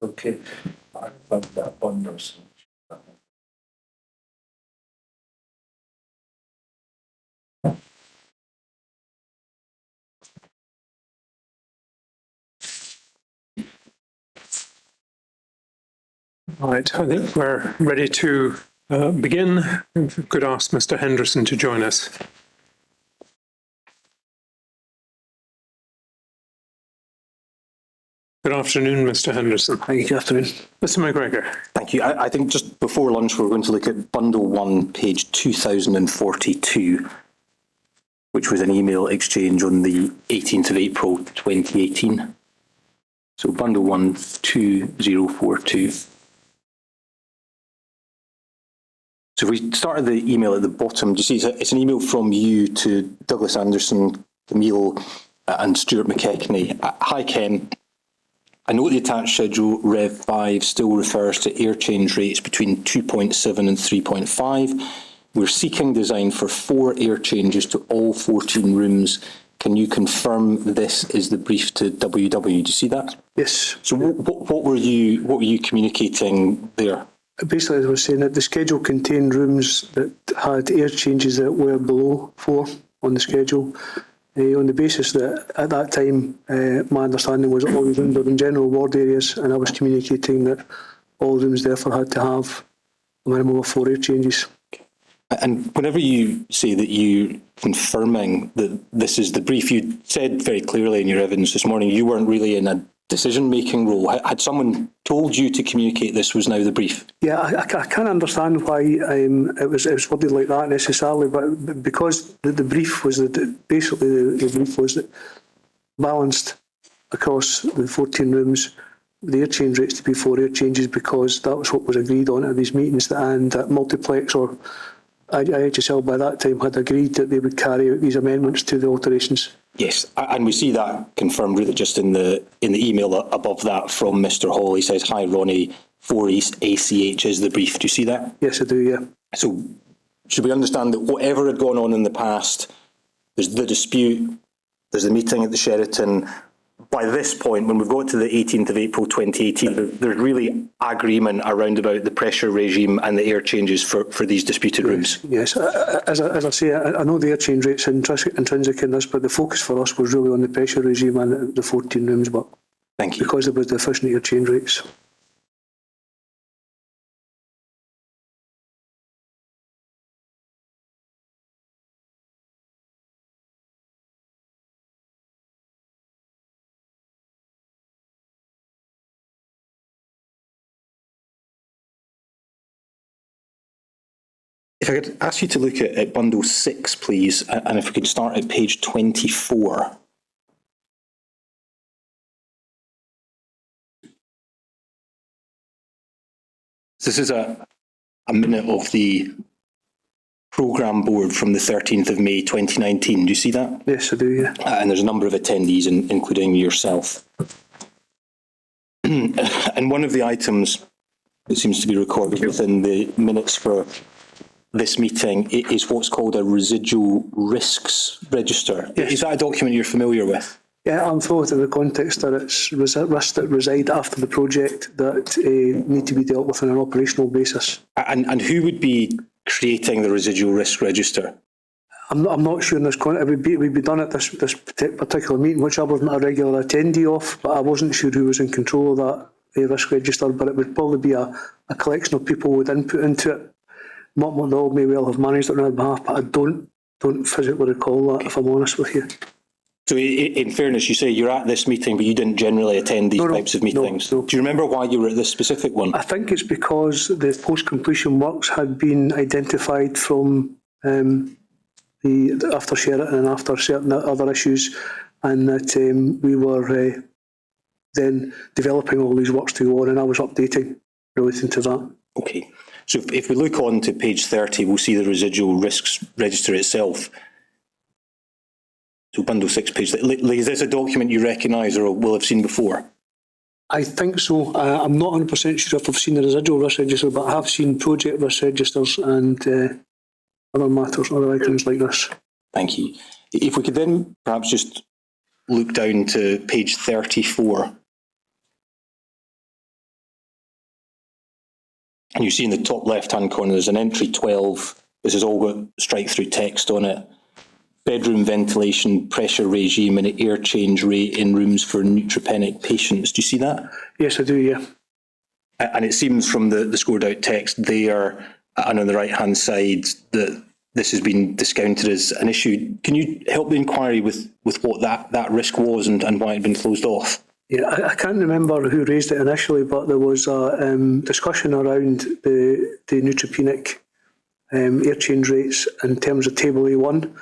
Okay, I found that bundle. Right, I think we're ready to begin. If we could ask Mr. Henderson to join us. Good afternoon, Mr. Henderson. Hi, good afternoon. Mr. McGregor. Thank you. I think just before lunch we're going to look at Bundle 1, page 2042, which was an email exchange on the 18th of April 2018. So Bundle 1, 2042. So if we start at the email at the bottom, do you see it's an email from you to Douglas Anderson, Camille and Stuart McKechnie. Hi Ken. I note the attached schedule Rev 5 still refers to air change rates between 2.7 and 3.5. We're seeking design for 4 air changes to all 14 rooms. Can you confirm this is the brief to WW? Do you see that? Yes. So what were you communicating there? Basically, as I was saying, that the schedule contained rooms that had air changes that were below 4 on the schedule. On the basis that at that time, my understanding was that all the rooms were in general ward areas, and I was communicating that all rooms therefore had to have a minimum of 4 air changes. And whenever you say that you're confirming that this is the brief, you said very clearly in your evidence this morning you weren't really in a decision-making role. Had someone told you to communicate this was now the brief? Yeah, I can't understand why it was worded like that necessarily, but because the brief was that basically the brief was that balanced across the 14 rooms, the air change rates to be 4 air changes, because that was what was agreed on at these meetings, and that Multiplex or IHSL by that time had agreed that they would carry out these amendments to the alterations. Yes, and we see that confirmed really just in the email above that from Mr. Hall. He says, "Hi Ronnie, 4 East ACH is the brief." Do you see that? Yes, I do. Yeah. So should we understand that whatever had gone on in the past, there's the dispute, there's the meeting at the Sheraton. By this point, when we've got to the 18th of April 2018, there's really agreement around about the pressure regime and the air changes for these disputed rooms. Yes, as I say, I know the air change rates are intrinsic in this, but the focus for us was really on the pressure regime and the 14 rooms, but thank you. Because there was the efficient air change rates. If I could ask you to look at Bundle 6, please, and if we could start at page 24. This is a minute of the programme board from the 13th of May 2019. Do you see that? Yes, I do, yeah. And there's a number of attendees, including yourself. And one of the items that seems to be recorded within the minutes for this meeting is what's called a residual risks register. Yes. Is that a document you're familiar with? Yeah, I'm familiar with the context that it's risks that reside after the project that need to be dealt with on an operational basis. And who would be creating the residual risk register? I'm not sure in this context. It would be done at this particular meeting, which I wasn't a regular attendee of, but I wasn't sure who was in control of that risk register, but it would probably be a collection of people with input into it. They may well have managed it on our behalf, but I don't physically recall that, if I'm honest with you. So in fairness, you say you're at this meeting, but you didn't generally attend these types of meetings. No. Do you remember why you were at this specific one? I think it's because the post-completion works had been identified from after Sheraton and after certain other issues, and that we were then developing all these works to go on, and I was updating relating to that. Okay. So if we look on to page 30, we'll see the residual risks register itself. So Bundle 6 page, is this a document you recognise or will have seen before? I think so. I'm not 100% sure if I've seen the residual risk register, but I have seen project risk registers and other matters, other items like this. Thank you. If we could then perhaps just look down to page 34. And you see in the top left-hand corner, there's an entry 12. This has all got strike-through text on it. Bedroom ventilation pressure regime and air change rate in rooms for neutropenic patients. Do you see that? Yes, I do, yeah. And it seems from the scored out text there and on the right-hand side that this has been discounted as an issue. Can you help the inquiry with what that risk was and why it had been closed off? Yeah, I can't remember who raised it initially, but there was a discussion around the neutropenic air change rates in terms of table A1,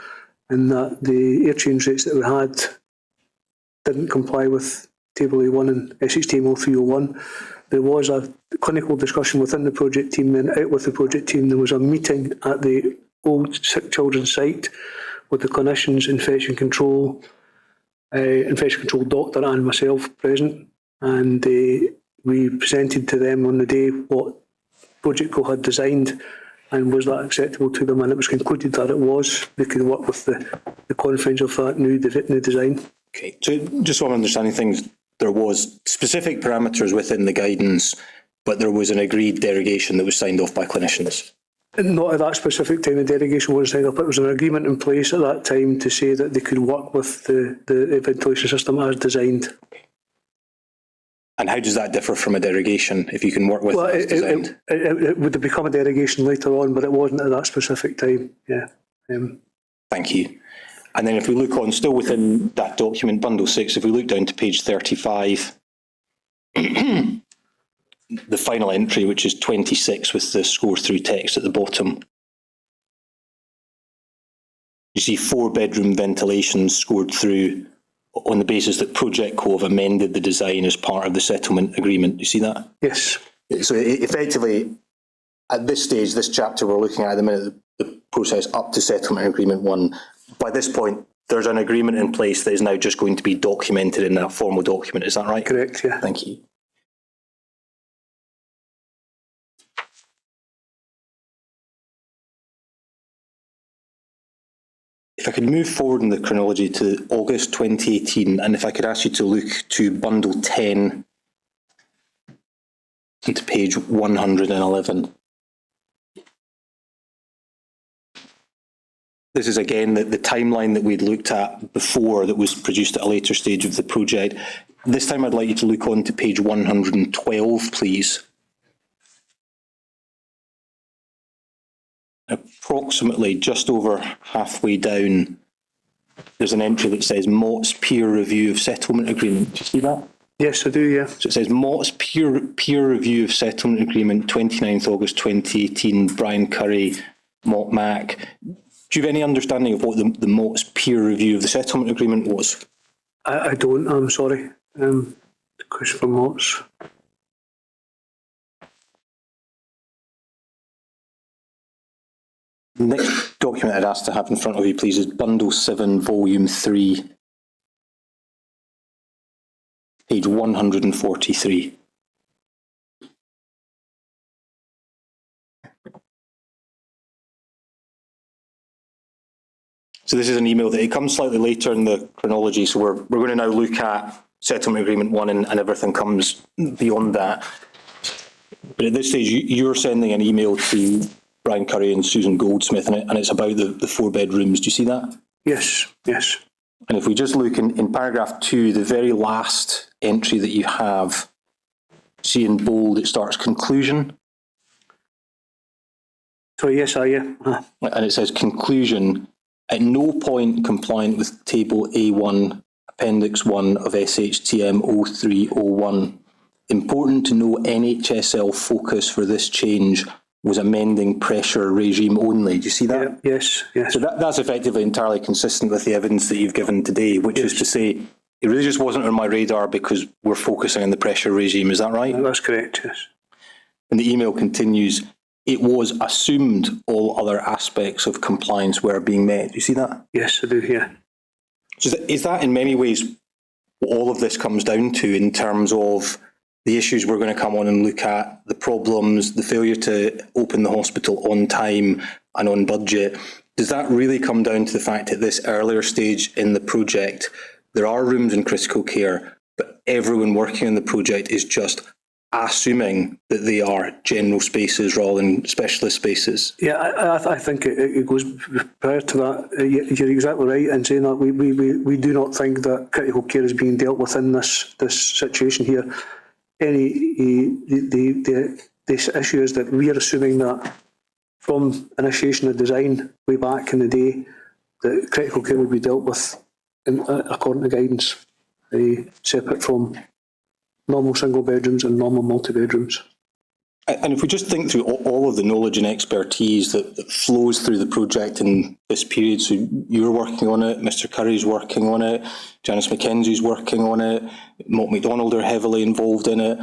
and that the air change rates that we had didn't comply with table A1 and SHTML 301. There was a clinical discussion within the project team, and out with the project team there was a meeting at the old sick children's site with the clinicians, infection control doctor and myself present, and we presented to them on the day what Project Co had designed and was that acceptable to them, and it was concluded that it was. They could work with the confines of that new design. Okay, so just so I'm understanding things, there was specific parameters within the guidance, but there was an agreed derogation that was signed off by clinicians. Not at that specific time, the derogation wasn't signed up. It was an agreement in place at that time to say that they could work with the ventilation system as designed. And how does that differ from a derogation, if you can work with it as designed? It would have become a derogation later on, but it wasn't at that specific time, yeah. Thank you. And then if we look on, still within that document, bundle 6, if we look down to page 35, the final entry, which is 26 with the score through text at the bottom. You see 4-bedroom ventilations scored through on the basis that Project Co have amended the design as part of the settlement agreement. Do you see that? Yes. So effectively, at this stage, this chapter we're looking at the minute, the process up to settlement agreement 1, by this point, there's an agreement in place that is now just going to be documented in that formal document. Is that right? Correct, yeah. Thank you. If I could move forward in the chronology to August 2018, and if I could ask you to look to bundle 10 and to page 111. This is again the timeline that we'd looked at before that was produced at a later stage of the project. This time I'd like you to look on to page 112, please. Approximately just over halfway down, there's an entry that says Mott's peer review of settlement agreement. Do you see that? Yes, I do, yeah. So it says Mott's peer review of settlement agreement, 29th August 2018, Brian Curry, Mott Mac. Do you have any understanding of what the Mott's peer review of the settlement agreement was? I don't, I'm sorry. Christopher Mott's. The next document I'd ask to have in front of you, please, is Bundle 7, Volume 3, page 143. So this is an email that it comes slightly later in the chronology, so we're going to now look at Settlement Agreement 1 and everything comes beyond that. But at this stage, you're sending an email to Brian Curry and Susan Goldsmith, and it's about the 4 bedrooms. Do you see that? Yes, yes. And if we just look in paragraph 2, the very last entry that you have, see in bold, it starts conclusion. So yes, yeah. And it says conclusion, at no point compliant with table A1, appendix 1 of SHTM 0301. Important to know NHSL focus for this change was amending pressure regime only. Do you see that? Yeah, yes, yes. So that's effectively entirely consistent with the evidence that you've given today, which is to say, it really just wasn't on my radar because we're focusing on the pressure regime. Is that right? That's correct, yes. And the email continues, it was assumed all other aspects of compliance were being met. Do you see that? Yes, I do, yeah. So is that in many ways what all of this comes down to in terms of the issues we're going to come on and look at, the problems, the failure to open the hospital on time and on budget? Does that really come down to the fact at this earlier stage in the project there are rooms in critical care, but everyone working on the project is just assuming that they are general spaces rather than specialist spaces. Yeah, I think it goes prior to that. You're exactly right in saying that we do not think that critical care is being dealt with in this situation here. The issue is that we are assuming that from initiation of design way back in the day, that critical care would be dealt with according to guidance, separate from normal single bedrooms and normal multi-bedrooms. And if we just think through all of the knowledge and expertise that flows through the project in this period, so you're working on it, Mr. Curry's working on it, Janice McKenzie's working on it, Mott MacDonald are heavily involved in it,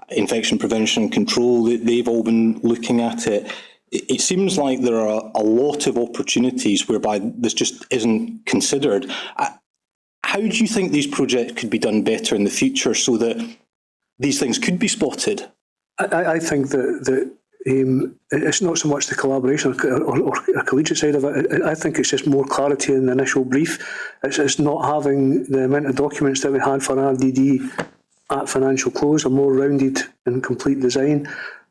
infection prevention and control, they've all been looking at it. It seems like there are a lot of opportunities whereby this just isn't considered. How do you think these projects could be done better in the future so that these things could be spotted? I think that it's not so much the collaboration or collegiate side of it. I think it's just more clarity in the initial brief. It's not having the amount of documents that we had for RDD at financial close, a more rounded and complete design,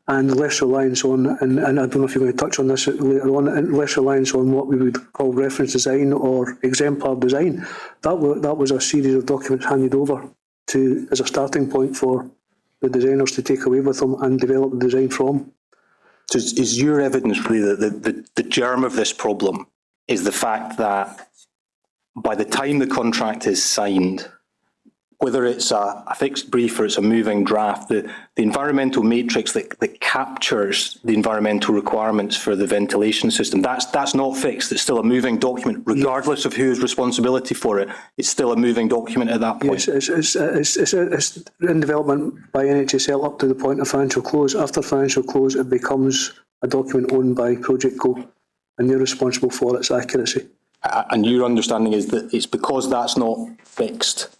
and less reliance on, and I don't know if you're going to touch on this later on, and less reliance on what we would call reference design or exemplar design. That was a series of documents handed over to as a starting point for the designers to take away with them and develop the design from. So is your evidence really that the germ of this problem is the fact that by the time the contract is signed, whether it's a fixed brief or it's a moving draft, the environmental matrix that captures the environmental requirements for the ventilation system, that's not fixed. It's still a moving document, regardless of whose responsibility for it. It's still a moving document at that point. Yes, it's in development by NHSL up to the point of financial close. After financial close, it becomes a document owned by Project Co, and they're responsible for its accuracy. And your understanding is that it's because that's not fixed.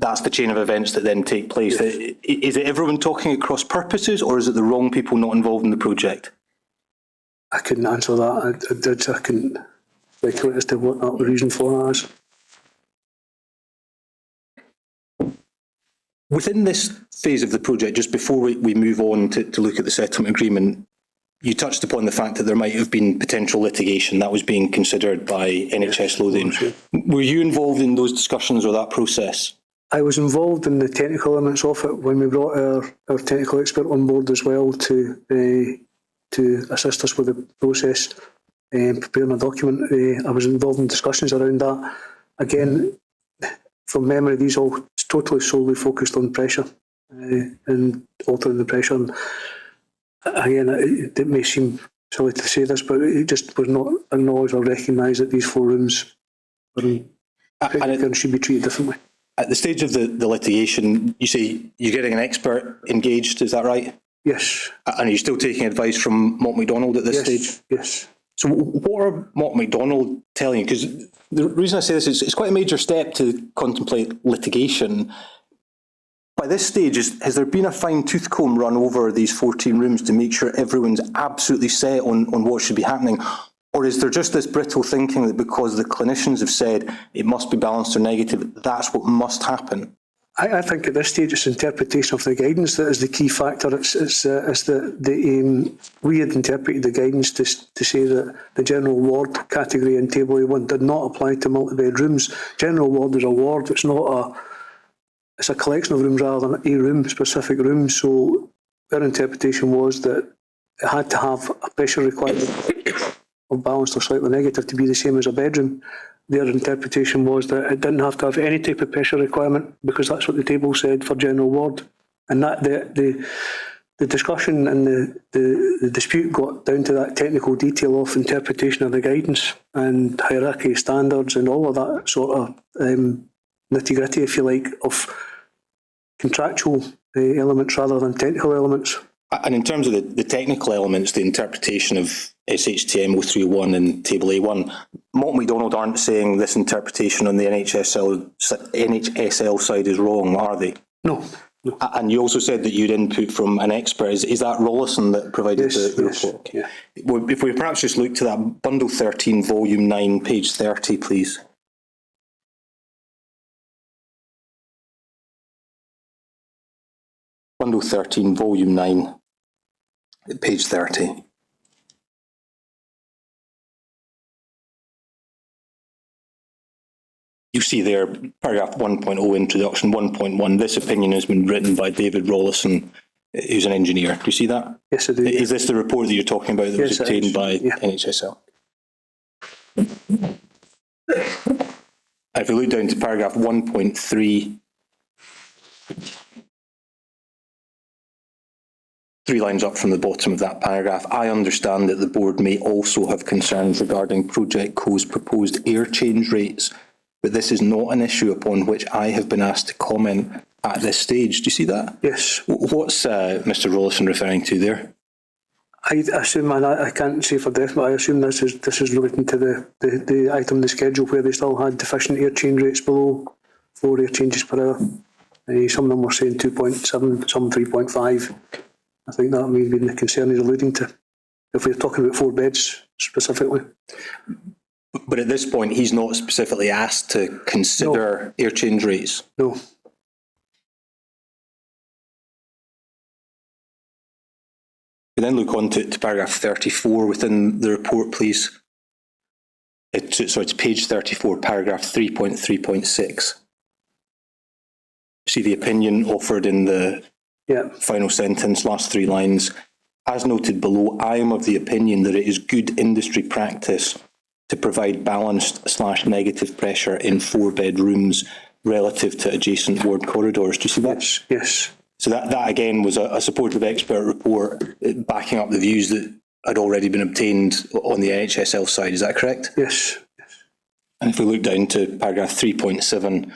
That's the chain of events that then take place. Yes. Is it everyone talking at cross purposes, or is it the wrong people not involved in the project? I couldn't answer that. I couldn't speculate as to what that reason for that is. Within this phase of the project, just before we move on to look at the settlement agreement, you touched upon the fact that there might have been potential litigation that was being considered by NHS Lothian. Sure. Were you involved in those discussions or that process? I was involved in the technical elements of it when we brought our technical expert on board as well to assist us with the process and preparing a document. I was involved in discussions around that. Again, from memory, these all totally solely focused on pressure and altering the pressure. And again, it may seem silly to say this, but it just was not acknowledged or recognised that these 4 rooms should be treated differently. At the stage of the litigation, you say you're getting an expert engaged, is that right? Yes. And are you still taking advice from Mott MacDonald at this stage? Yes. So what are Mott MacDonald telling you? Because the reason I say this is it's quite a major step to contemplate litigation. By this stage, has there been a fine-tooth comb run over these 14 rooms to make sure everyone's absolutely set on what should be happening? Or is there just this brittle thinking that because the clinicians have said it must be balanced or negative, that's what must happen? I think at this stage it's interpretation of the guidance that is the key factor. We had interpreted the guidance to say that the general ward category in Table A1 did not apply to multi-bedrooms. General ward is a ward, it's a collection of rooms rather than a room, specific room. So their interpretation was that it had to have a pressure requirement of balanced or slightly negative to be the same as a bedroom. Their interpretation was that it didn't have to have any type of pressure requirement because that's what the table said for general ward. And that the discussion and the dispute got down to that technical detail of interpretation of the guidance and hierarchy standards and all of that sort of nitty-gritty, if you like, of contractual elements rather than technical elements. And in terms of the technical elements, the interpretation of SHTM 0301 and Table A1, Mott MacDonald aren't saying this interpretation on the NHSL side is wrong, are they? No. And you also said that you'd input from an expert. Is that Rollison that provided the report? Yeah. Well, if we perhaps just look to that Bundle 13, Volume 9, page 30, please. bundle 13, volume 9, at page 30. You see there, paragraph 1.0 introduction, 1.1, this opinion has been written by David Rollison, who's an engineer. Do you see that? Yes, I do. Is this the report that you're talking about that was Yes, it obtained is. by Yeah. NHSL? If we look down to paragraph 1.3, 3 lines up from the bottom of that paragraph, I understand that the board may also have concerns regarding Project Co's proposed air change rates, but this is not an issue upon which I have been asked to comment at this stage. Do you see that? Yes. What's Mr. Rollison referring to there? I assume, and I can't say for definite, I assume this is relating to the item in the schedule where they still had deficient air change rates below 4 air changes per hour. Some of them were saying 2.7, some 3.5. I think that may have been the concern he's alluding to, if we're talking about 4 beds specifically. But at this point, he's not specifically asked to consider air change rates. No. We then look on to paragraph 34 within the report, please. It's page 34, paragraph 3.3.6. See the opinion offered in the final sentence, last 3 lines. As noted below, I am of the opinion that it is good industry practice to provide balanced/negative pressure in 4-bed rooms relative to adjacent ward corridors. Do you see that? Yes. So that again was a supportive expert report backing up the views that had already been obtained on the NHSL side. Is that correct? Yes. And if we look down to paragraph 3.7,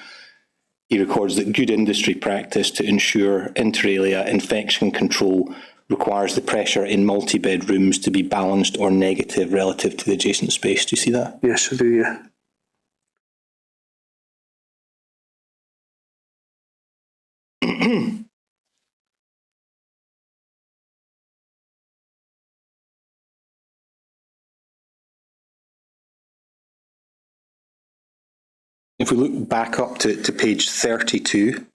he records that good industry practice to ensure inter alia infection control requires the pressure in multi-bed rooms to be balanced or negative relative to the adjacent space. Do you see that? Yes, I do, yeah. If we look back up to page 32,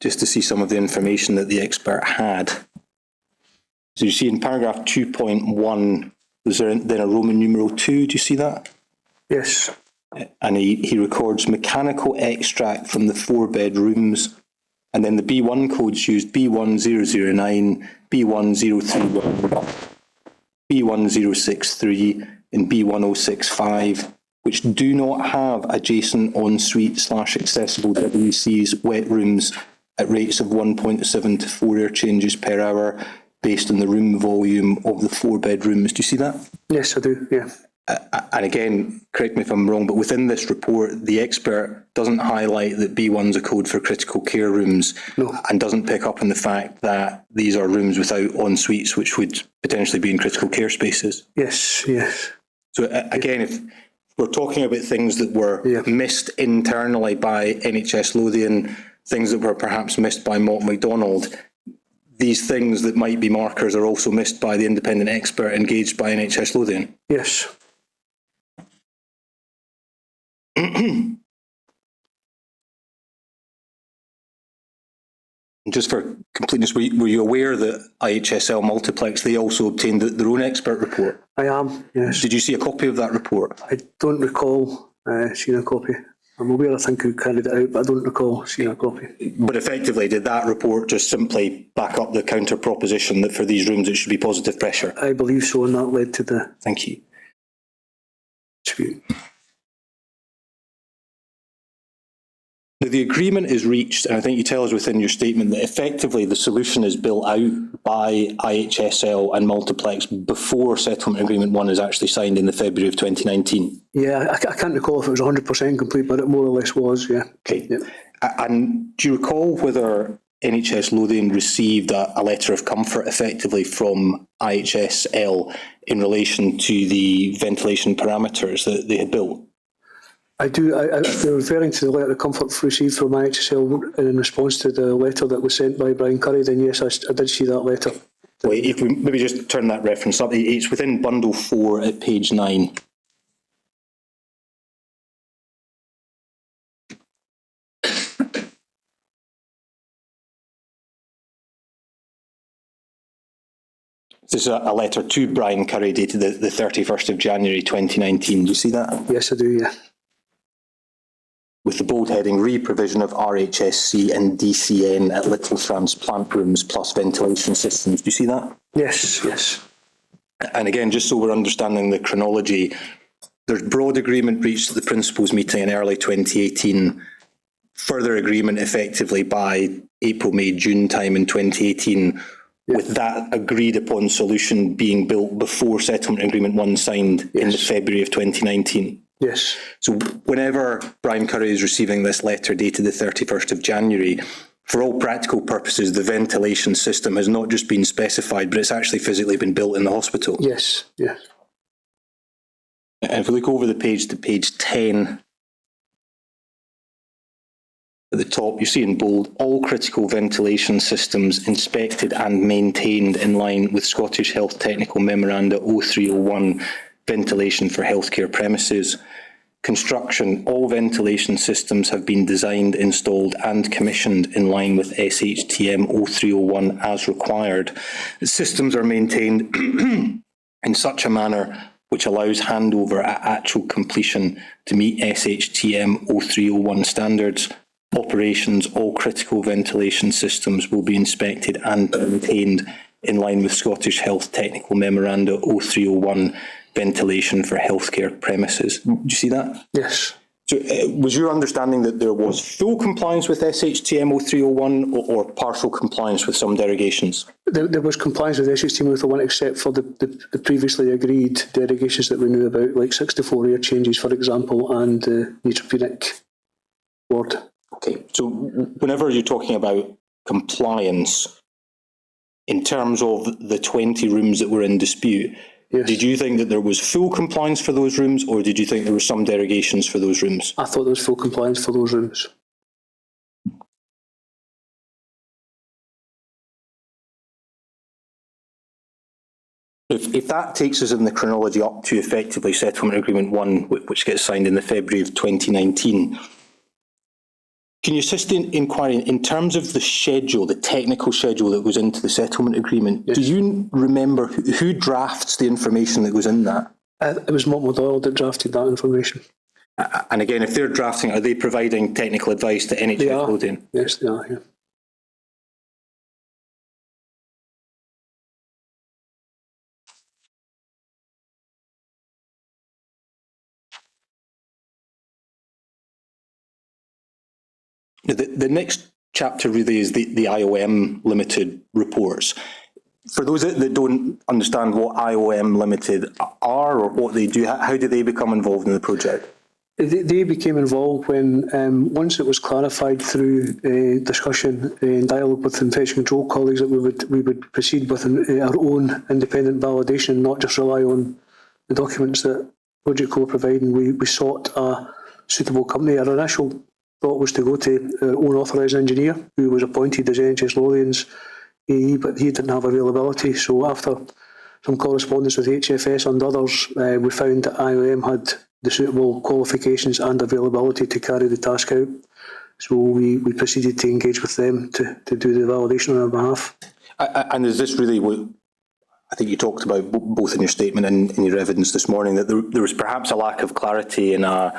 just to see some of the information that the expert had. So you see in paragraph 2.1, there's then a Roman numeral 2, do you see that? Yes. And he records mechanical extract from the 4-bed rooms, and then the B1 codes used B1009, B1031, B1063, and B1065, which do not have adjacent ensuite/accessible WCs, wet rooms at rates of 1.7 to 4 air changes per hour based on the room volume of the 4 bedrooms. Do you see that? Yes, I do, yeah. And again, correct me if I'm wrong, but within this report, the expert doesn't highlight that B1's a code for critical care rooms. No. And doesn't pick up on the fact that these are rooms without en-suites, which would potentially be in critical care spaces. Yes. So again, if we're talking about things that were missed internally by NHS Lothian, things that were perhaps missed by Mott MacDonald, these things that might be markers are also missed by the independent expert engaged by NHS Lothian. Yes. Just for completeness, were you aware that IHSL Multiplex, they also obtained their own expert report? I am, yes. Did you see a copy of that report? I don't recall seeing a copy. I'm aware I think who carried it out, but I don't recall seeing a copy. But effectively, did that report just simply back up the counter proposition that for these rooms it should be positive pressure? I believe so, and that led to the Thank you. dispute. Now, the agreement is reached, and I think you tell us within your statement that effectively the solution is built out by IHSL and Multiplex before Settlement Agreement 1 is actually signed in the February of 2019. Yeah, I can't recall if it was 100% complete, but it more or less was, yeah. Okay. Yeah. And do you recall whether NHS Lothian received a letter of comfort effectively from IHSL in relation to the ventilation parameters that they had built? I do. If you're referring to the letter of comfort received from IHSL in response to the letter that was sent by Brian Curry, then yes, I did see that letter. Wait, if we maybe just turn that reference up, it's within bundle 4 at page 9. This is a letter to Brian Curry dated the 31st of January 2019. Do you see that? Yes, I do, yeah. With the bold heading, re-provision of RHSC and DCN at Littletrans plant rooms plus ventilation systems. Do you see that? Yes, yes. And again, just so we're understanding the chronology, there's broad agreement reached at the principals meeting in early 2018, further agreement effectively by April, May, June time in 2018, with that agreed upon solution being built before settlement agreement 1 signed in the February of 2019. Yes. So whenever Brian Curry is receiving this letter dated the 31st of January, for all practical purposes, the ventilation system has not just been specified, but it's actually physically been built in the hospital. Yes, yes. And if we look over the page to page 10, at the top, you see in bold, all critical ventilation systems inspected and maintained in line with Scottish Health Technical Memoranda 0301, ventilation for healthcare premises. Construction, all ventilation systems have been designed, installed and commissioned in line with SHTM 0301 as required. The systems are maintained in such a manner which allows handover at actual completion to meet SHTM 0301 standards. Operations, all critical ventilation systems will be inspected and maintained in line with Scottish Health Technical Memoranda 0301, ventilation for healthcare premises. Do you see that? Yes. So was your understanding that there was full compliance with SHTM 0301 or partial compliance with some derogations? There was compliance with SHTM 0301 except for the previously agreed derogations that we knew about, like 64 air changes, for example, and neutropenic ward. Okay, so whenever you're talking about compliance, in terms of the 20 rooms that were in dispute, yes. Did you think that there was full compliance for those rooms, or did you think there were some derogations for those rooms? I thought there was full compliance for those rooms. If that takes us in the chronology up to effectively Settlement Agreement 1, which gets signed in the February of 2019, can you assist in inquiring, in terms of the schedule, the technical schedule that goes into the settlement agreement, yes. Do you remember who drafts the information that goes in that? It was Mott Doyle that drafted that information. And again, if they're drafting, are they providing technical advice to NHS Lothian? Yes, they are, yeah. The next chapter really is the IOM Limited reports. For those that don't understand what IOM Limited are or what they do, how do they become involved in the project? They became involved when, once it was clarified through discussion and dialogue with infection control colleagues, that we would proceed with our own independent validation, not just rely on the documents that Project Co are providing. We sought a suitable company. Our initial thought was to go to our own authorised engineer, who was appointed as NHS Lothian's AE, but he didn't have availability. So after some correspondence with HFS and others, we found that IOM had the suitable qualifications and availability to carry the task out. So we proceeded to engage with them to do the validation on our behalf. And is this really what I think you talked about both in your statement and in your evidence this morning, that there was perhaps a lack of clarity in a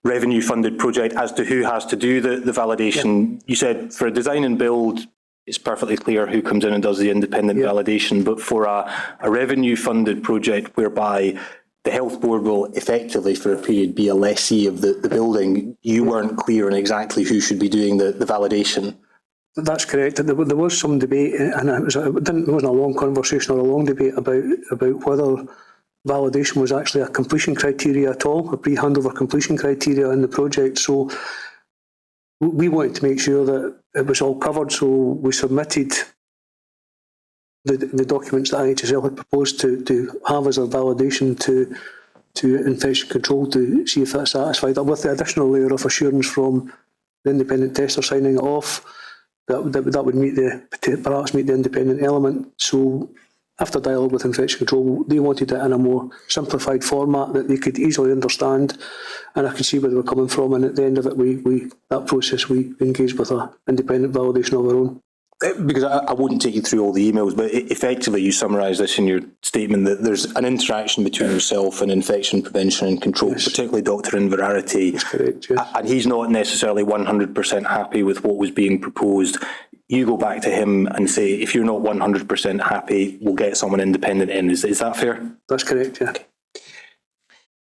revenue-funded project as to who has to do the validation? Yeah. You said for a design and build, it's perfectly clear who comes in and does the independent validation, but for a revenue-funded project whereby the health board will effectively for a period be a lessee of the building, you weren't clear on exactly who should be doing the validation. That's correct. There was some debate, and it wasn't a long conversation or a long debate about whether validation was actually a completion criteria at all, a pre-handover completion criteria in the project. So we wanted to make sure that it was all covered, so we submitted the documents that IHSL had proposed to have as a validation to infection control to see if that's satisfied, with the additional layer of assurance from the independent tester signing it off that would perhaps meet the independent element. So after dialogue with infection control, they wanted it in a more simplified format that they could easily understand, and I could see where they were coming from. And at the end of it, that process, we engaged with an independent validation of our own. Because I wouldn't take you through all the emails, but effectively you summarise this in your statement that there's an interaction between yourself and infection prevention and control, particularly Dr. Inverarity. That's correct, yes. And he's not necessarily 100% happy with what was being proposed. You go back to him and say, if you're not 100% happy, we'll get someone independent in. Is that fair? That's correct, yeah.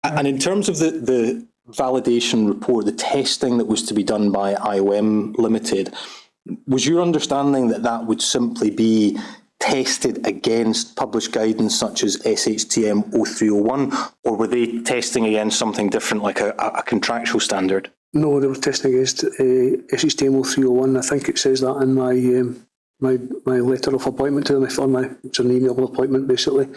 And in terms of the validation report, the testing that was to be done by IOM Limited, was your understanding that that would simply be tested against published guidance such as SHTM 0301, or were they testing against something different, like a contractual standard? No, they were testing against SHTM 0301. I think it says that in my letter of appointment to them, it's an email appointment basically,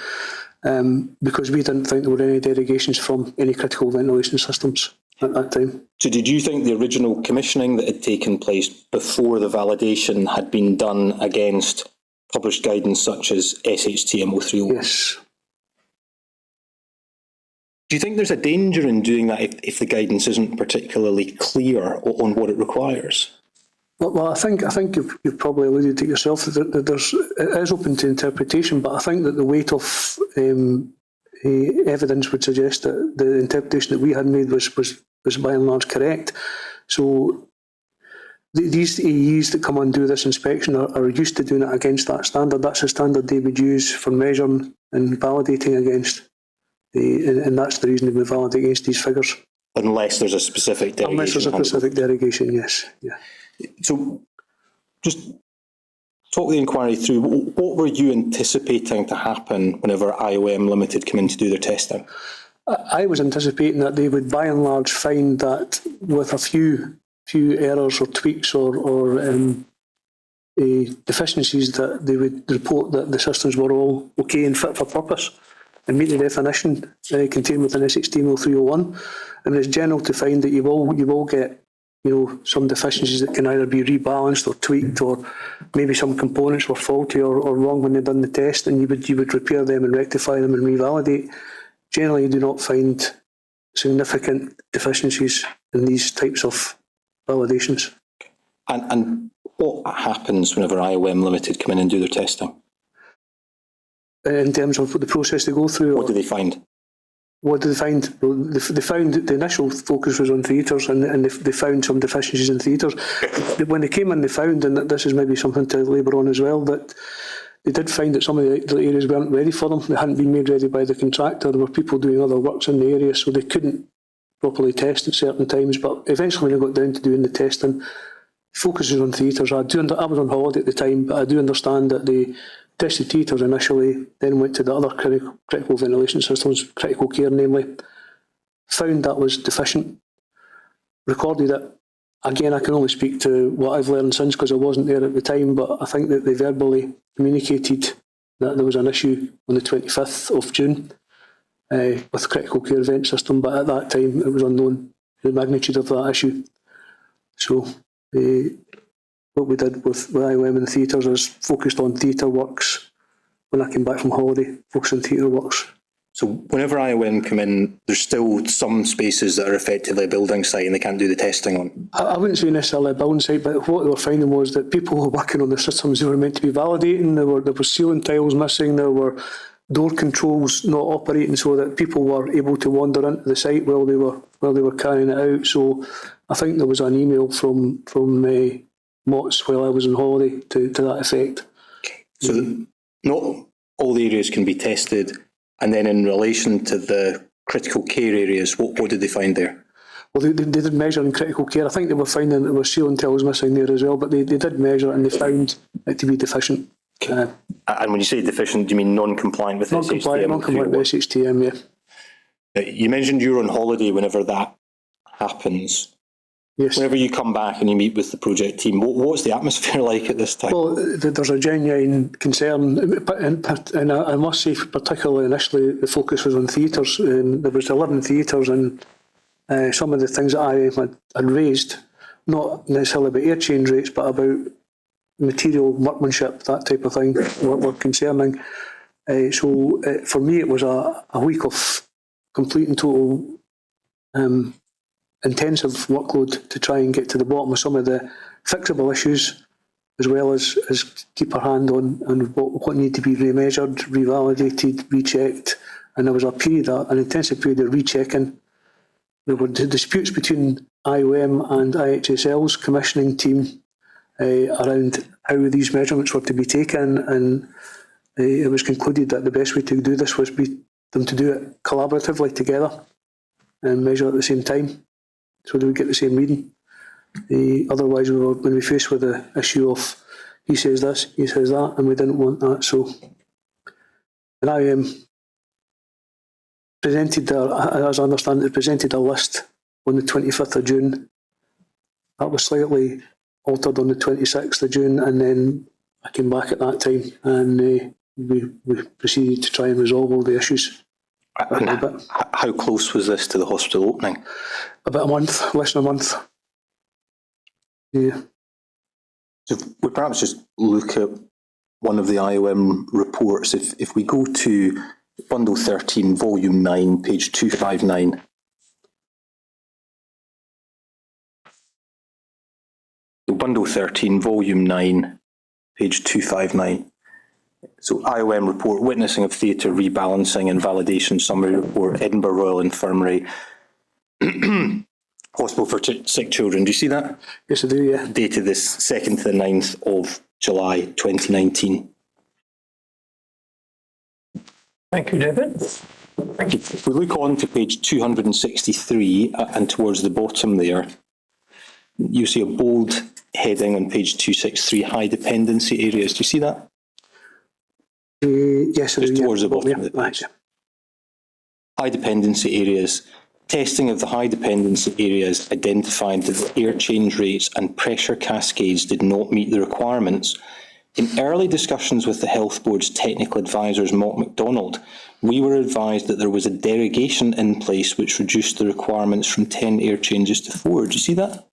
because we didn't think there were any derogations from any critical ventilation systems at that time. So did you think the original commissioning that had taken place before the validation had been done against published guidance such as SHTM 0301? Yes. Do you think there's a danger in doing that if the guidance isn't particularly clear on what it requires? Well, I think you've probably alluded to yourself that it is open to interpretation, but I think that the weight of evidence would suggest that the interpretation that we had made was by and large correct. So these AEs that come and do this inspection are used to doing it against that standard. That's the standard they would use for measuring and validating against. And that's the reason they would validate against these figures. Unless there's a specific derogation. Unless there's a specific derogation, yes. Yeah. So just talk the inquiry through. What were you anticipating to happen whenever IOM Limited come in to do their testing? I was anticipating that they would by and large find that with a few errors or tweaks or deficiencies, that they would report that the systems were all okay and fit for purpose and meet the definition contained within SHTM 0301. And it's general to find that you will get some deficiencies that can either be rebalanced or tweaked, or maybe some components were faulty or wrong when they've done the test, and you would repair them and rectify them and revalidate. Generally, you do not find significant deficiencies in these types of validations. And what happens whenever IOM Limited come in and do their testing? In terms of the process they go through? What do they find? What did they find? Well, they found the initial focus was on theatres, and they found some deficiencies in theatres. When they came in, they found, and this is maybe something to labour on as well, that they did find that some of the areas weren't ready for them. They hadn't been made ready by the contractor. There were people doing other works in the area, so they couldn't properly test at certain times. But eventually, when they got down to doing the testing, focus was on theatres. I was on holiday at the time, but I do understand that they tested theatres initially, then went to the other critical ventilation systems, critical care namely, found that was deficient, recorded it. Again, I can only speak to what I've learned since because I wasn't there at the time, but I think that they verbally communicated that there was an issue on the 25th of June with critical care vent system, but at that time it was unknown the magnitude of that issue. So what we did with IOM and the theatres is focused on theatre works. When I came back from holiday, focused on theatre works. So whenever IOM come in, there's still some spaces that are effectively a building site and they can't do the testing on? I wouldn't say necessarily a building site, but what they were finding was that people were working on the systems they were meant to be validating. There were ceiling tiles missing, there were door controls not operating, so that people were able to wander into the site while they were carrying it out. So I think there was an email from Mott's while I was on holiday to that effect. Okay. So not all the areas can be tested, and then in relation to the critical care areas, what did they find there? Well, they did measure in critical care. I think they were finding there were ceiling tiles missing there as well, but they did measure and they found it to be deficient. Okay. And when you say deficient, do you mean non-compliant with SHTM? Non-compliant with SHTM, yeah. You mentioned you were on holiday whenever that happens. Yes. Whenever you come back and you meet with the project team, what's the atmosphere like at this time? Well, there's a genuine concern, and I must say, particularly initially, the focus was on theatres. There was 11 theatres, and some of the things that I had raised, not necessarily about air change rates, but about material workmanship, that type of thing, were concerning. So for me, it was a week of complete and total intensive workload to try and get to the bottom of some of the fixable issues as well as keep our hand on what needed to be remeasured, revalidated, rechecked. And there was an intensive period of rechecking. There were disputes between IOM and IHSL's commissioning team around how these measurements were to be taken, and it was concluded that the best way to do this was them to do it collaboratively together and measure at the same time, so they would get the same reading. Otherwise, we were going to be faced with the issue of he says this, he says that, and we didn't want that. So, and I presented, as I understand it, presented a list on the 25th of June. That was slightly altered on the 26th of June, and then I came back at that time, and we proceeded to try and resolve all the issues. How close was this to the hospital opening? About a month, less than a month. Yeah. So we perhaps just look at one of the IOM reports. If we go to Bundle 13, Volume 9, page 259. So Bundle 13, Volume 9, page 259. So IOM report, witnessing of theatre rebalancing and validation summary report, Edinburgh Royal Infirmary, Hospital for Sick Children. Do you see that? Yes, I do, yeah. Dated this 2nd to the 9th of July 2019. Thank you, David. Thank you. If we look on to page 263 and towards the bottom there, you see a bold heading on page 263, high dependency areas. Do you see that? Yes, I do, Just towards yeah. the bottom of the page. High dependency areas. Testing of the high dependency areas identified that the air change rates and pressure cascades did not meet the requirements. In early discussions with the Health Board's technical advisors, Mott MacDonald, we were advised that there was a derogation in place which reduced the requirements from 10 air changes to 4. Do you see that?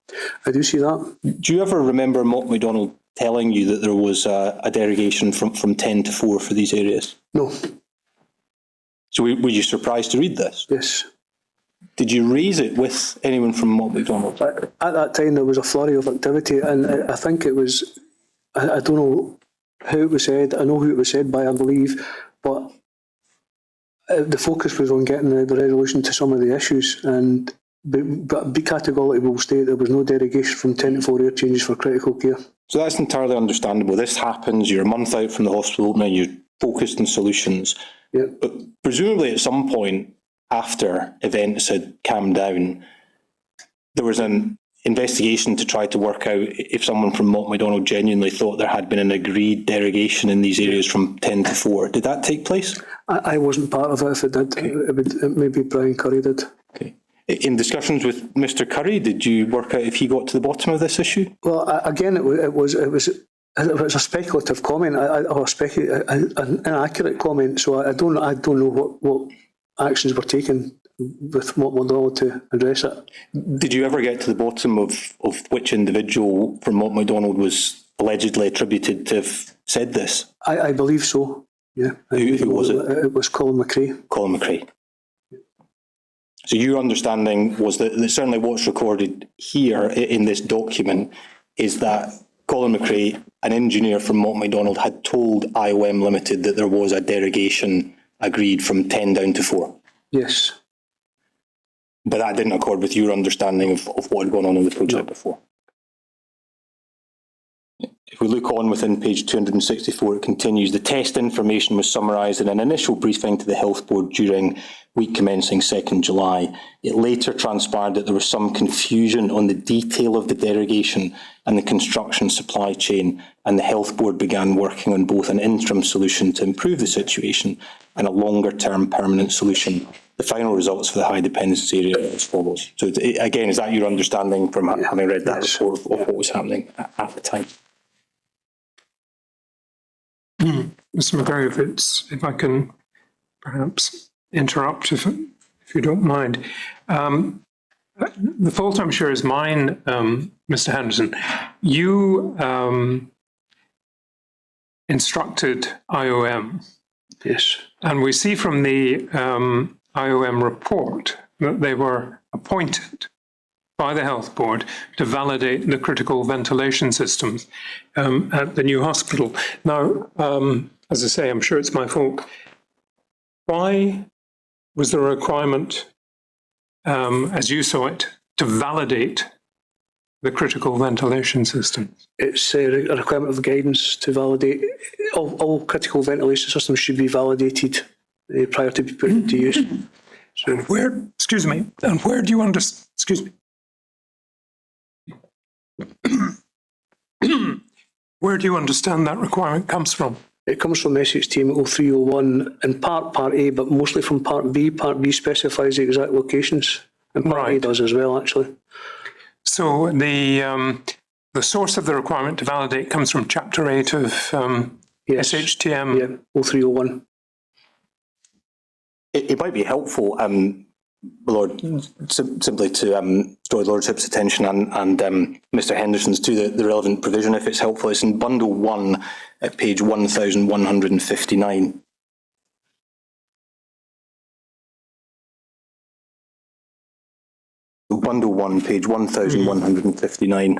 I do see that. Do you ever remember Mott MacDonald telling you that there was a derogation from 10 to 4 for these areas? No. So were you surprised to read this? Yes. Did you raise it with anyone from Mott MacDonald? At that time, there was a flurry of activity, and I think it was, I don't know how it was said, I know who it was said by, I believe, but the focus was on getting the resolution to some of the issues, and but be categorically will state there was no derogation from 10 to 4 air changes for critical care. So that's entirely understandable. This happens, you're a month out from the hospital opening, you're focused on solutions. Yeah. But presumably at some point after events had calmed down, there was an investigation to try to work out if someone from Mott MacDonald genuinely thought there had been an agreed derogation in these areas from 10 to 4. Did that take place? I wasn't part of it. If it did, it maybe Brian Curry did. Okay. In discussions with Mr. Curry, did you work out if he got to the bottom of this issue? Well, again, it was a speculative comment, or an inaccurate comment. So I don't know what actions were taken with Mott MacDonald to address it. Did you ever get to the bottom of which individual from Mott MacDonald was allegedly attributed to have said this? I believe so. Yeah. Who was it? It was Colin McRae. Colin McRae. So your understanding was that certainly what's recorded here in this document is that Colin McRae, an engineer from Mott MacDonald, had told IOM Limited that there was a derogation agreed from 10 down to 4. Yes. But that didn't accord with your understanding of what had gone on in the project before. If we look on within page 264, it continues, the test information was summarised in an initial briefing to the Health Board during week commencing 2nd July. It later transpired that there was some confusion on the detail of the derogation and the construction supply chain, and the Health Board began working on both an interim solution to improve the situation and a longer-term permanent solution. The final results for the high dependency area are as follows. So again, is that your understanding from having read that report of what was happening at the time? Mr. McGarry, if I can perhaps interrupt, if you don't mind. The fault, I'm sure, is mine, Mr. Henderson. You instructed IOM. Yes. And we see from the IOM report that they were appointed by the health board to validate the critical ventilation systems at the new hospital. Now, as I say, I'm sure it's my fault. Why was there a requirement, as you saw it, to validate the critical ventilation systems? It's a requirement of guidance to validate. All critical ventilation systems should be validated prior to be put into use. So where, excuse me, and where do you understand, excuse me, where do you understand that requirement comes from? It comes from SHTM 0301 in part A, but mostly from part B. Part B specifies the exact locations, and part A does as well, actually. So the source of the requirement to validate comes from Chapter 8 of Yes. SHTM. Yeah, 0301. It might be helpful, Lord, simply to draw Lordship's attention and Mr. Henderson's to the relevant provision, if it's helpful. It's in Bundle 1 at page 1159. Bundle 1, page 1159.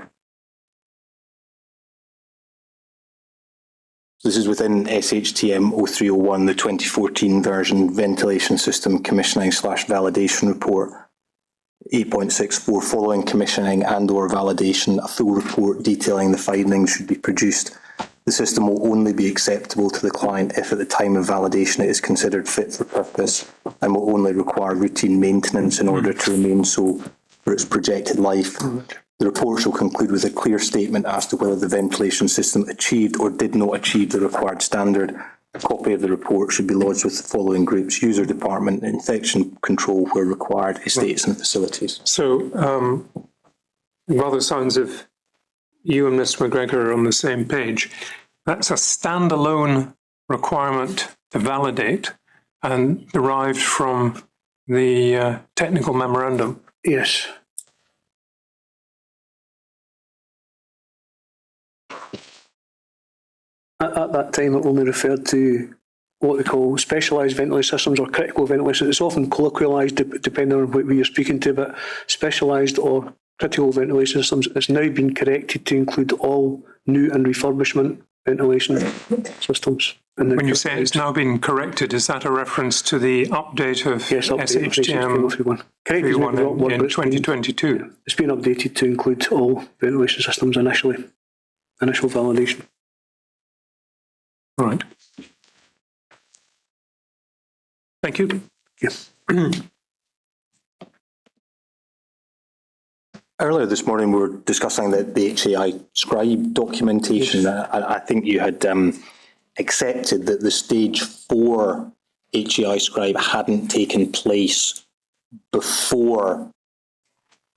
This is within SHTM 0301, the 2014 version ventilation system commissioning / validation report. 8.64, following commissioning and or validation, a full report detailing the findings should be produced. The system will only be acceptable to the client if at the time of validation it is considered fit for purpose and will only require routine maintenance in order to remain so for its projected life. The report shall conclude with a clear statement as to whether the ventilation system achieved or did not achieve the required standard. A copy of the report should be lodged with the following groups: user department, infection control where required, estates and facilities. So rather sounds if you and Mr. McGregor are on the same page. That's a standalone requirement to validate and derived from the technical memorandum. Yes. At that time, it only referred to what they call specialised ventilation systems or critical ventilation. It's often colloquialised depending on what you're speaking to, but specialised or critical ventilation systems, it's now been corrected to include all new and refurbishment ventilation systems. When you say it's now been corrected, is that a reference to the update of Yes, update SHTM 0301. Corrected is maybe the wrong word, in but it's been- 2022? It's been updated to include all ventilation systems initially, initial validation. Right. Thank you. Yes. Earlier this morning, we were discussing the HAI scribe documentation. I think you had accepted that the stage 4 HAI scribe hadn't taken place before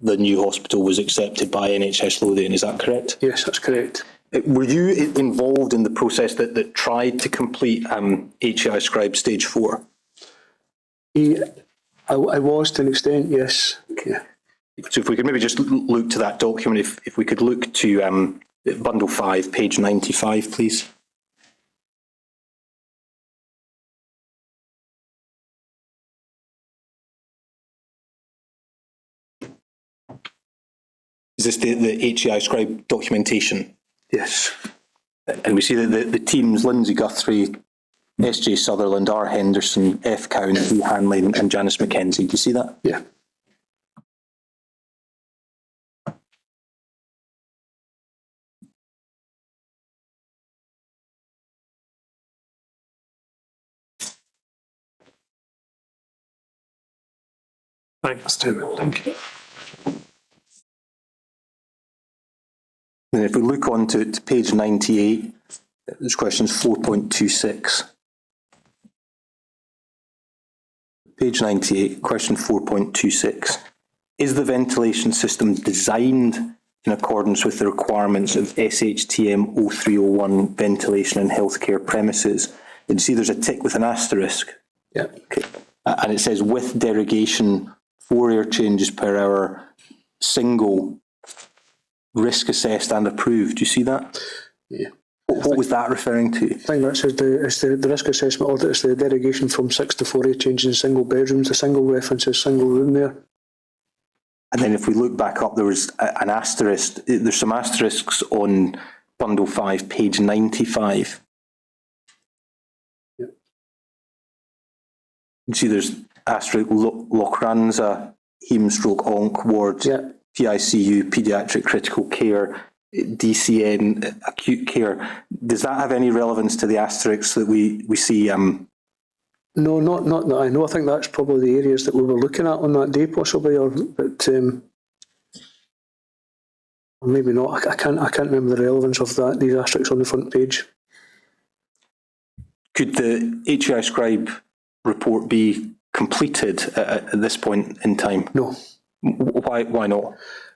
the new hospital was accepted by NHS Lothian. Is that correct? Yes, that's correct. Were you involved in the process that tried to complete HAI scribe stage 4? I was to an extent, yes. Yeah. So if we could maybe just look to that document, if we could look to Bundle 5, page 95, please. Is this the HAI scribe documentation? Yes. And we see that the teams, Lindsay Guthrie, S.J. Sutherland, R. Henderson, F. Cowan, E. Hanley and Janice McKenzie. Do you see that? Yeah. Thanks, Tim. Thank you. And if we look on to page 98, there's questions 4.26. Page 98, question 4.26. Is the ventilation system designed in accordance with the requirements of SHTM 0301 ventilation and healthcare premises? And you see there's a tick with an asterisk. Yeah. Okay. And it says with derogation, 4 air changes per hour, single, risk assessed and approved. Do you see that? Yeah. What was that referring to? I think that says the risk assessment audit is the derogation from 6 to 4 air changes in single bedrooms. The single reference is single room there. And then if we look back up, there was an asterisk, there's some asterisks on bundle 5, page 95. Yeah. You can see there's asterisk Lochranza, heme/onc wards, Yeah. PICU, paediatric critical care, DCN, acute care. Does that have any relevance to the asterisks that we see? No, not that I know. I think that's probably the areas that we were looking at on that day, possibly, or maybe not. I can't remember the relevance of that. These asterisks on the front page. Could the HEI scribe report be completed at this point in time? No, Why not?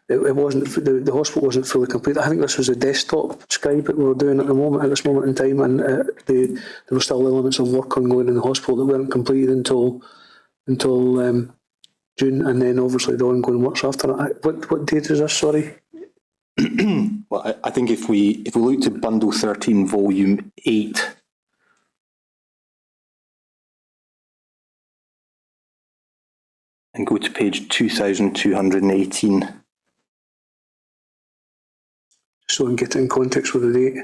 it wasn't. The hospital wasn't fully complete. I think this was a desktop scribe that we were doing at this moment in time, and there were still elements of work ongoing in the hospital that weren't completed until June, and then obviously the ongoing works after that. What date is this? Sorry. Well, I think if we look to bundle 13, volume 8. And go to page 2218. So I can get it in context with the date.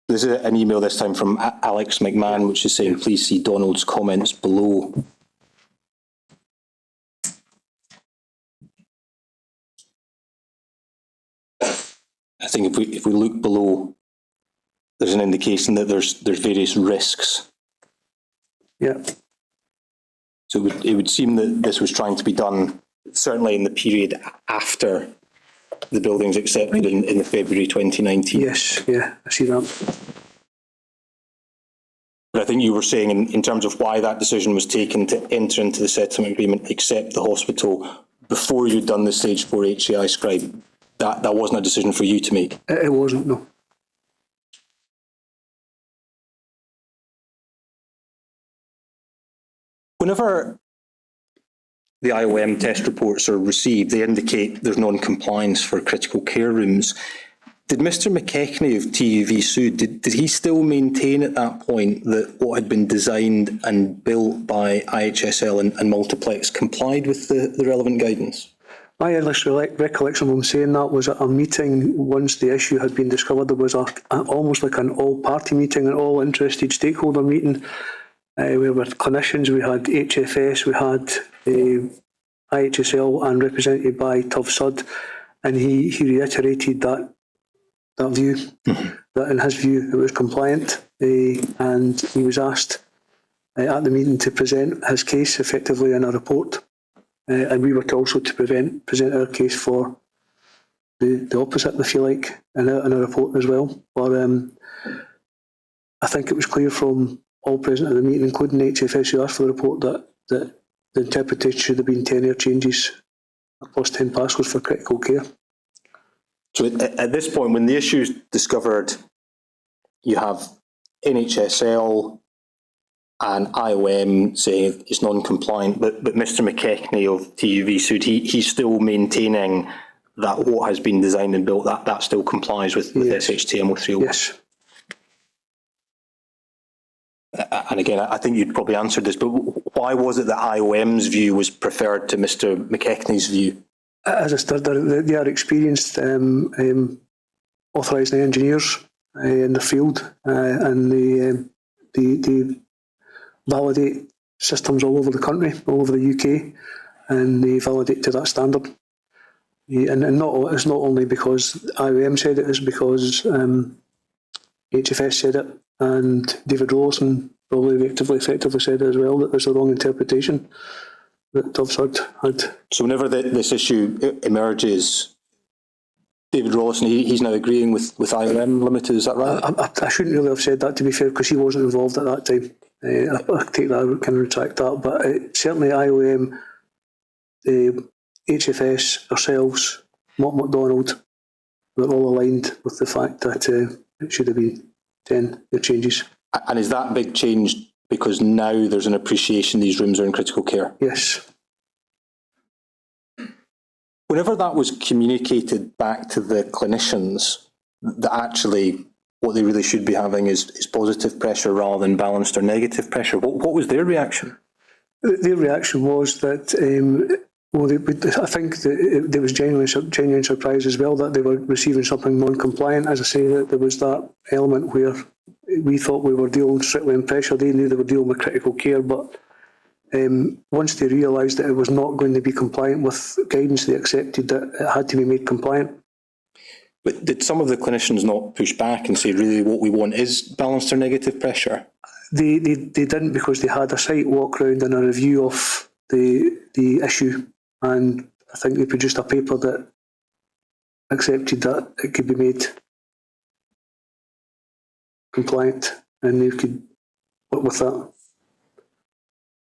There's an email this time from Alex McMahon, which is saying, please see Donald's comments below. I think if we look below, there's an indication that there's various risks. Yeah. So it would seem that this was trying to be done certainly in the period after the building's accepted in the February 2019. Yes, yeah, I see that. But I think you were saying in terms of why that decision was taken to enter into the settlement agreement, accept the hospital before you'd done the stage 4 HEI scribe, that wasn't a decision for you to make. It wasn't, no. Whenever the IOM test reports are received, they indicate there's non-compliance for critical care rooms. Did Mr McKenzie of TUV Sud, did he still maintain at that point that what had been designed and built by IHSL and Multiplex complied with the relevant guidance? My earliest recollection of him saying that was at a meeting once the issue had been discovered. There was almost like an all-party meeting, an all-interested stakeholder meeting. We were clinicians, we had HFS, we had IHSL and represented by TUV Sud, and he reiterated that view, that in his view it was compliant, and he was asked at the meeting to present his case effectively in a report, and we were also to present our case for the opposite, if you like, in a report as well. But I think it was clear from all present at the meeting, including HFS, who asked for the report, that the interpretation should have been 10-year changes plus 10 passwords for critical care. So at this point, when the issue's discovered, you have NHSL and IOM saying it's non-compliant, but Mr McKenzie of TUV Sud, he's still maintaining that what has been designed and built, that still complies with Yes. SHTM 301. Yes. And again, I think you'd probably answered this, but why was it that IOM's view was preferred to Mr McKenzie's view? As I said, they are experienced authorised engineers in the field, and they validate systems all over the country, all over the UK, and they validate to that standard. And it's not only because IOM said it, it's because HFS said it, and David Rollison probably effectively said it as well, that there's a wrong interpretation that TUV Sud had. So whenever this issue emerges, David Rollison, he's now agreeing with IOM Limited, is that right? I shouldn't really have said that, to be fair, because he wasn't involved at that time. I take that, I can retract that, but certainly IOM, HFS, ourselves, Mott MacDonald, we're all aligned with the fact that it should have been 10 changes. And is that big change because now there's an appreciation these rooms are in critical care? Yes. Whenever that was communicated back to the clinicians, that actually what they really should be having is positive pressure rather than balanced or negative pressure, what was their reaction? Their reaction was that, I think that there was genuine surprise as well that they were receiving something non-compliant. As I say, that there was that element where we thought we were dealing strictly in pressure. They knew they were dealing with critical care, but once they realised that it was not going to be compliant with guidance, they accepted that it had to be made compliant. But did some of the clinicians not push back and say, really, what we want is balanced or negative pressure? They didn't, because they had a site walk round and a review of the issue, and I think they produced a paper that accepted that it could be made compliant, and they could work with that.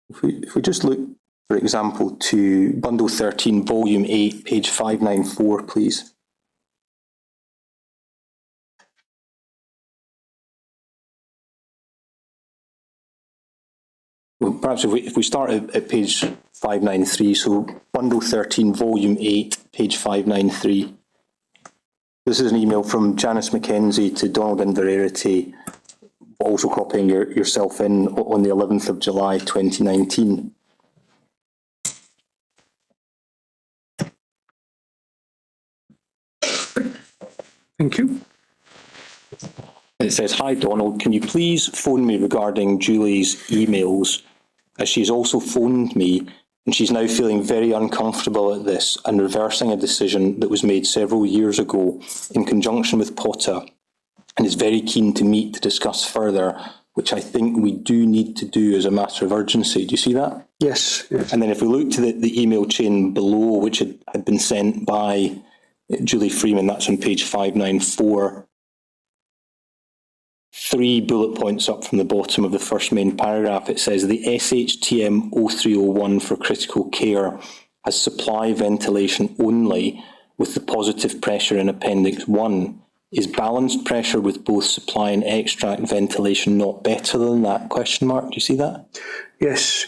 If we just look, for example, to Bundle 13, Volume 8, page 594, please. Well, perhaps if we start at page 593, so Bundle 13, Volume 8, page 593. This is an email from Janice McKenzie to Donald Inverarity, also copying yourself in, on the 11th of July 2019. Thank you. It says, "Hi Donald, can you please phone me regarding Julie's emails, as she's also phoned me and she's now feeling very uncomfortable at this and reversing a decision that was made several years ago in conjunction with Potter, and is very keen to meet to discuss further, which I think we do need to do as a matter of urgency." Do you see that? Yes. And then if we look to the email chain below, which had been sent by Julie Freeman, that's on page 594. 3 bullet points up from the bottom of the first main paragraph, it says the SHTM 0301 for critical care has supply ventilation only with the positive pressure in Appendix 1. Is balanced pressure with both supply and extract ventilation not better than that? Question mark. Do you see that? Yes.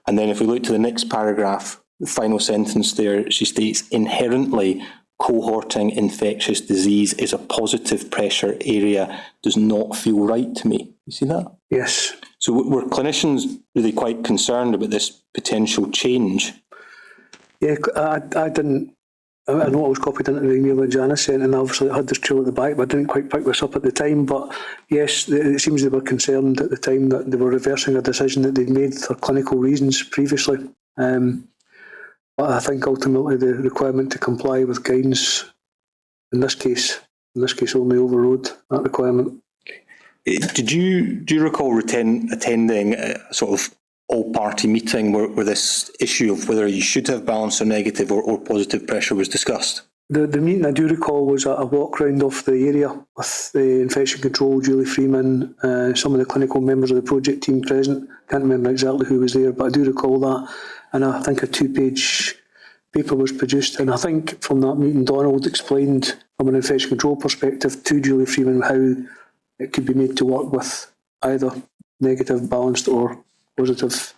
And then if we look to the next paragraph, the final sentence there, she states, inherently cohorting infectious disease is a positive pressure area, does not feel right to me. You see that? Yes. So were clinicians really quite concerned about this potential change? Yeah, I didn't. I know I was copied into the email that Janice sent, and obviously it had this trail at the back, but I didn't quite pick this up at the time. But yes, it seems they were concerned at the time that they were reversing a decision that they'd made for clinical reasons previously. But I think ultimately the requirement to comply with guidance, in this case only overrode that requirement. Do you recall attending a sort of all-party meeting where this issue of whether you should have balanced or negative or positive pressure was discussed? The meeting I do recall was a walk round of the area with the infection control, Julie Freeman, some of the clinical members of the project team present. Can't remember exactly who was there, but I do recall that. And I think a 2-page paper was produced. And I think from that meeting, Donald explained from an infection control perspective to Julie Freeman how it could be made to work with either negative, balanced or positive.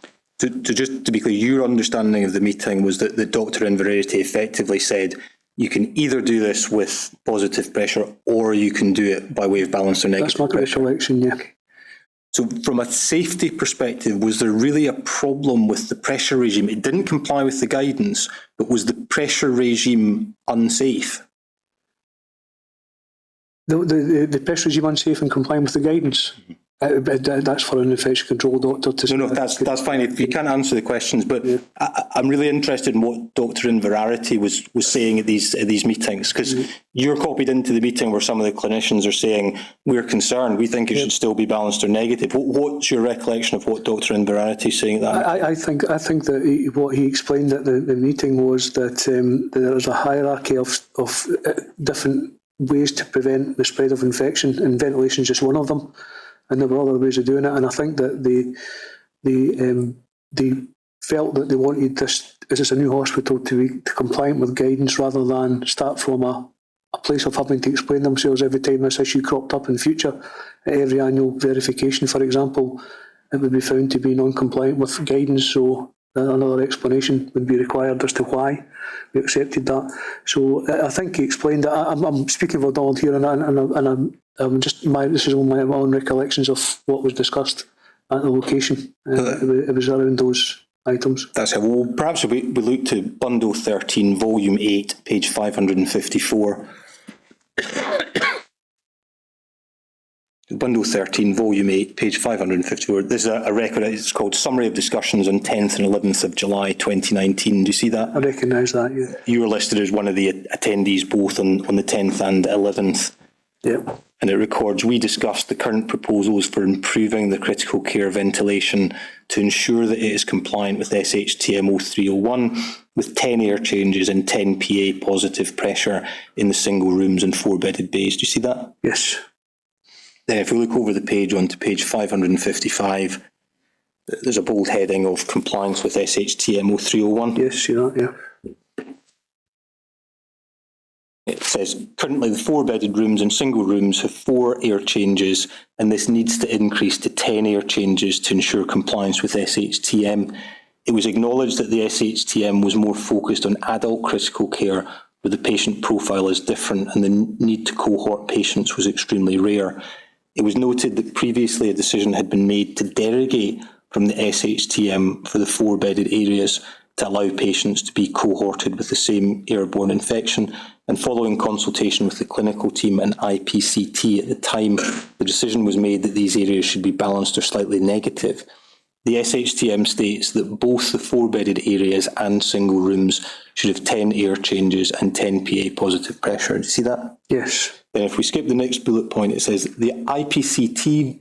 Just to be clear, your understanding of the meeting was that Dr. Inverarity effectively said, you can either do this with positive pressure or you can do it by way of balanced or negative pressure. That's my recollection, yeah. So from a safety perspective, was there really a problem with the pressure regime? It didn't comply with the guidance, but was the pressure regime unsafe? The pressure regime unsafe and complying with the guidance? That's for an infection control doctor to say. No, that's fine. If you can't answer the questions, but yeah. I'm really interested in what Dr. Inverarity was saying at these meetings, because you're copied into the meeting where some of the clinicians are saying, we're concerned, we think it should still be balanced or negative. What's your recollection of what Dr. Inverarity is saying at that? I think that what he explained at the meeting was that there's a hierarchy of different ways to prevent the spread of infection, and ventilation is just one of them. And there were other ways of doing it, and I think that they felt that they wanted this, as it's a new hospital, to be compliant with guidance rather than start from a place of having to explain themselves every time this issue cropped up in future. At every annual verification, for example, it would be found to be non-compliant with guidance, so another explanation would be required as to why we accepted that. So I think he explained that. I'm speaking for Donald here, and this is only my own recollections of what was discussed at the location. It was around those items. That's how well, perhaps we look to Bundle 13, Volume 8, page 554. Bundle 13, Volume 8, page 554. There's a record, it's called Summary of Discussions on 10th and 11th of July 2019. Do you see that? I recognise that, yeah. You were listed as one of the attendees both on the 10th and 11th. Yep. And it records, we discussed the current proposals for improving the critical care ventilation to ensure that it is compliant with SHTM 0301 with 10 air changes and 10 PA positive pressure in the single rooms and 4-bedded bays. Do you see that? Yes. Then if we look over the page onto page 555, there's a bold heading of compliance with SHTM 0301. Yes, see that, yeah. It says, currently the 4-bedded rooms and single rooms have 4 air changes, and this needs to increase to 10 air changes to ensure compliance with SHTM. It was acknowledged that the SHTM was more focused on adult critical care, where the patient profile is different and the need to cohort patients was extremely rare. It was noted that previously a decision had been made to derogate from the SHTM for the 4-bedded areas to allow patients to be cohorted with the same airborne infection. And following consultation with the clinical team and IPCT at the time, the decision was made that these areas should be balanced or slightly negative. The SHTM states that both the 4-bedded areas and single rooms should have 10 air changes and 10 PA positive pressure. Do you see that? Yes. Then if we skip the next bullet point, it says the IPCT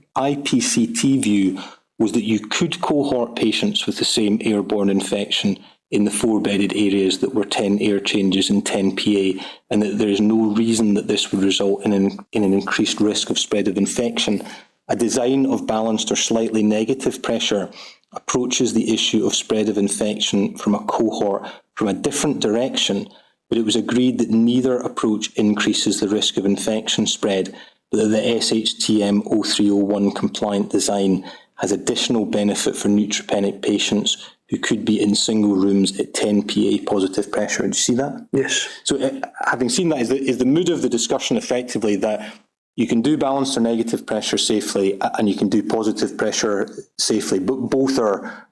view was that you could cohort patients with the same airborne infection in the 4-bedded areas that were 10 air changes and 10 PA, and that there is no reason that this would result in an increased risk of spread of infection. A design of balanced or slightly negative pressure approaches the issue of spread of infection from a cohort from a different direction, but it was agreed that neither approach increases the risk of infection spread, but that the SHTM 0301 compliant design has additional benefit for neutropenic patients who could be in single rooms at 10 PA positive pressure. Do you see that? Yes. So having seen that, is the mood of the discussion effectively that you can do balanced or negative pressure safely and you can do positive pressure safely, but both are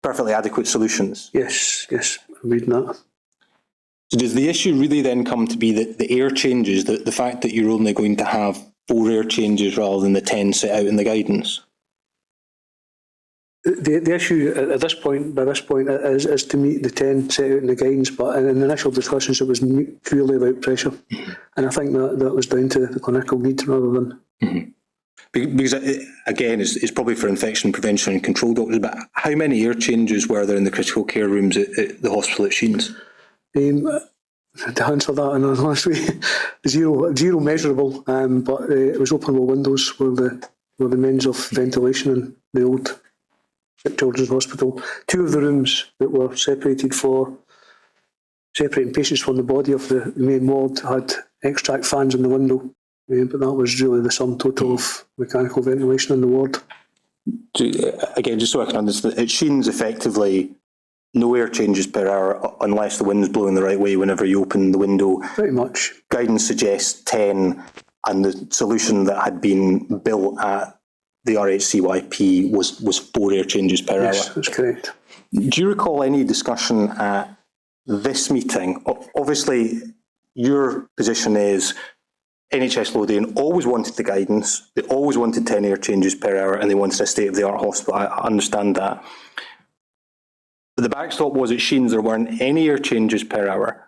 perfectly adequate solutions? Yes, yes, I'm reading that. So does the issue really then come to be that the air changes, the fact that you're only going to have 4 air changes rather than the 10 set out in the guidance? The issue at this point, is to meet the 10 set out in the guidance, but in the initial discussions it was purely about pressure. Mm-hmm. And I think that was down to the clinical need rather than... Mm-hmm. Because, again, it's probably for infection prevention and control doctors, but how many air changes were there in the critical care rooms at the hospital at Sheens? To answer that in an honest way, zero measurable, but it was openable windows were the means of ventilation in the old Children's Hospital. 2 of the rooms that were separating patients from the body of the main ward had extract fans in the window, but that was really the sum total of mechanical ventilation in the ward. Again, just so I can understand, at Sheens effectively no air changes per hour unless the wind's blowing the right way whenever you open the window. Pretty much. Guidance suggests 10, and the solution that had been built at the RHCYP was 4 air changes per hour. Yes, that's correct. Do you recall any discussion at this meeting? Obviously, your position is NHS Lothian always wanted the guidance, they always wanted 10 air changes per hour, and they wanted a state-of-the-art hospital. I understand that. But the backstop was at Sheens there weren't any air changes per hour.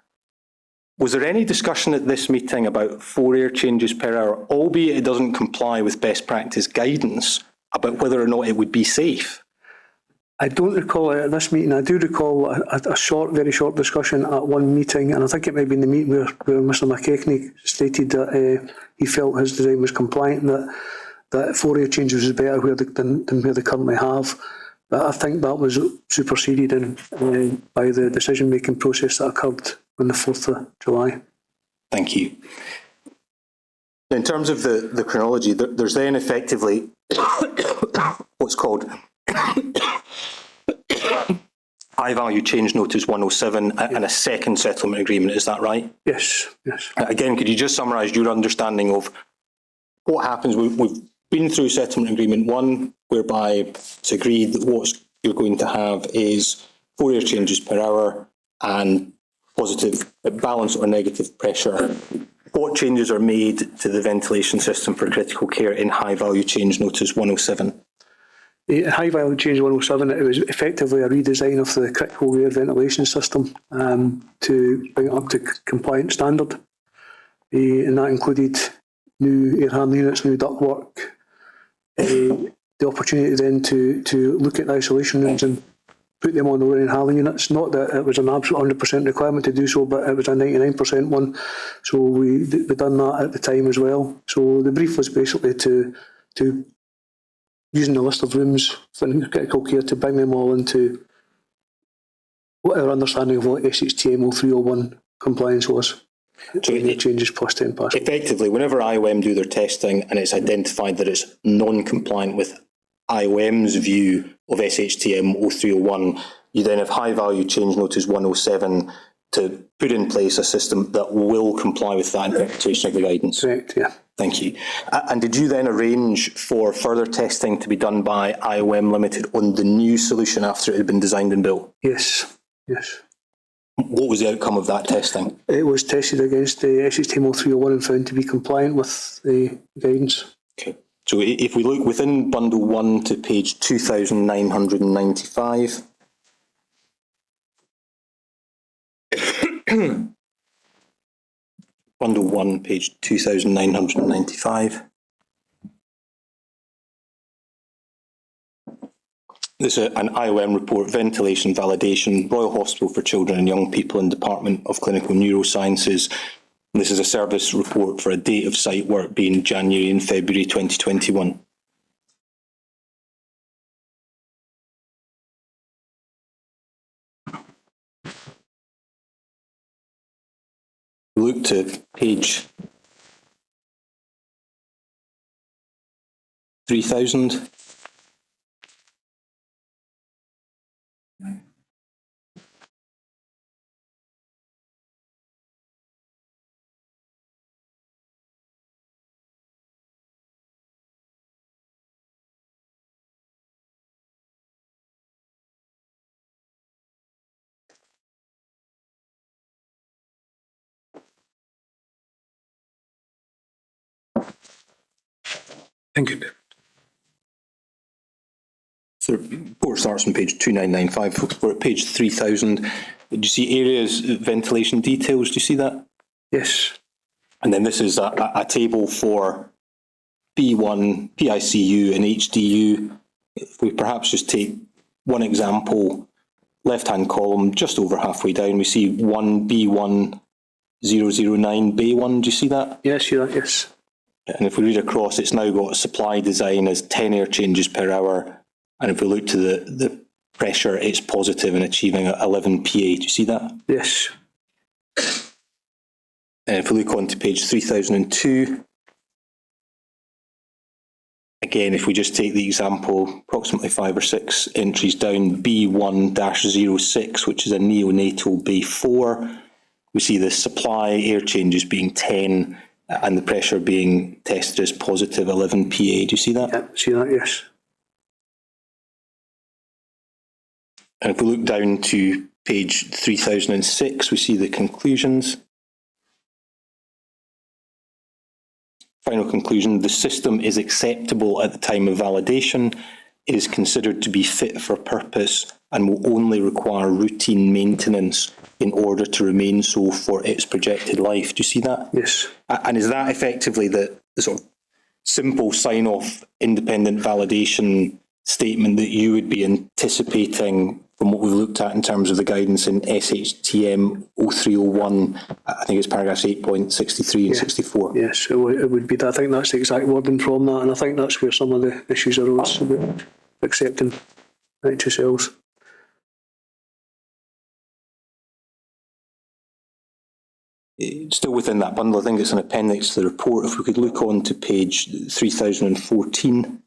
Was there any discussion at this meeting about 4 air changes per hour, albeit it doesn't comply with best practice guidance, about whether or not it would be safe? I don't recall it at this meeting. I do recall a very short discussion at one meeting, and I think it might be in the meeting where Mr McKenzie stated that he felt his design was compliant, that 4 air changes was better than where they currently have. But I think that was superseded by the decision-making process that occurred on the 4th of July. Thank you. In terms of the chronology, there's then effectively what's called high-value change notice 107 and a second settlement agreement. Is that right? Yes, yes. Again, could you just summarise your understanding of what happens? We've been through settlement agreement 1, whereby it's agreed that what's you're going to have is 4 air changes per hour and positive, balance or negative pressure. What changes are made to the ventilation system for critical care in high value change notice 107? The high value change 107, it was effectively a redesign of the critical air ventilation system to bring it up to compliant standard. And that included new air handling units, new ductwork, the opportunity then to look at the isolation rooms and put them on the air handling units. Not that it was an absolute 100% requirement to do so, but it was a 99% one. So we done that at the time as well. So the brief was basically to using the list of rooms for critical care to bring them all into what our understanding of what SHTM 0301 compliance was. So it changes plus 10 passes. Effectively, whenever IOM do their testing and it's identified that it's non-compliant with IOM's view of SHTM 0301, you then have high value change notice 107 to put in place a system that will comply with that interpretation of the guidance. Correct, yeah. Thank you. And did you then arrange for further testing to be done by IOM Limited on the new solution after it had been designed and built? Yes, yes. What was the outcome of that testing? It was tested against the SHTM 0301 and found to be compliant with the guidance. Okay. So if we look within bundle 1 to page 2995, bundle 1, page 2995. This is an IOM report, ventilation validation, Royal Hospital for Children and Young People and Department of Clinical Neurosciences. And this is a service report for a date of site work being January and February 2021. Look to page 3000. Thank you. So the report starts on page 2995. We're at page 3000. Do you see areas, ventilation details? Do you see that? Yes. And then this is a table for B1, PICU and HDU. If we perhaps just take one example, left-hand column, just over halfway down, we see 1B1009 Bay1. Do you see that? Yes, see that, yes. And if we read across, it's now got a supply design as 10 air changes per hour. And if we look to the pressure, it's positive and achieving 11 PA. Do you see that? Yes. And if we look on to page 3002, again, if we just take the example, approximately 5 or 6 entries down, B1-06, which is a neonatal Bay 4, we see the supply air changes being 10 and the pressure being tested as positive 11 PA. Do you see that? Yeah, see that, yes. And if we look down to page 3006, we see the conclusions. Final conclusion, the system is acceptable at the time of validation. It is considered to be fit for purpose and will only require routine maintenance in order to remain so for its projected life. Do you see that? Yes. And is that effectively the sort of simple sign-off independent validation statement that you would be anticipating from what we've looked at in terms of the guidance in SHTM 0301, I think it's paragraphs 8.63 and 64. Yes, it would be. I think that's the exact wording from that, and I think that's where some of the issues arose about accepting HSLs. Still within that bundle, I think it's an appendix to the report. If we could look on to page 3014.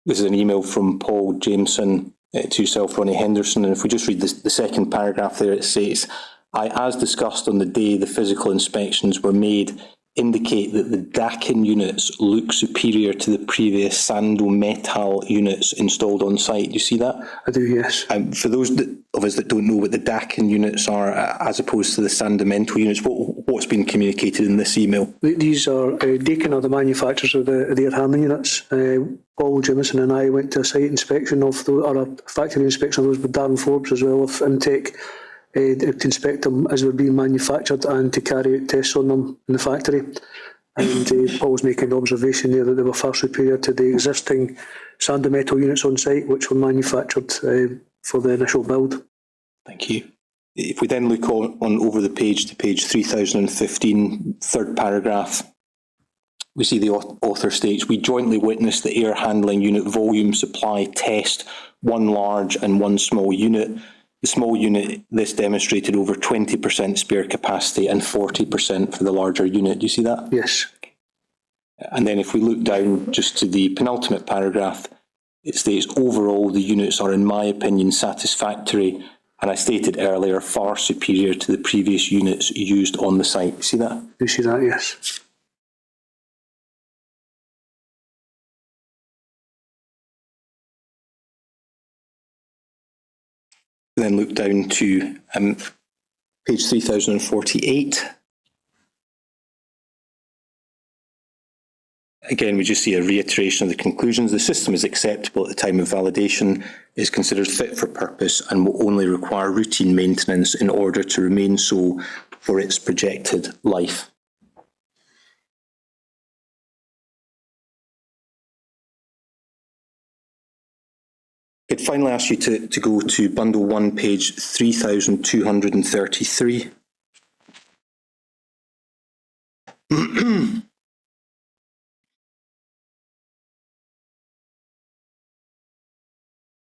This is an email from Paul Jameson to yourself, Ronnie Henderson. And if we just read the second paragraph there, it says, as discussed on the day the physical inspections were made, indicate that the Dakin units look superior to the previous Sando metal units installed on site. Do you see that? I do, yes. For those of us that don't know what the Dakin units are, as opposed to the Sandamental units, what's been communicated in this email? These are, Dakin are the manufacturers of the air handling units. Paul Jamison and I went to a site inspection of those, or a factory inspection of those with Darren Forbes as well, of Intake, to inspect them as they were being manufactured and to carry out tests on them in the factory. And Paul was making the observation there that they were far superior to the existing Sando metal units on site, which were manufactured for the initial build. Thank you. If we then look on over the page to page 3015, third paragraph, we see the author states, we jointly witnessed the air handling unit volume supply test, one large and one small unit. The small unit, this demonstrated over 20% spare capacity and 40% for the larger unit. Do you see that? Yes. And then if we look down just to the penultimate paragraph, it states, overall, the units are, in my opinion, satisfactory, and I stated earlier, far superior to the previous units used on the site. You see that? You see that, yes. Then look down to page 3048. Again, we just see a reiteration of the conclusions. The system is acceptable at the time of validation, is considered fit for purpose, and will only require routine maintenance in order to remain so for its projected life. I'd finally ask you to go to bundle 1, page 3233.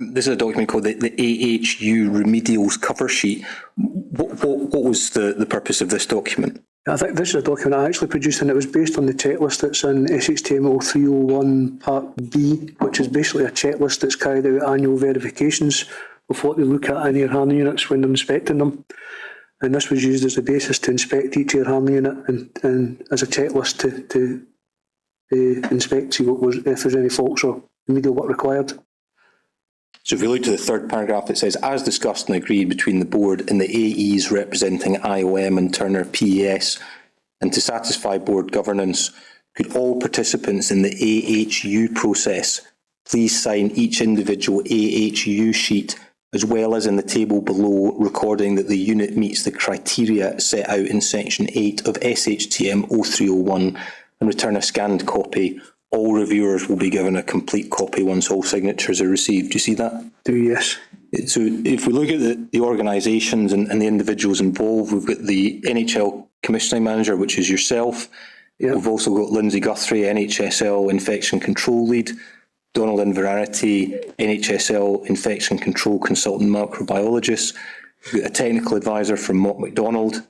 This is a document called the AHU Remedials Cover Sheet. What was the purpose of this document? I think this is a document I actually produced, and it was based on the checklist that's in SHTML 301 Part B, which is basically a checklist that's carried out annual verifications of what they look at in air handling units when they're inspecting them. And this was used as the basis to inspect each air handling unit and as a checklist to inspect, see if there's any faults or remedial work required. So if we look to the third paragraph, it says, as discussed and agreed between the board and the AEs representing IOM and Turner PES, and to satisfy board governance, could all participants in the AHU process please sign each individual AHU sheet, as well as in the table below, recording that the unit meets the criteria set out in section 8 of SHTM 0301, and return a scanned copy. All reviewers will be given a complete copy once all signatures are received. Do you see that? Do yes. So if we look at the organisations and the individuals involved, we've got the NHL commissioning manager, which is yourself. Yep. We've also got Lindsay Guthrie, NHSL infection control lead. Donald Inverarity, NHSL infection control consultant microbiologist. We've got a technical advisor from Mott MacDonald.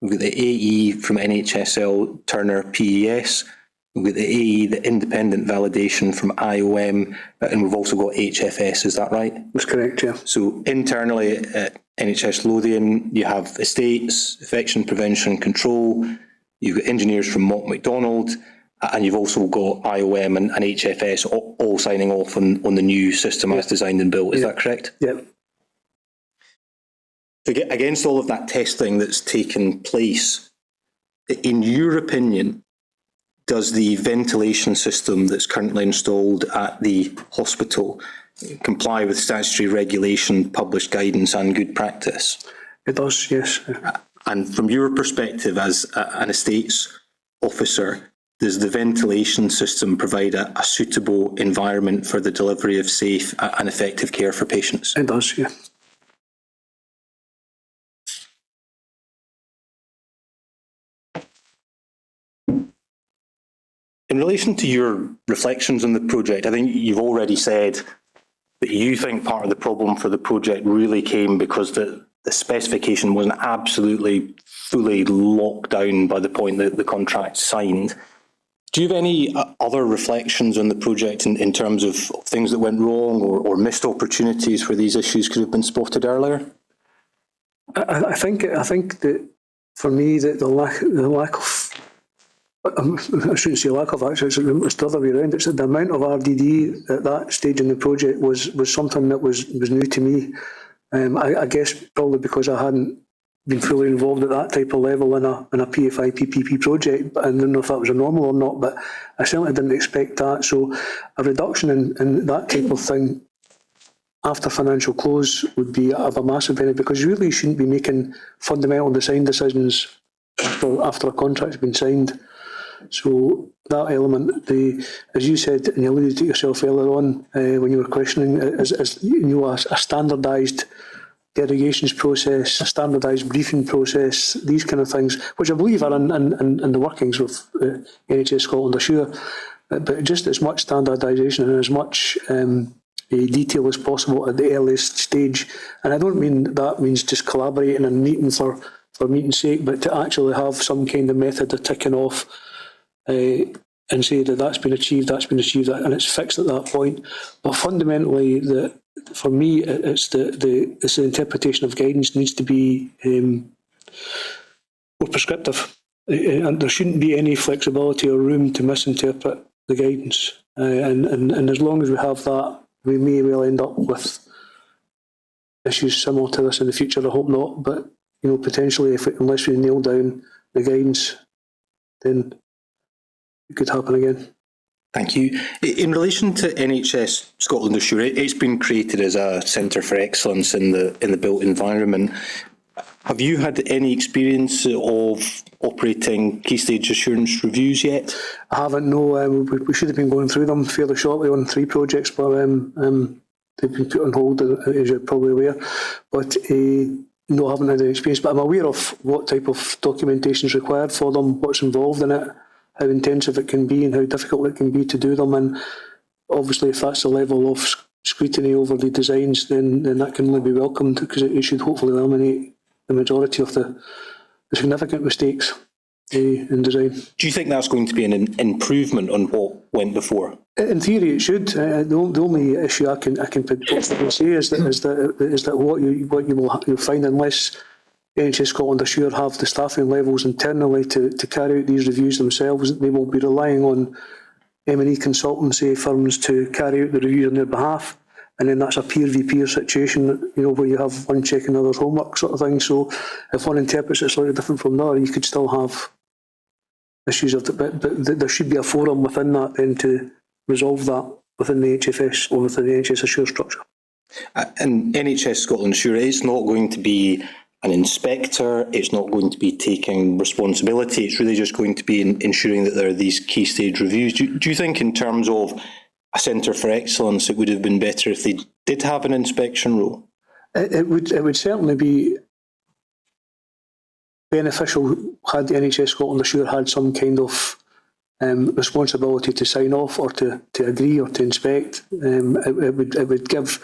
We've got the AE from NHSL Turner PES. We've got the AE, the independent validation from IOM, and we've also got HFS, is that right? That's correct, yeah. So internally at NHS Lothian, you have estates, infection prevention and control, you've got engineers from Mott MacDonald, and you've also got IOM and HFS all signing off on the new system as designed and built, is that correct? Yep. Against all of that testing that's taken place, in your opinion, does the ventilation system that's currently installed at the hospital comply with statutory regulation, published guidance and good practice? It does, yes. And from your perspective as an estates officer, does the ventilation system provide a suitable environment for the delivery of safe and effective care for patients? It does, yeah. In relation to your reflections on the project, I think you've already said that you think part of the problem for the project really came because the specification wasn't absolutely fully locked down by the point that the contract signed. Do you have any other reflections on the project in terms of things that went wrong or missed opportunities where these issues could have been spotted earlier? I think that for me that the lack of I shouldn't say lack of action, it's the other way around. It's that the amount of RDD at that stage in the project was something that was new to me. I guess probably because I hadn't been fully involved at that type of level in a PFI PPP project, but I didn't know if that was a normal or not, but I certainly didn't expect that. So a reduction in that type of thing after financial close would be of a massive benefit, because you really shouldn't be making fundamental design decisions after a contract's been signed. So that element, as you said, and you alluded to yourself earlier on when you were questioning, is a standardised derogations process, a standardised briefing process, these kind of things, which I believe are in the workings of NHS Scotland, assure, but just as much standardisation and as much detail as possible at the earliest stage. And I don't mean that means just collaborating and meeting for meeting's sake, but to actually have some kind of method of ticking off and say that that's been achieved, and it's fixed at that point. But fundamentally, for me, it's the interpretation of guidance needs to be more prescriptive, and there shouldn't be any flexibility or room to misinterpret the guidance. And as long as we have that, we may well end up with issues similar to this in the future. I hope not, but potentially, unless we nail down the guidance, then it could happen again. Thank you. In relation to NHS Scotland Assure, it's been created as a centre for excellence in the built environment. Have you had any experience of operating key stage assurance reviews yet? I haven't, no. We should have been going through them fairly shortly on 3 projects, but they've been put on hold, as you're probably aware. But no, I haven't had any experience, but I'm aware of what type of documentation is required for them, what's involved in it, how intensive it can be and how difficult it can be to do them. And obviously, if that's the level of scrutiny over the designs, then that can only be welcomed, because it should hopefully eliminate the majority of the significant mistakes in design. Do you think that's going to be an improvement on what went before? In theory, it should. The only issue I can possibly say is that what you'll find, unless NHS Scotland Assure have the staffing levels internally to carry out these reviews themselves, they will be relying on M&E consultancy firms to carry out the review on their behalf. And then that's a peer-v-peer situation, where you have one checking another's homework sort of thing. So if one interprets it slightly different from another, you could still have issues of it. But there should be a forum within that then to resolve that within the HFS or within the NHS Assure structure. And NHS Scotland Assure is not going to be an inspector, it's not going to be taking responsibility, it's really just going to be ensuring that there are these key stage reviews. Do you think in terms of a centre for excellence, it would have been better if they did have an inspection role? It would certainly be beneficial had the NHS Scotland Assure had some kind of responsibility to sign off or to agree or to inspect. It would give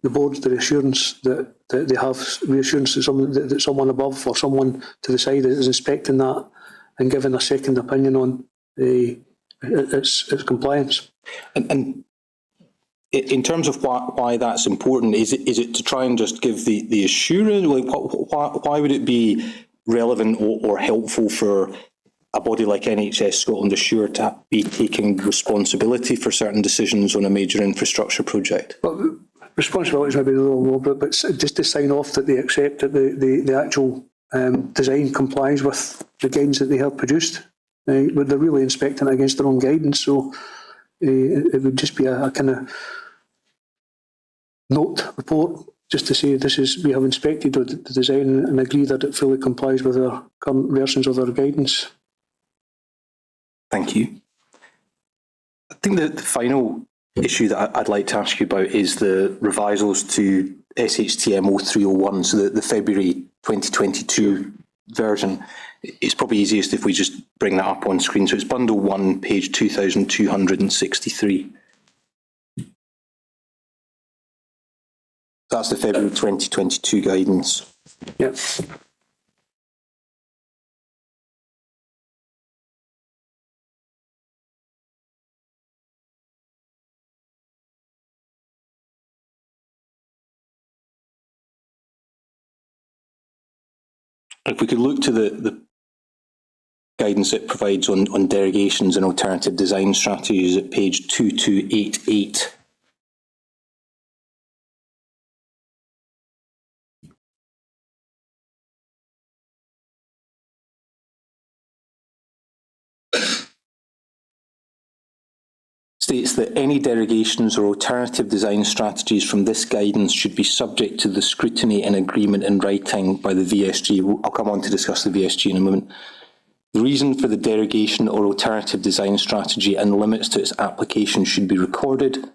the board the reassurance that they have reassurance that someone above or someone to the side is inspecting that and giving a second opinion on its compliance. And in terms of why that's important, is it to try and just give the assurance? Like, why would it be relevant or helpful for a body like NHS Scotland Assure to be taking responsibility for certain decisions on a major infrastructure project? Well, responsibility is maybe a little low, but just to sign off that they accept that the actual design complies with the guidance that they have produced. They're really inspecting it against their own guidance, so it would just be a kind of note report just to say we have inspected the design and agree that it fully complies with our current versions of our guidance. Thank you. I think the final issue that I'd like to ask you about is the revisals to SHTM 0301, so the February 2022 version. It's probably easiest if we just bring that up on screen. So it's bundle 1, page 2263. That's the February 2022 guidance. Yep. If we could look to the guidance it provides on derogations and alternative design strategies at page 2288. States that any derogations or alternative design strategies from this guidance should be subject to the scrutiny and agreement in writing by the VSG. I'll come on to discuss the VSG in a moment. The reason for the derogation or alternative design strategy and limits to its application should be recorded.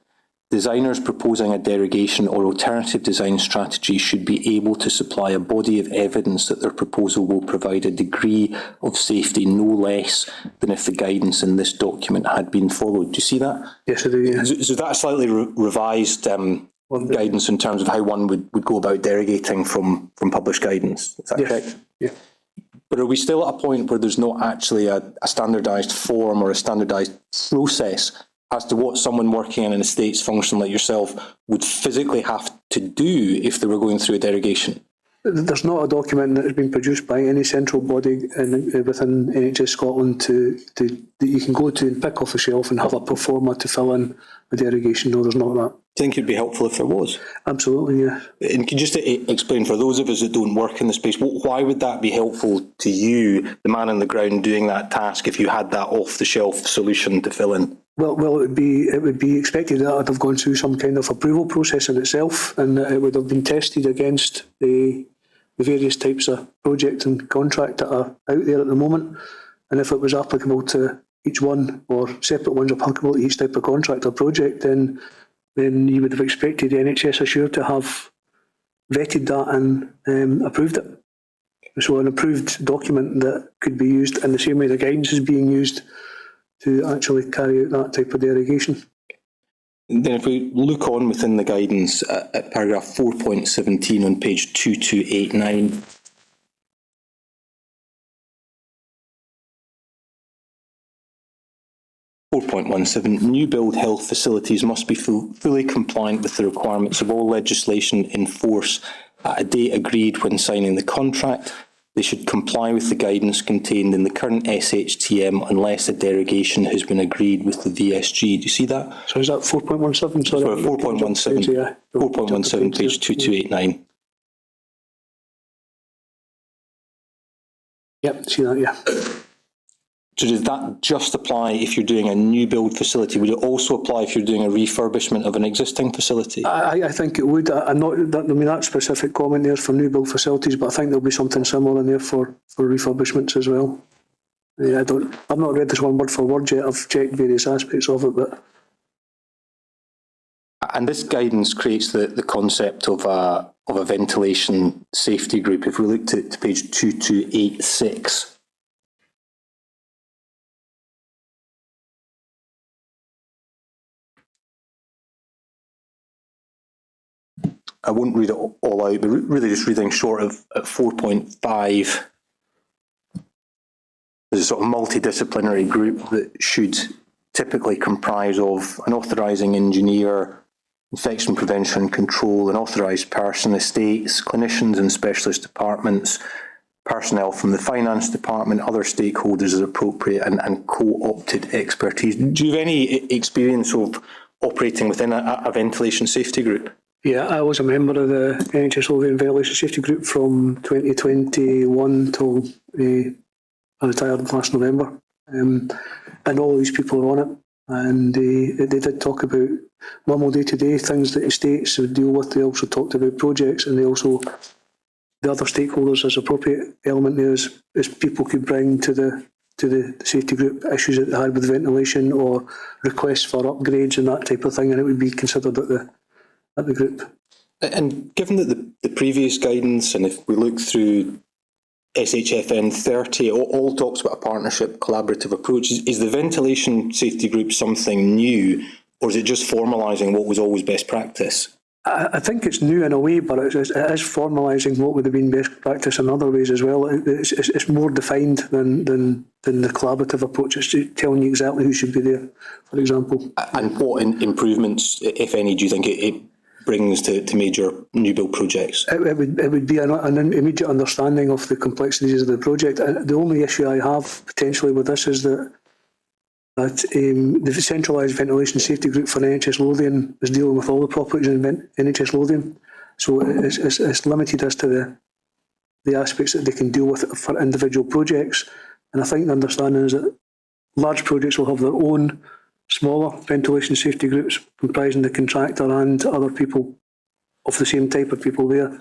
Designers proposing a derogation or alternative design strategy should be able to supply a body of evidence that their proposal will provide a degree of safety no less than if the guidance in this document had been followed. Do you see that? Yes, I do, yeah. So that's slightly revised guidance in terms of how one would go about derogating from published guidance. Is that correct? Yeah. But are we still at a point where there's not actually a standardised form or a standardised process as to what someone working in an estates function like yourself would physically have to do if they were going through a derogation? There's not a document that has been produced by any central body within NHS Scotland that you can go to and pick off a shelf and have a pro forma to fill in a derogation. No, there's not that. I think it'd be helpful if there was. Absolutely, yeah. And can you just explain for those of us that don't work in the space, why would that be helpful to you, the man on the ground doing that task, if you had that off-the-shelf solution to fill in? Well, it would be expected that it would have gone through some kind of approval process in itself, and that it would have been tested against the various types of project and contract that are out there at the moment. And if it was applicable to each one, or separate ones applicable to each type of contract or project, then you would have expected the NHS Assure to have vetted that and approved it. So an approved document that could be used in the same way the guidance is being used to actually carry out that type of derogation. Then if we look on within the guidance at paragraph 4.17 on page 2289, new build health facilities must be fully compliant with the requirements of all legislation in force at a date agreed when signing the contract. They should comply with the guidance contained in the current SHTM unless a derogation has been agreed with the VSG. Do you see that? So is that 4.17? Sorry, 4.17. Yeah. 4.17, page 2289. Yep, see that, yeah. So does that just apply if you're doing a new build facility? Would it also apply if you're doing a refurbishment of an existing facility? I think it would. I'm not. That specific comment there is for new build facilities, but I think there'll be something similar in there for refurbishments as well. Yeah, I've not read this one word for word yet. I've checked various aspects of it, but. And this guidance creates the concept of a ventilation safety group. If we look to page 2286. I won't read it all out, but really just reading short of at 4.5, there's a sort of multidisciplinary group that should typically comprise of an authorising engineer, infection prevention and control, an authorised person, estates, clinicians and specialist departments, personnel from the finance department, other stakeholders as appropriate, and co-opted expertise. Do you have any experience of operating within a ventilation safety group? Yeah, I was a member of the NHS Lothian Ventilation Safety Group from 2021 till I retired last November. And all these people are on it. And they did talk about normal day-to-day things that estates would deal with. They also talked about projects, and they also, the other stakeholders as appropriate element there is people could bring to the safety group issues that they had with ventilation or requests for upgrades and that type of thing, and it would be considered at the group. And given that the previous guidance, and if we look through SHFN 30, all talks about a partnership, collaborative approach, is the ventilation safety group something new, or is it just formalising what was always best practice? I think it's new in a way, but it is formalising what would have been best practice in other ways as well. It's more defined than the collaborative approach. It's telling you exactly who should be there, for example. And what improvements, if any, do you think it brings to major new build projects? It would be an immediate understanding of the complexities of the project. The only issue I have potentially with this is that the centralised ventilation safety group for NHS Lothian is dealing with all the properties in NHS Lothian, so it's limited as to the aspects that they can deal with for individual projects. And I think the understanding is that large projects will have their own smaller ventilation safety groups comprising the contractor and other people of the same type of people there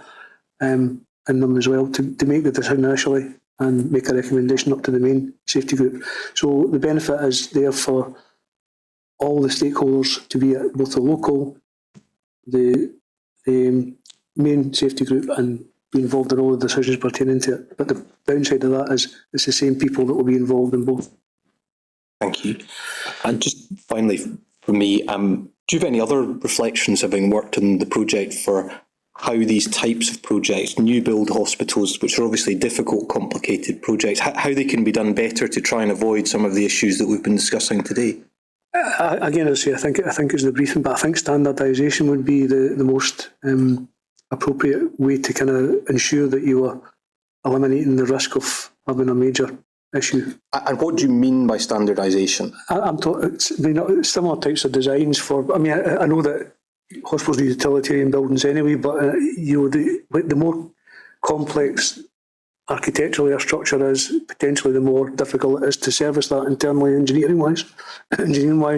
in them as well to make the decision initially and make a recommendation up to the main safety group. So the benefit is there for all the stakeholders to be at both the local, the main safety group and be involved in all the decisions pertaining to it. But the downside of that is it's the same people that will be involved in both. Thank you. And just finally, for me, do you have any other reflections, having worked on the project, for how these types of projects, new build hospitals, which are obviously difficult, complicated projects, how they can be done better to try and avoid some of the issues that we've been discussing today? Again, as I say, I think it's the briefing, but I think standardisation would be the most appropriate way to kind of ensure that you are eliminating the risk of having a major issue. And what do you mean by standardisation? I'm talking similar types of designs for. I mean, I know that hospitals are utilitarian buildings anyway, but the more complex architecturally a structure is, potentially the more difficult it is to service that internally, engineering wise.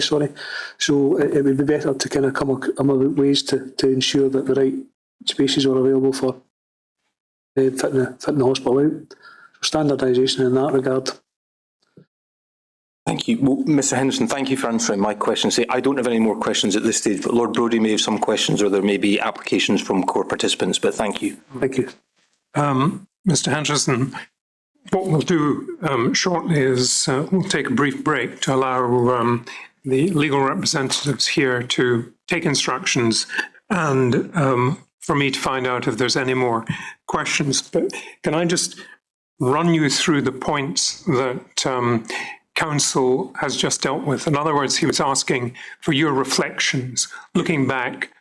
Sorry. So it would be better to kind of come up with ways to ensure that the right spaces are available for fitting the hospital out. Standardisation in that regard. Thank you. Well, Mr. Henderson, thank you for answering my questions. I don't have any more questions at this stage, but Lord Brodie may have some questions, or there may be applications from core participants, but thank you. Thank you. Mr. Henderson, what we'll do shortly is we'll take a brief break to allow the legal representatives here to take instructions and for me to find out if there's any more questions. But can I just run you through the points that Council has just dealt with? In other words, he was asking for your reflections, looking back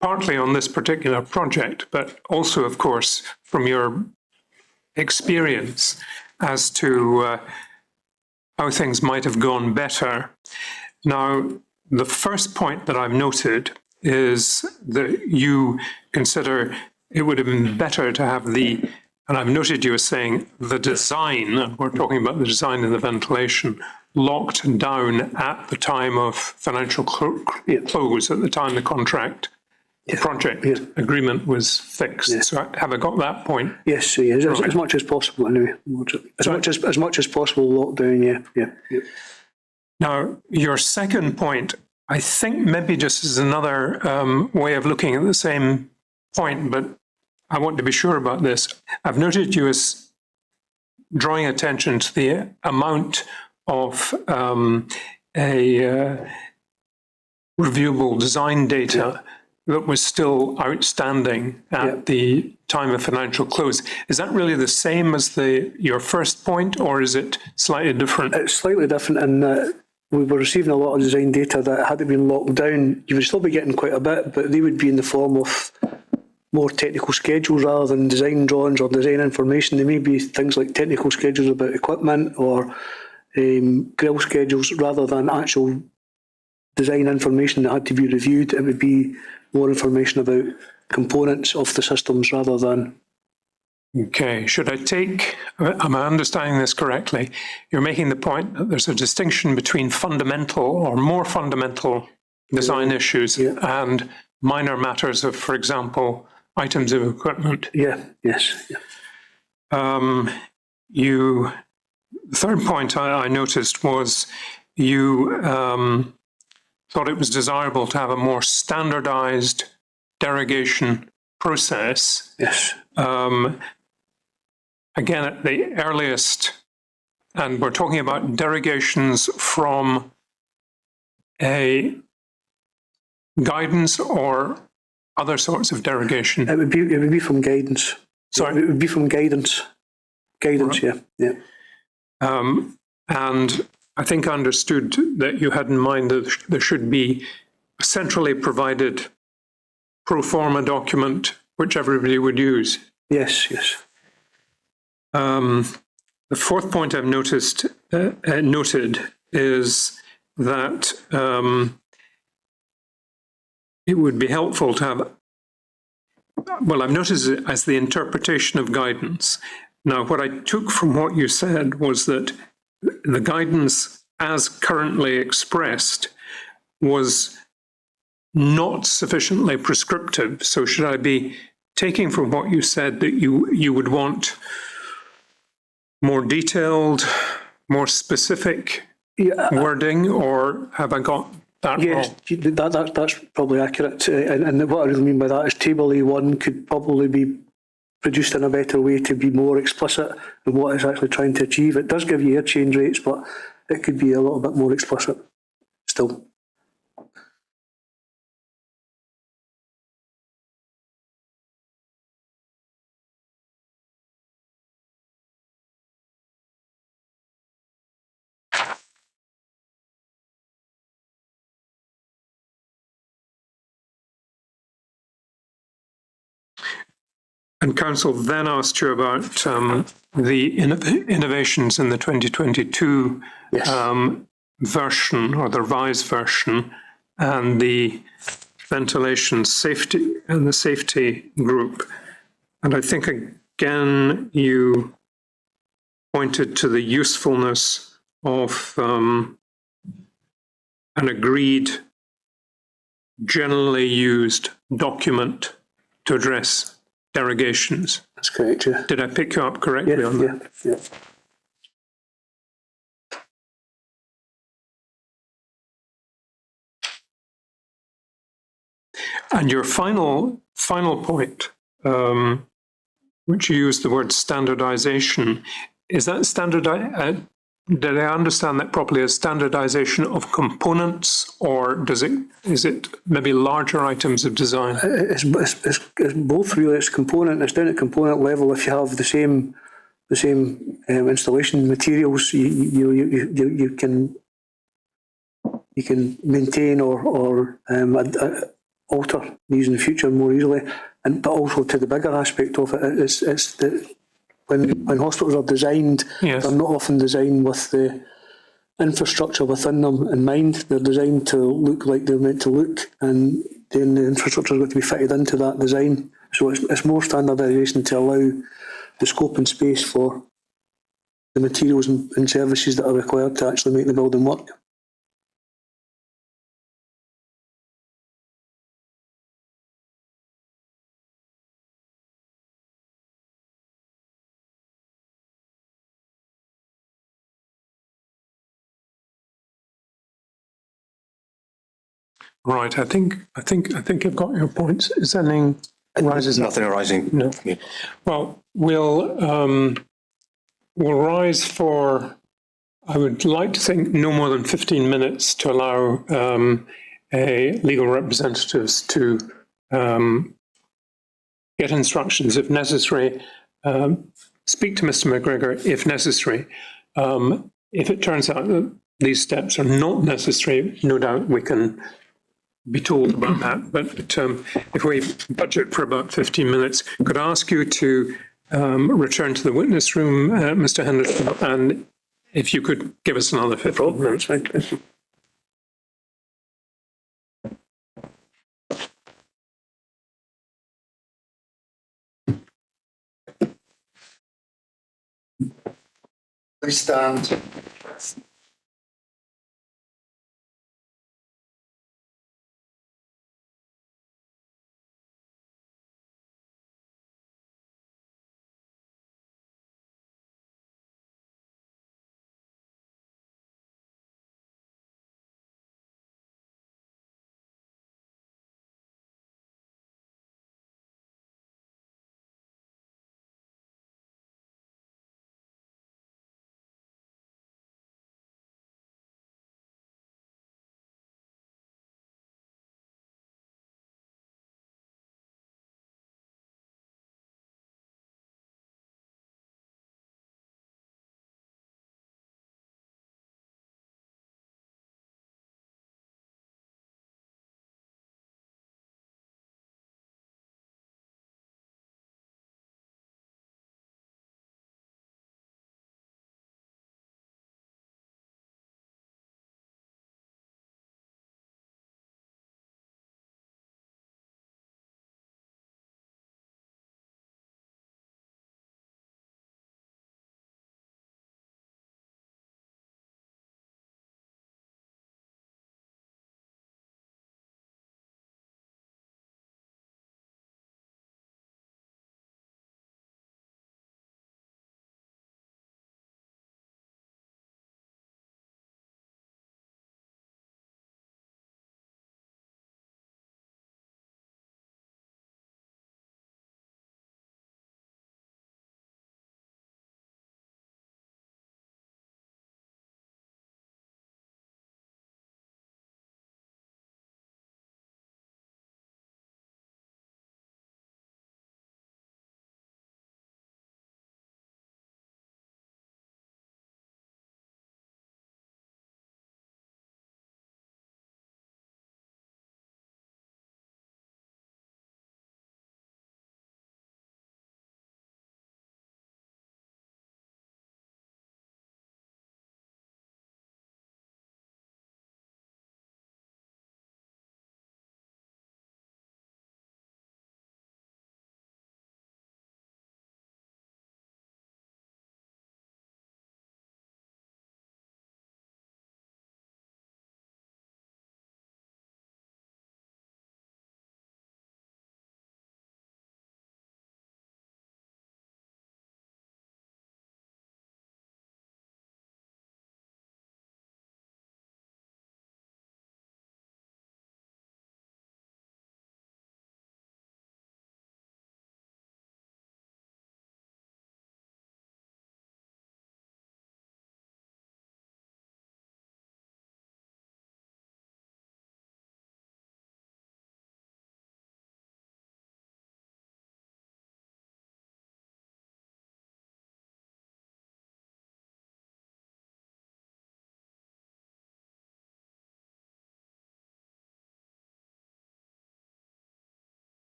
partly on this particular project, but also, of course, from your experience as to how things might have gone better. Now, the first point that I've noted is that you consider it would have been better to have and I've noted you as saying the design, and we're talking about the design and the ventilation, locked down at the time of financial close, at the time the project agreement was fixed. Yeah. So have I got that point? Yes, as much as possible anyway. As much as possible locked down, yeah. Now, your second point, I think maybe just as another way of looking at the same point, but I want to be sure about this. I've noted you as drawing attention to the amount of reviewable design data that was still outstanding at the time of financial close. Is that really the same as your first point, or is it slightly different? It's slightly different in that we were receiving a lot of design data that had it been locked down, you would still be getting quite a bit, but they would be in the form of more technical schedules rather than design drawings or design information. They may be things like technical schedules about equipment or grill schedules rather than actual design information that had to be reviewed. It would be more information about components of the systems rather than... Okay, am I understanding this correctly? You're making the point that there's a distinction between fundamental or more fundamental design issues and minor matters of, for example, items of equipment. The third point I noticed was you thought it was desirable to have a more standardized derogation process. Yes. Again, at the earliest, and we're talking about derogations from a guidance or other sorts of derogation? It would be from guidance. Sorry? It would be from guidance. Guidance, right. Yeah. And I think I understood that you had in mind that there should be a centrally provided pro forma document which everybody would use. Yes, yes. The fourth point I've noted is that it would be helpful to have, well, I've noticed it as the interpretation of guidance. Now, what I took from what you said was that the guidance as currently expressed was not sufficiently prescriptive. So should I be taking from what you said that you would want more detailed, more specific wording, or have I got that Yes, wrong? that's probably accurate. And what I really mean by that is table A1 could probably be produced in a better way to be more explicit in what it's actually trying to achieve. It does give you air change rates, but it could be a little bit more explicit still. And Council then asked you about the innovations in the 2022 Yes. version, or the revised version, and the ventilation safety and the safety group. And I think again you pointed to the usefulness of an agreed, generally used document to address derogations. That's correct, yeah. Did I pick you up correctly on that? Yeah. And your final point, which you used the word standardization, is that did I understand that properly as standardization of components, or is it maybe larger items of design? It's both really. It's component. It's down at component level. If you have the same installation materials, you can maintain or alter these in the future more easily. And but also to the bigger aspect of it, it's that when hospitals are designed, Yes. they're not often designed with the infrastructure within them in mind. They're designed to look like they're meant to look, and then the infrastructure is going to be fitted into that design. So it's more standardisation to allow the scope and space for the materials and services that are required to actually make the building work. Right. I think I've got your points. Is there anything rises? Nothing arising. No. Well, we'll rise for, I would like to think, no more than 15 minutes to allow legal representatives to get instructions if necessary, speak to Mr. McGregor if necessary. If it turns out that these steps are not necessary, no doubt we can be told about that. But if we budget for about 15 minutes, could I ask you to return to the witness room, Mr. Henderson, and if you could give us another 15 minutes. Please stand.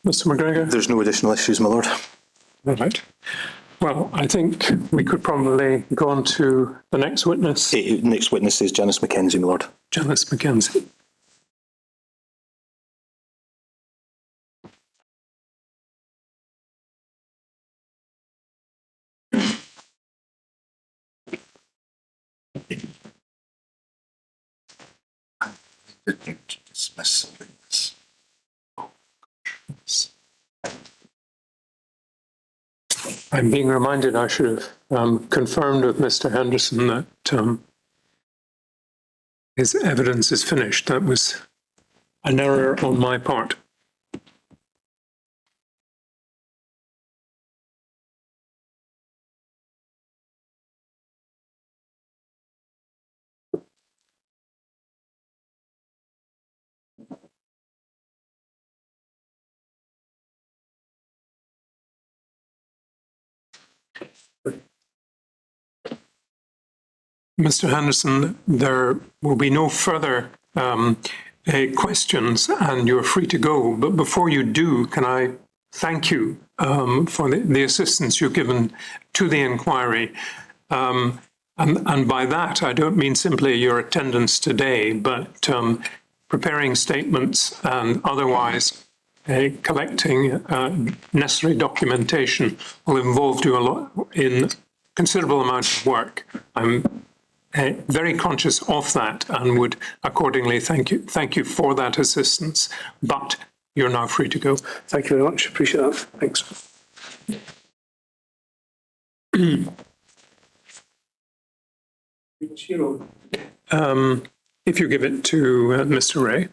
Mr. McGregor? There's no additional issues, my lord. All right. Well, I think we could probably go on to the next witness, Next witness is Janice McKenzie, my lord. Janice McKenzie. Dismiss things. I'm being reminded I should have confirmed with Mr. Henderson that his evidence is finished. That was an error on my part. Mr. Henderson, there will be no further questions and you're free to go. But before you do, can I thank you for the assistance you've given to the inquiry. And by that, I don't mean simply your attendance today, but preparing statements and otherwise collecting necessary documentation will involve you a lot in considerable amount of work. I'm very conscious of that and would accordingly thank you for that assistance, but you're now free to go. Thank you very much. Appreciate that. Thanks. If you give it to Mr. Ray.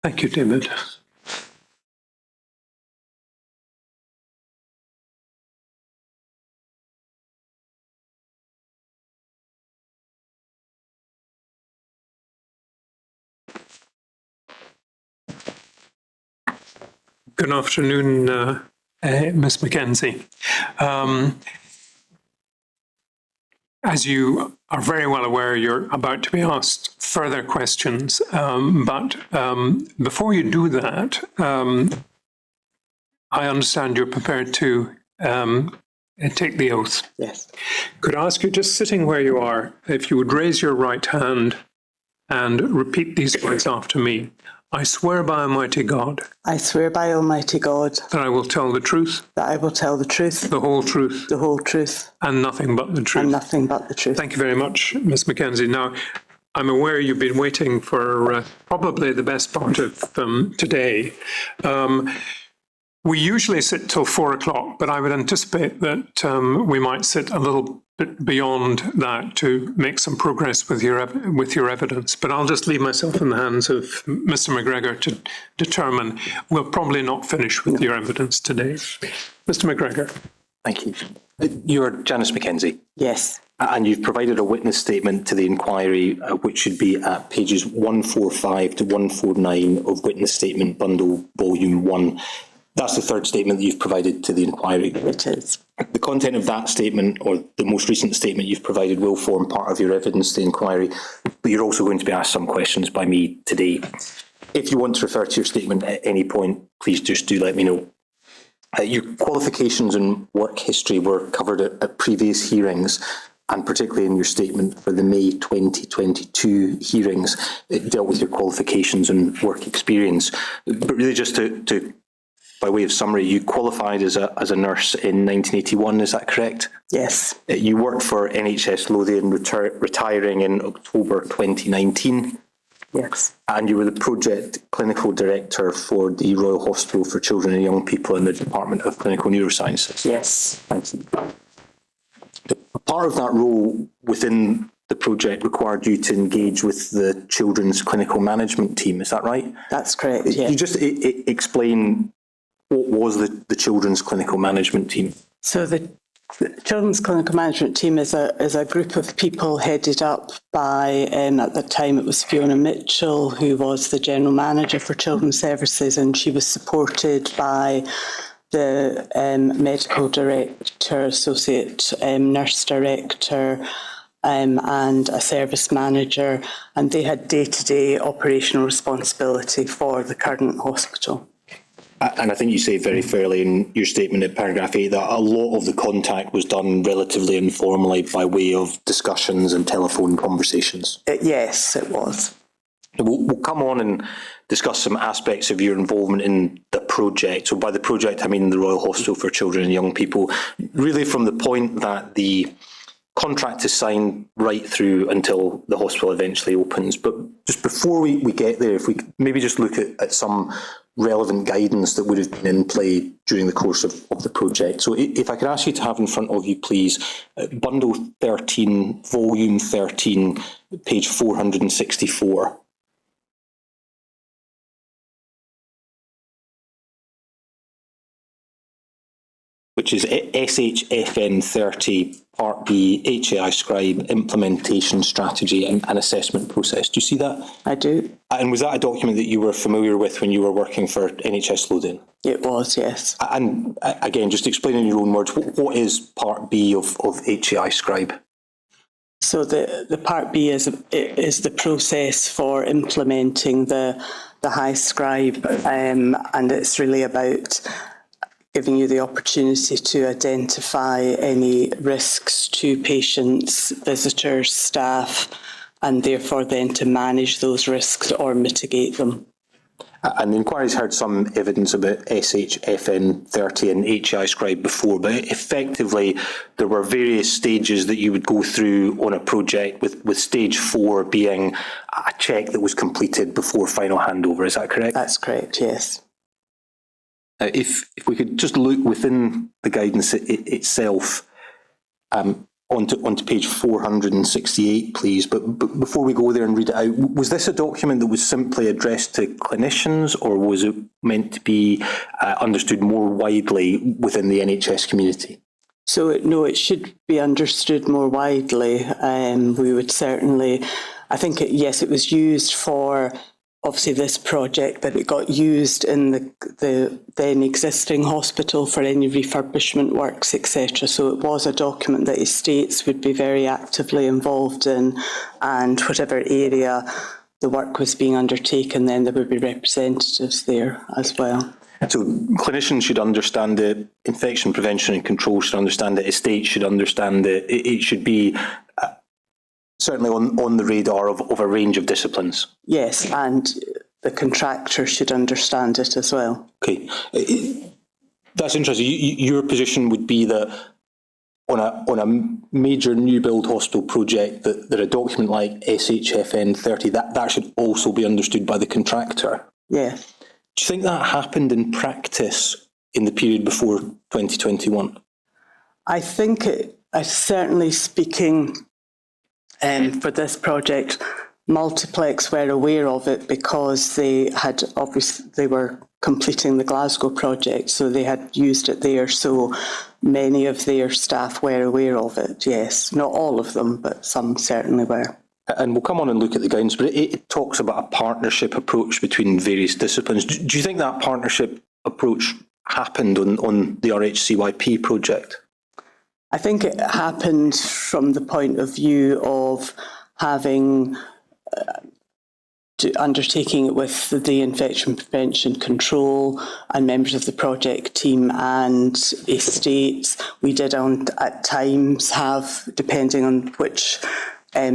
Thank you, David. Good afternoon, Ms. McKenzie. As you are very well aware, you're about to be asked further questions, but before you do that, I understand you're prepared to take the oath. Yes. Could I ask you, just sitting where you are, if you would raise your right hand and repeat these words after me. I swear by Almighty God. I swear by Almighty God. That I will tell the truth. That I will tell the truth. The whole truth. The whole truth. And nothing but the truth. And nothing but the truth. Thank you very much, Ms. McKenzie. Now, I'm aware you've been waiting for probably the best part of today. We usually sit till 4 o'clock, but I would anticipate that we might sit a little bit beyond that to make some progress with your evidence. But I'll just leave myself in the hands of Mr. McGregor to determine. We'll probably not finish with your evidence today. Mr. McGregor. Thank you. You're Janice McKenzie. Yes. And you've provided a witness statement to the inquiry, which should be at pages 145 to 149 of Witness Statement Bundle Volume 1. That's the third statement that you've provided to the inquiry. It is. The content of that statement, or the most recent statement you've provided, will form part of your evidence to the inquiry, but you're also going to be asked some questions by me today. If you want to refer to your statement at any point, please just do let me know. Your qualifications and work history were covered at previous hearings, and particularly in your statement for the May 2022 hearings, it dealt with your qualifications and work experience. But really just to by way of summary, you qualified as a nurse in 1981, is that correct? Yes. You worked for NHS Lothian, retiring in October 2019. Yes. And you were the project clinical director for the Royal Hospital for Children and Young People in the Department of Clinical Neurosciences. Yes. Thank you. Part of that role within the project required you to engage with the children's clinical management team, is that right? That's correct, yeah. You just explain what was the children's clinical management team? So the Children's Clinical Management Team is a group of people headed up by, at the time it was Fiona Mitchell, who was the General Manager for Children's Services, and she was supported by the Medical Director, Associate Nurse Director, and a Service Manager, and they had day-to-day operational responsibility for the current hospital. And I think you say very fairly in your statement at paragraph 8 that a lot of the contact was done relatively informally by way of discussions and telephone conversations. Yes, it was. We'll come on and discuss some aspects of your involvement in the project. So by the project, I mean the Royal Hospital for Children and Young People, really from the point that the contract is signed right through until the hospital eventually opens. But just before we get there, if we maybe just look at some relevant guidance that would have been in play during the course of the project. So if I could ask you to have in front of you, please, Bundle 13, Volume 13, page 464. Which is SHFN 30, Part B, HAI Scribe, Implementation Strategy and Assessment Process. Do you see that? I do. And was that a document that you were familiar with when you were working for NHS Lothian? It was, yes. And again, just explain in your own words, what is Part B of HAI Scribe? So the Part B is the process for implementing the HAI Scribe, and it's really about giving you the opportunity to identify any risks to patients, visitors, staff, and therefore then to manage those risks or mitigate them. And the inquiry's heard some evidence about SHFN 30 and HI Scribe before, but effectively there were various stages that you would go through on a project, with stage 4 being a check that was completed before final handover. Is that correct? That's correct, yes. If we could just look within the guidance itself, onto page 468, please. But before we go there and read it out, was this a document that was simply addressed to clinicians, or was it meant to be understood more widely within the NHS community? So, no, it should be understood more widely. We would certainly, I think, yes, it was used for obviously this project, but it got used in the then existing hospital for any refurbishment works, etc. So it was a document that estates would be very actively involved in, and whatever area the work was being undertaken, then there would be representatives there as well. So clinicians should understand it, infection prevention and control should understand it, estates should understand it. It should be certainly on the radar of a range of disciplines. Yes, and the contractor should understand it as well. Okay, that's interesting. Your position would be that on a major new build hospital project, that a document like SHFN 30, that should also be understood by the contractor. Yeah. Do you think that happened in practice in the period before 2021? I think certainly speaking for this project, Multiplex were aware of it because they were completing the Glasgow project, so they had used it there. So many of their staff were aware of it, yes. Not all of them, but some certainly were. And we'll come on and look at the guidance, but it talks about a partnership approach between various disciplines. Do you think that partnership approach happened on the RHCYP project? I think it happened from the point of view of having undertaking it with the infection prevention control and members of the project team and estates. We did at times have, depending on which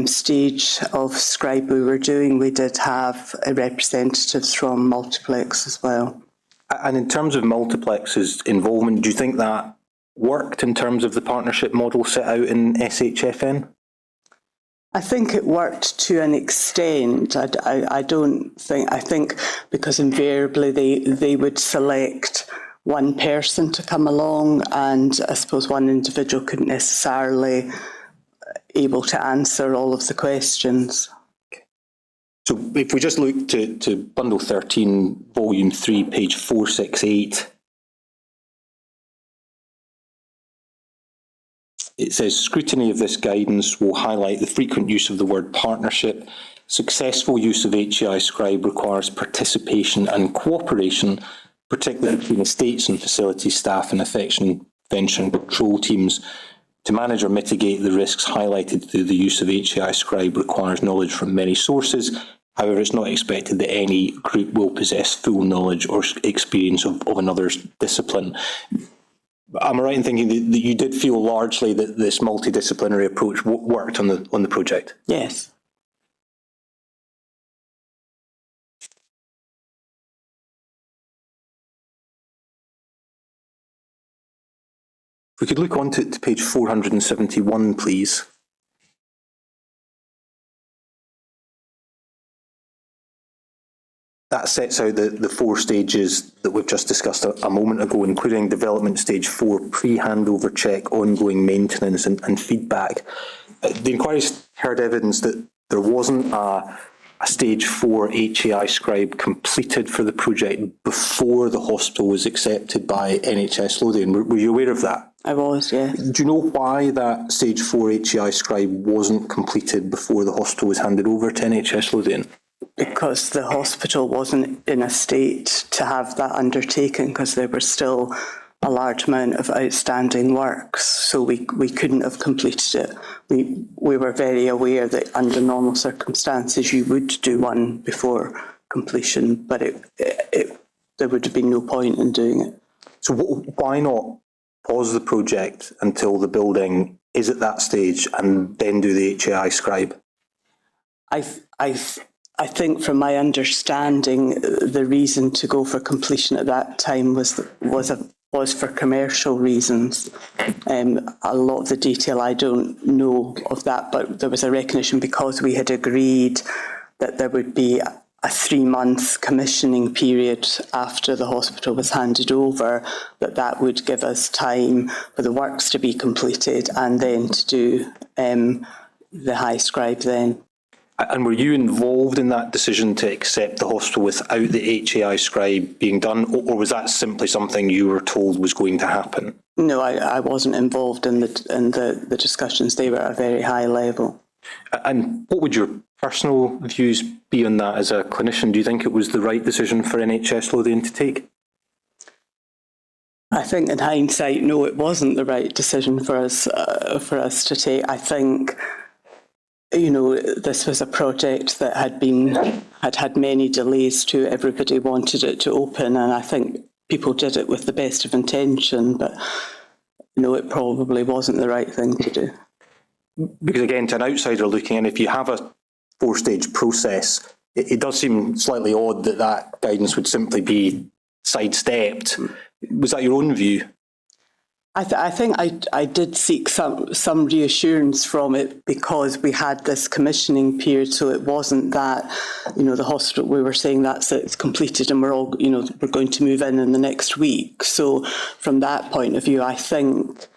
stage of Scribe we were doing, we did have representatives from Multiplex as well. And in terms of Multiplex's involvement, do you think that worked in terms of the partnership model set out in SHFN? I think it worked to an extent. I think because invariably they would select one person to come along, and I suppose one individual couldn't necessarily able to answer all of the questions. So if we just look to Bundle 13, Volume 3, page 468, it says scrutiny of this guidance will highlight the frequent use of the word partnership. Successful use of HAI Scribe requires participation and cooperation, particularly between estates and facility staff and infection prevention control teams. To manage or mitigate the risks highlighted through the use of HAI Scribe requires knowledge from many sources. However, it's not expected that any group will possess full knowledge or experience of another's discipline. Am I right in thinking that you did feel largely that this multidisciplinary approach worked on the project? Yes. If we could look on to page 471, please. That sets out the 4 stages that we've just discussed a moment ago, including development stage 4, pre-handover check, ongoing maintenance and feedback. The inquiries heard evidence that there wasn't a stage 4 HAI Scribe completed for the project before the hospital was accepted by NHS Lothian. Were you aware of that? I was, yes. Do you know why that stage 4 HAI Scribe wasn't completed before the hospital was handed over to NHS Lothian? Because the hospital wasn't in a state to have that undertaken, because there was still a large amount of outstanding works, so we couldn't have completed it. We were very aware that under normal circumstances you would do one before completion, but there would have been no point in doing it. So why not pause the project until the building is at that stage and then do the HAI Scribe? I think from my understanding, the reason to go for completion at that time was for commercial reasons. A lot of the detail I don't know of that, but there was a recognition because we had agreed that there would be a 3-month commissioning period after the hospital was handed over, that would give us time for the works to be completed and then to do the HAI Scribe then. And were you involved in that decision to accept the hospital without the HAI Scribe being done, or was that simply something you were told was going to happen? No, I wasn't involved in the discussions. They were at a very high level. And what would your personal views be on that as a clinician? Do you think it was the right decision for NHS Lothian to take? I think in hindsight, no, it wasn't the right decision for us to take. I think, you know, this was a project that had many delays to. Everybody wanted it to open, and I think people did it with the best of intention, but no, it probably wasn't the right thing to do. Because again, to an outsider looking in, if you have a 4-stage process, it does seem slightly odd that guidance would simply be sidestepped. Was that your own view? I think I did seek some reassurance from it because we had this commissioning period, so it wasn't that, you know, the hospital, we were saying it's completed and we're all, you know, we're going to move in the next week. So from that point of view, I think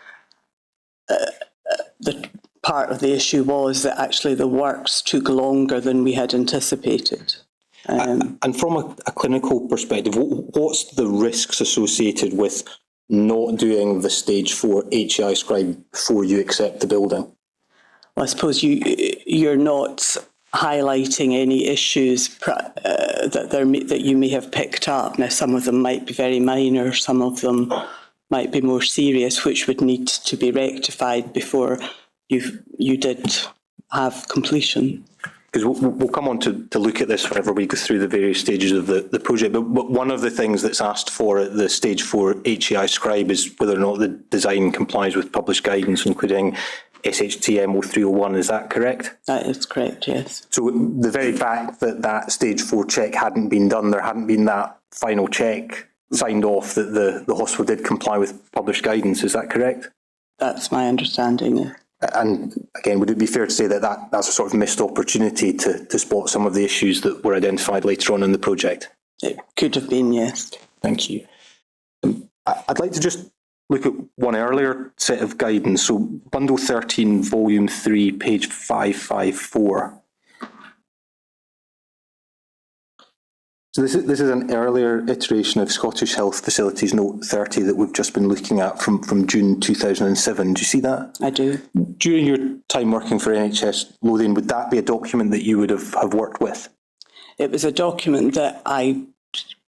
the part of the issue was that actually the works took longer than we had anticipated. And from a clinical perspective, what's the risks associated with not doing the stage 4 HAI Scribe before you accept the building? Well, I suppose you're not highlighting any issues that you may have picked up. Now, some of them might be very minor, some of them might be more serious, which would need to be rectified before you did have completion. Because we'll come on to look at this whenever we go through the various stages of the project, but one of the things that's asked for at the stage 4 HAI Scribe is whether or not the design complies with published guidance, including SHTM 0301, is that correct? That is correct, yes. So the very fact that stage 4 check hadn't been done, there hadn't been that final check signed off that the hospital did comply with published guidance, is that correct? That's my understanding, yeah. And again, would it be fair to say that's a sort of missed opportunity to spot some of the issues that were identified later on in the project? It could have been, yes. Thank you. I'd like to just look at one earlier set of guidance. So Bundle 13, Volume 3, page 554. So this is an earlier iteration of Scottish Health Facilities Note 30 that we've just been looking at from June 2007. Do you see that? I do. During your time working for NHS Lothian, would that be a document that you would have worked with? It was a document that I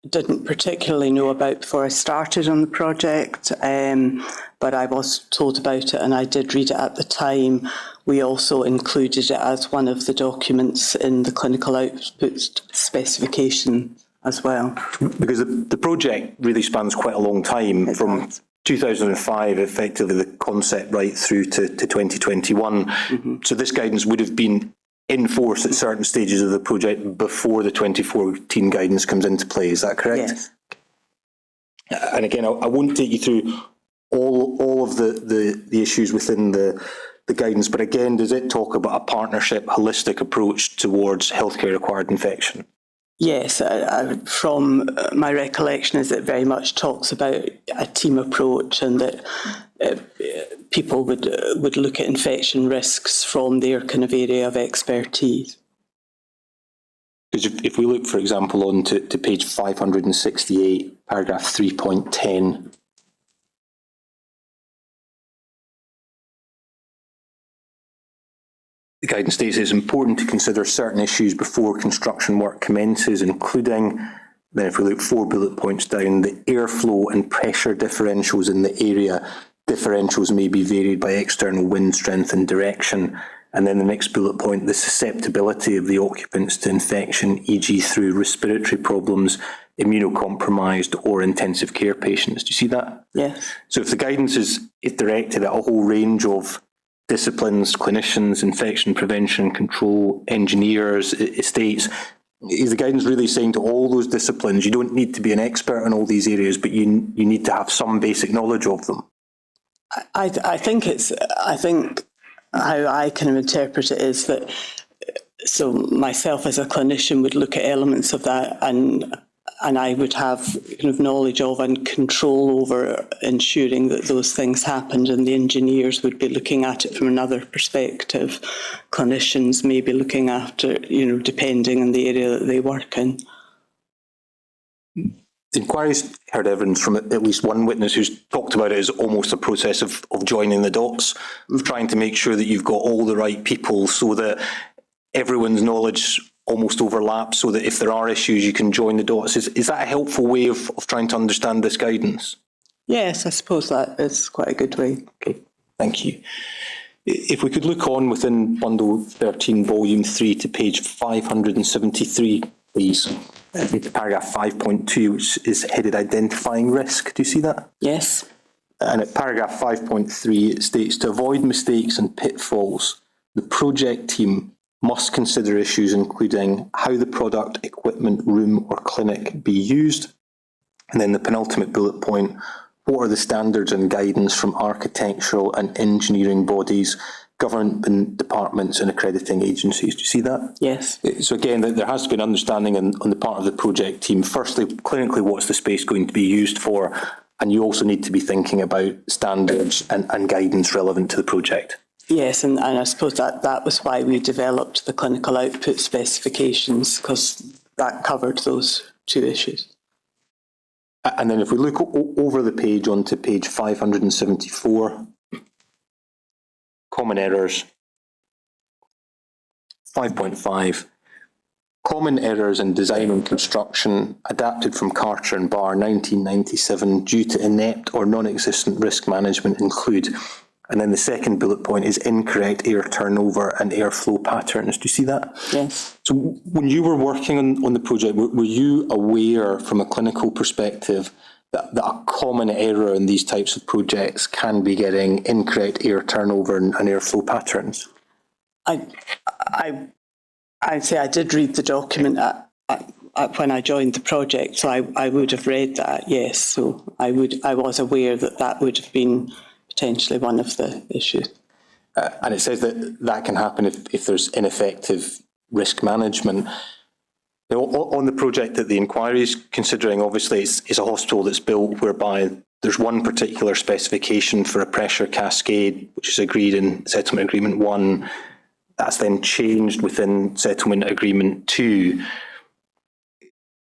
didn't particularly know about before I started on the project, but I was told about it and I did read it at the time. We also included it as one of the documents in the clinical output specification as well. Because the project really spans quite a long time, from 2005, effectively the concept, right through to 2021. Mm-hmm. So this guidance would have been in force at certain stages of the project before the 2014 guidance comes into play. Is that correct? Yes. And again, I won't take you through all of the issues within the guidance, but again, does it talk about a partnership, holistic approach towards healthcare-acquired infection? Yes, from my recollection is it very much talks about a team approach and that people would look at infection risks from their kind of area of expertise. Because if we look, for example, on to page 568, paragraph 3.10, the guidance states it's important to consider certain issues before construction work commences, including, then if we look 4 bullet points down, the airflow and pressure differentials in the area. Differentials may be varied by external wind strength and direction. And then the next bullet point, the susceptibility of the occupants to infection, e.g. through respiratory problems, immunocompromised or intensive care patients. Do you see that? Yes. So if the guidance is directed at a whole range of disciplines, clinicians, infection prevention, control, engineers, estates, is the guidance really saying to all those disciplines, you don't need to be an expert in all these areas, but you need to have some basic knowledge of them? I think how I kind of interpret it is that, so myself as a clinician would look at elements of that and I would have kind of knowledge of and control over ensuring that those things happened, and the engineers would be looking at it from another perspective. Clinicians may be looking after, depending on the area that they work in. The inquiry's heard evidence from at least one witness who's talked about it as almost a process of joining the dots, of trying to make sure that you've got all the right people so that everyone's knowledge almost overlaps, so that if there are issues you can join the dots. Is that a helpful way of trying to understand this guidance? Yes, I suppose that is quite a good way. Okay, thank you. If we could look on within Bundle 13, Volume 3 to page 573, please. Paragraph 5.2, which is headed Identifying Risk. Do you see that? Yes. And at paragraph 5.3, it states, to avoid mistakes and pitfalls, the project team must consider issues including how the product, equipment, room or clinic be used. And then the penultimate bullet point, what are the standards and guidance from architectural and engineering bodies, government departments and accrediting agencies? Do you see that? Yes. So again, there has to be an understanding on the part of the project team. Firstly, clinically, what's the space going to be used for? And you also need to be thinking about standards and guidance relevant to the project. Yes, and I suppose that was why we developed the clinical output specifications, because that covered those two issues. And then if we look over the page onto page 574, common errors, 5.5, common errors in design and construction adapted from Carter and Barr 1997 due to inept or non-existent risk management include. And then the second bullet point is incorrect air turnover and airflow patterns. Do you see that? Yes. So when you were working on the project, were you aware from a clinical perspective that a common error in these types of projects can be getting incorrect air turnover and airflow patterns? I'd say I did read the document when I joined the project, so I would have read that, yes. So I was aware that would have been potentially one of the issues. And it says that can happen if there's ineffective risk management. Now, on the project that the inquiry is considering, obviously it's a hospital that's built whereby there's one particular specification for a pressure cascade, which is agreed in Settlement Agreement 1. That's then changed within Settlement Agreement 2.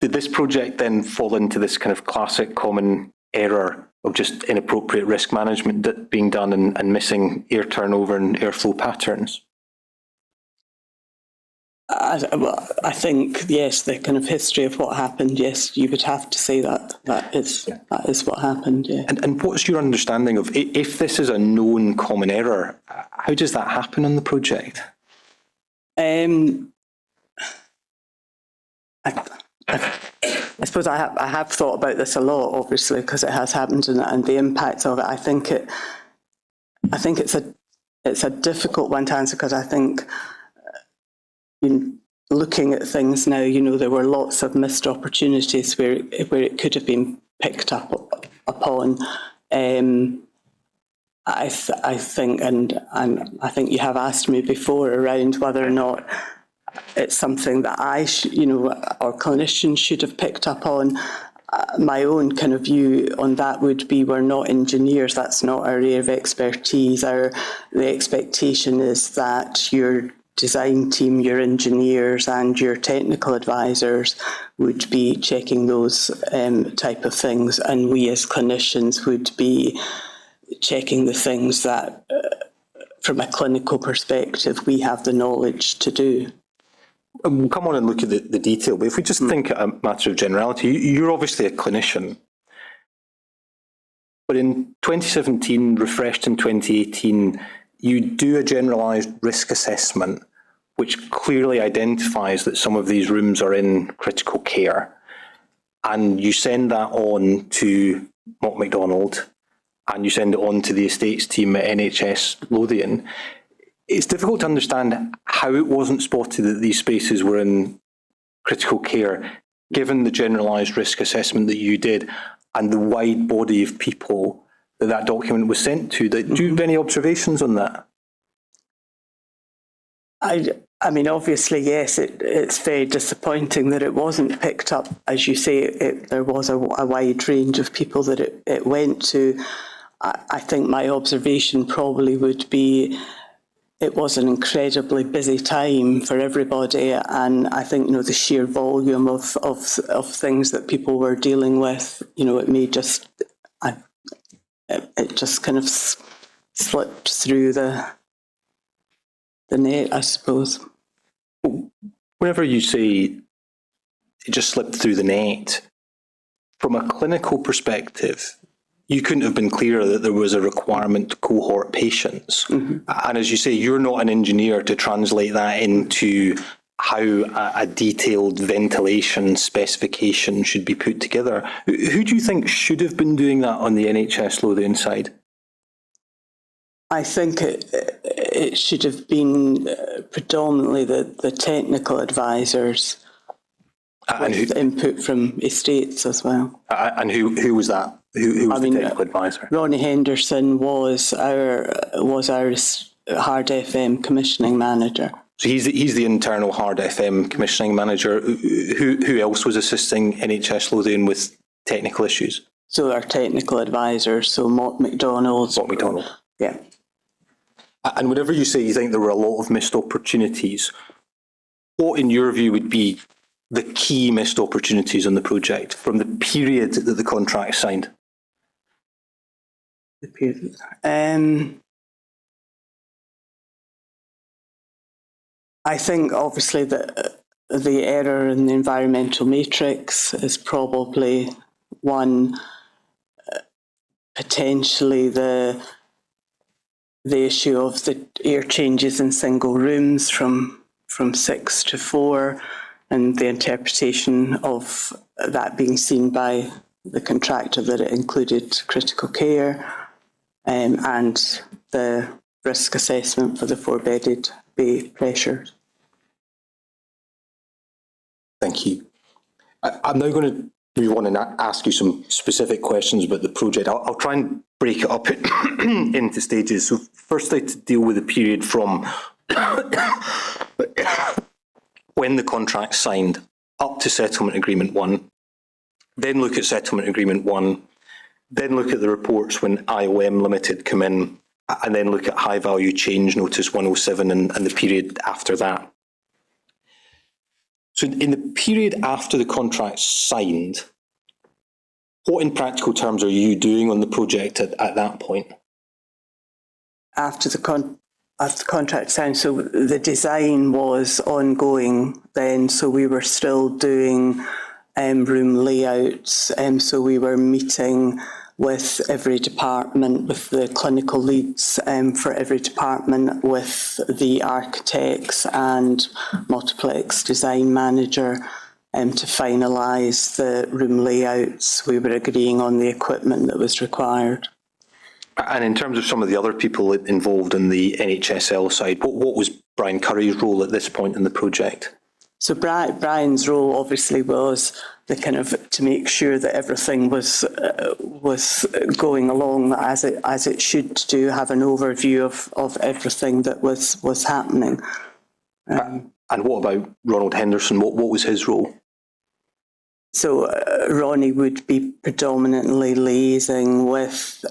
did this project then fall into this kind of classic common error of just inappropriate risk management being done and missing air turnover and airflow patterns? I think, yes, the kind of history of what happened, yes, you would have to say that is what happened, yeah. And what's your understanding of, if this is a known common error, how does that happen on the project? I suppose I have thought about this a lot, obviously, because it has happened, and the impact of it. I think it's a difficult one to answer, because I think, looking at things now, there were lots of missed opportunities where it could have been picked up upon. I think, and I think you have asked me before around whether or not it's something that our clinicians should have picked up on. My own kind of view on that would be, we're not engineers, that's not our area of expertise. The expectation is that your design team, your engineers and your technical advisors would be checking those type of things, and we as clinicians would be checking the things that, from a clinical perspective, we have the knowledge to do. We'll come on and look at the detail, but if we just think a matter of generality, you're obviously a clinician. But in 2017, refreshed in 2018, you do a generalised risk assessment, which clearly identifies that some of these rooms are in critical care. And you send that on to Mott MacDonald, and you send it on to the estates team at NHS Lothian. It's difficult to understand how it wasn't spotted that these spaces were in critical care, given the generalised risk assessment that you did and the wide body of people that document was sent to. Do you have any observations on that? I mean, obviously, yes, it's very disappointing that it wasn't picked up. As you say, there was a wide range of people that it went to. I think my observation probably would be, it was an incredibly busy time for everybody, and I think the sheer volume of things that people were dealing with, it may just it just kind of slipped through the net, I suppose. Whenever you say it just slipped through the net, from a clinical perspective, you couldn't have been clearer that there was a requirement to cohort patients. Mm-hmm. And as you say, you're not an engineer to translate that into how a detailed ventilation specification should be put together. Who do you think should have been doing that on the NHS Lothian side? I think it should have been predominantly the technical advisors, with input from estates as well. And who was that? Who was the technical advisor? Ronnie Henderson was our hard FM commissioning manager. So he's the internal hard FM commissioning manager. Who else was assisting NHS Lothian with technical issues? So our technical advisors, so Mott MacDonald. Mott MacDonald. Yeah. And whenever you say you think there were a lot of missed opportunities, what in your view would be the key missed opportunities on the project from the period that the contract signed? The period. I think obviously that the error in the environmental matrix is probably one. Potentially the issue of the air changes in single rooms from 6 to 4, and the interpretation of that being seen by the contractor that it included critical care, and the risk assessment for the 4-bedded bay pressures. Thank you. I'm now going to move on and ask you some specific questions about the project. I'll try and break it up into stages. So firstly, to deal with the period from when the contract signed up to Settlement Agreement 1, then look at Settlement Agreement 1, then look at the reports when IOM Limited come in, and then look at High Value Change Notice 107 and the period after that. So in the period after the contract's signed, what in practical terms are you doing on the project at that point? After the contract signed, so the design was ongoing then, so we were still doing room layouts, so we were meeting with every department, with the clinical leads for every department, with the architects and multiplex design manager to finalise the room layouts. We were agreeing on the equipment that was required. And in terms of some of the other people involved in the NHSL side, what was Brian Curry's role at this point in the project? So Brian's role obviously was the kind of to make sure that everything was going along as it should do, have an overview of everything that was happening. And what about Ronald Henderson? What was his role? So Ronnie would be predominantly liaising with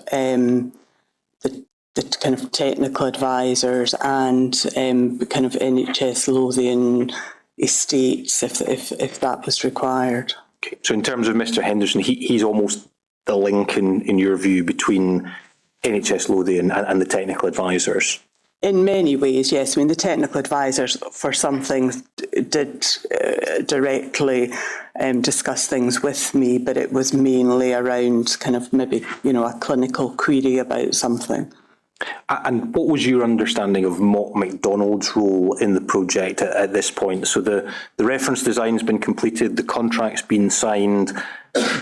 the kind of technical advisors and kind of NHS Lothian estates if that was required. Okay. So in terms of Mr. Henderson, he's almost the link in your view between NHS Lothian and the technical advisors. In many ways, yes. I mean, the technical advisors for some things did directly discuss things with me, but it was mainly around kind of maybe, a clinical query about something. And what was your understanding of Mott MacDonald's role in the project at this point? So the reference design's been completed, the contract's been signed.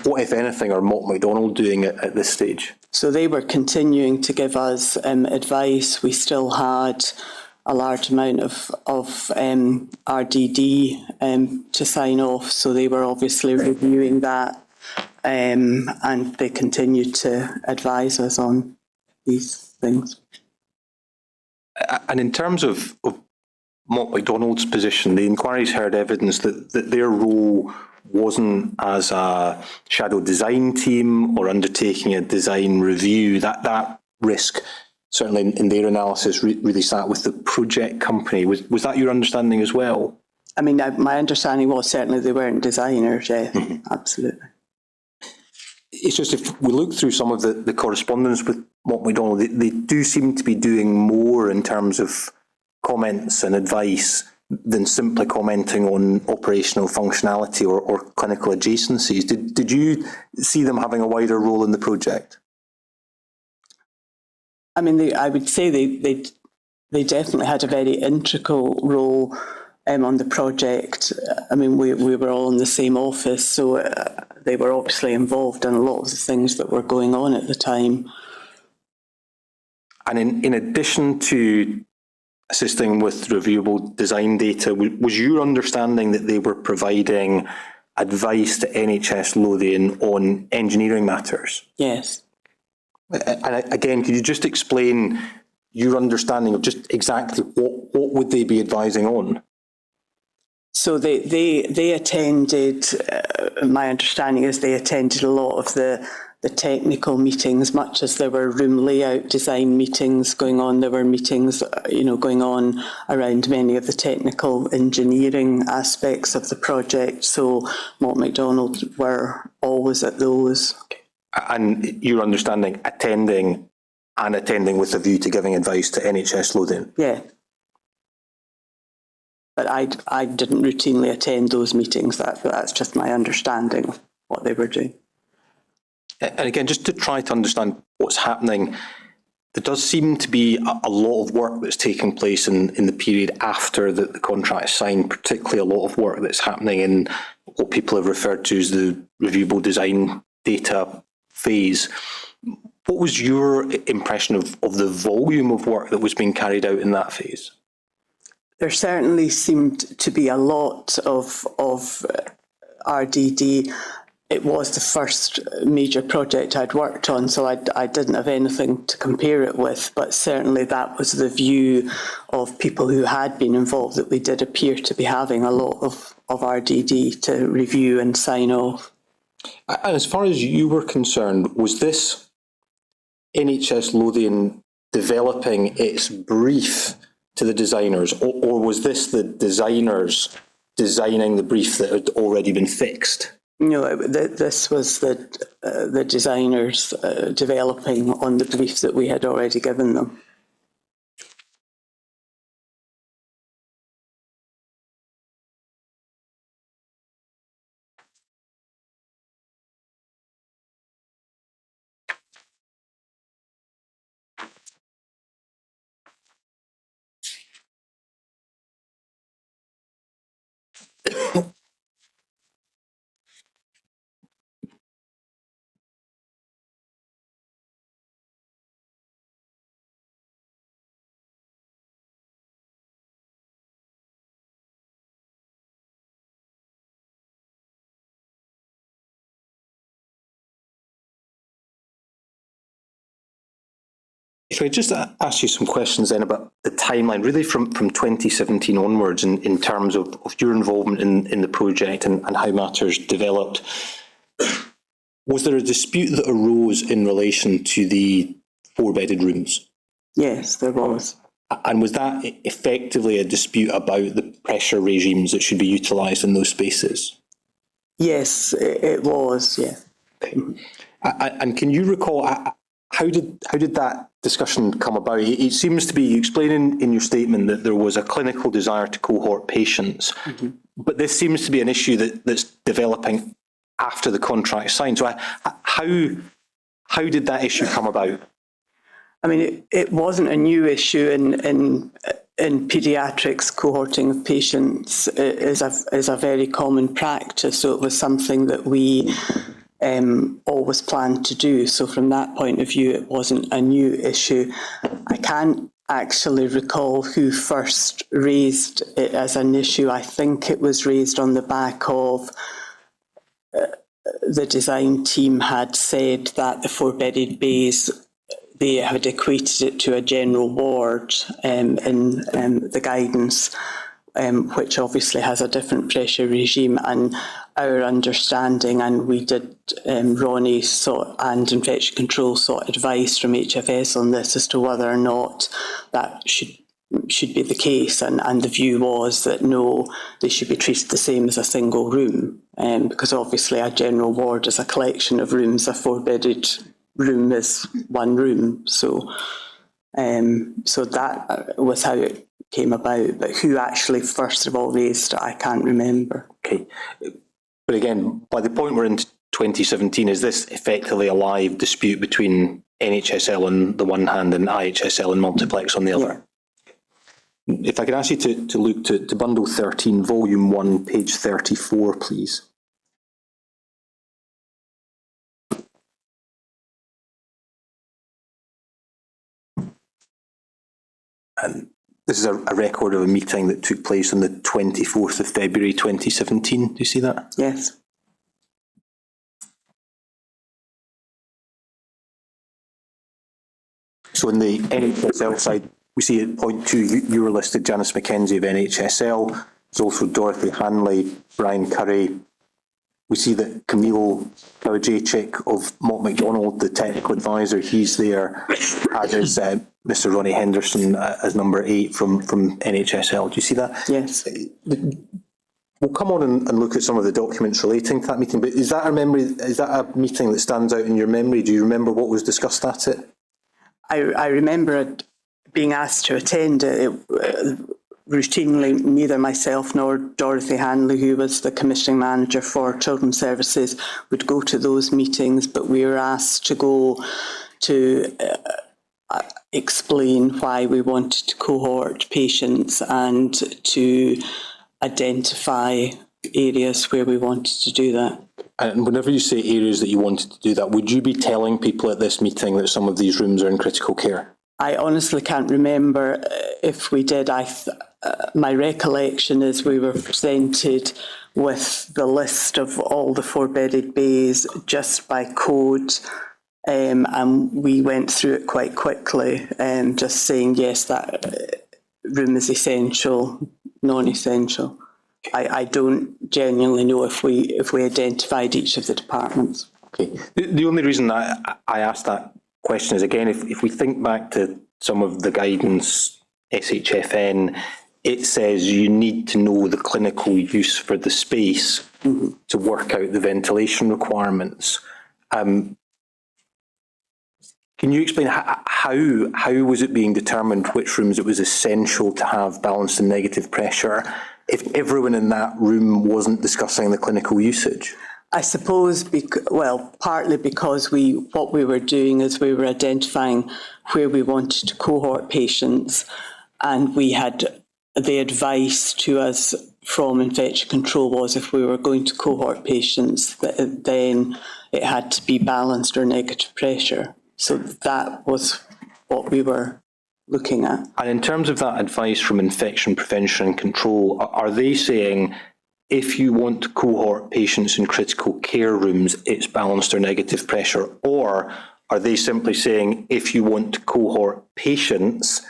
What, if anything, are Mott MacDonald doing at this stage? So they were continuing to give us advice. We still had a large amount of RDD to sign off, so they were obviously reviewing that, and they continued to advise us on these things. And in terms of Mott MacDonald's position, the inquiries heard evidence that their role wasn't as a shadow design team or undertaking a design review. That risk, certainly in their analysis, really sat with the project company. Was that your understanding as well? I mean, my understanding was certainly they weren't designers, yeah, absolutely. It's just if we look through some of the correspondence with Mott MacDonald, they do seem to be doing more in terms of comments and advice than simply commenting on operational functionality or clinical adjacencies. Did you see them having a wider role in the project? I mean, I would say they definitely had a very integral role on the project. I mean, we were all in the same office, so they were obviously involved in a lot of the things that were going on at the time. And in addition to assisting with reviewable design data, was your understanding that they were providing advice to NHS Lothian on engineering matters? Yes. And again, could you just explain your understanding of just exactly what would they be advising on? So they attended, my understanding is they attended a lot of the technical meetings, much as there were room layout design meetings going on. There were meetings, going on around many of the technical engineering aspects of the project. So Mott MacDonald were always at those. And your understanding, attending with a view to giving advice to NHS Lothian? Yeah. But I didn't routinely attend those meetings. That's just my understanding of what they were doing. And again, just to try to understand what's happening, there does seem to be a lot of work that's taking place in the period after the contract is signed, particularly a lot of work that's happening in what people have referred to as the reviewable design data phase. What was your impression of the volume of work that was being carried out in that phase? There certainly seemed to be a lot of RDD. It was the first major project I'd worked on, so I didn't have anything to compare it with, but certainly that was the view of people who had been involved, that we did appear to be having a lot of RDD to review and sign off. And as far as you were concerned, was this NHS Lothian developing its brief to the designers, or was this the designers designing the brief that had already been fixed? No, this was the designers developing on the brief that we had already given them. If I just ask you some questions then about the timeline, really from 2017 onwards, in terms of your involvement in the project and how matters developed, was there a dispute that arose in relation to the 4-bedded rooms? Yes, there was. And was that effectively a dispute about the pressure regimes that should be utilised in those spaces? Yes, it was, yeah. Okay. And can you recall, how did that discussion come about? It seems to be, you explain in your statement that there was a clinical desire to cohort patients, but this seems to be an issue that's developing after the contract signed. So how did that issue come about? I mean, it wasn't a new issue in paediatrics. Cohorting of patients is a very common practice, so it was something that we always planned to do. So from that point of view, it wasn't a new issue. I can't actually recall who first raised it as an issue. I think it was raised on the back of the design team had said that the 4-bedded bays, they had equated it to a general ward in the guidance, which obviously has a different pressure regime, and our understanding, and we did, Ronnie and infection control sought advice from HFS on this as to whether or not that should be the case, and the view was that no, they should be treated the same as a single room, because obviously a general ward is a collection of rooms, a 4-bedded room is one room, so that was how it came about, but who actually first of all raised it, I can't remember. Okay, but again, by the point we're in 2017, is this effectively a live dispute between NHSL on the one hand and IHSL and Multiplex on the other? Yeah. If I could ask you to look to Bundle 13, Volume 1, page 34, please. And this is a record of a meeting that took place on the 24th of February 2017. Do you see that? Yes. So in the NHSL side, we see at point 2, you were listed Janice McKenzie of NHSL. There's also Dorothy Hanley, Brian Curry. We see that Camille Kawajczyk of Mott MacDonald, the technical advisor, he's there, as is Mr. Ronnie Henderson as number 8 from NHSL. Do you see that? Yes. We'll come on and look at some of the documents relating to that meeting, but is that a meeting that stands out in your memory? Do you remember what was discussed at it? I remember being asked to attend it. Routinely, neither myself nor Dorothy Hanley, who was the commissioning manager for Children's Services, would go to those meetings, but we were asked to go to explain why we wanted to cohort patients and to identify areas where we wanted to do that. And whenever you say areas that you wanted to do that, would you be telling people at this meeting that some of these rooms are in critical care? I honestly can't remember if we did. My recollection is we were presented with the list of all the 4-bedded bays just by code, and we went through it quite quickly, just saying, yes, that room is essential, non-essential. I don't genuinely know if we identified each of the departments. Okay. The only reason I asked that question is, again, if we think back to some of the guidance, SHFN, it says you need to know the clinical use for the space to work out the ventilation requirements. Can you explain how was it being determined which rooms it was essential to have balanced and negative pressure if everyone in that room wasn't discussing the clinical usage? I suppose, partly because what we were doing is we were identifying where we wanted to cohort patients, and we had the advice to us from infection control was if we were going to cohort patients, then it had to be balanced or negative pressure. So that was what we were looking at. And in terms of that advice from infection prevention and control, are they saying if you want to cohort patients in critical care rooms, it's balanced or negative pressure? Or are they simply saying if you want to cohort patients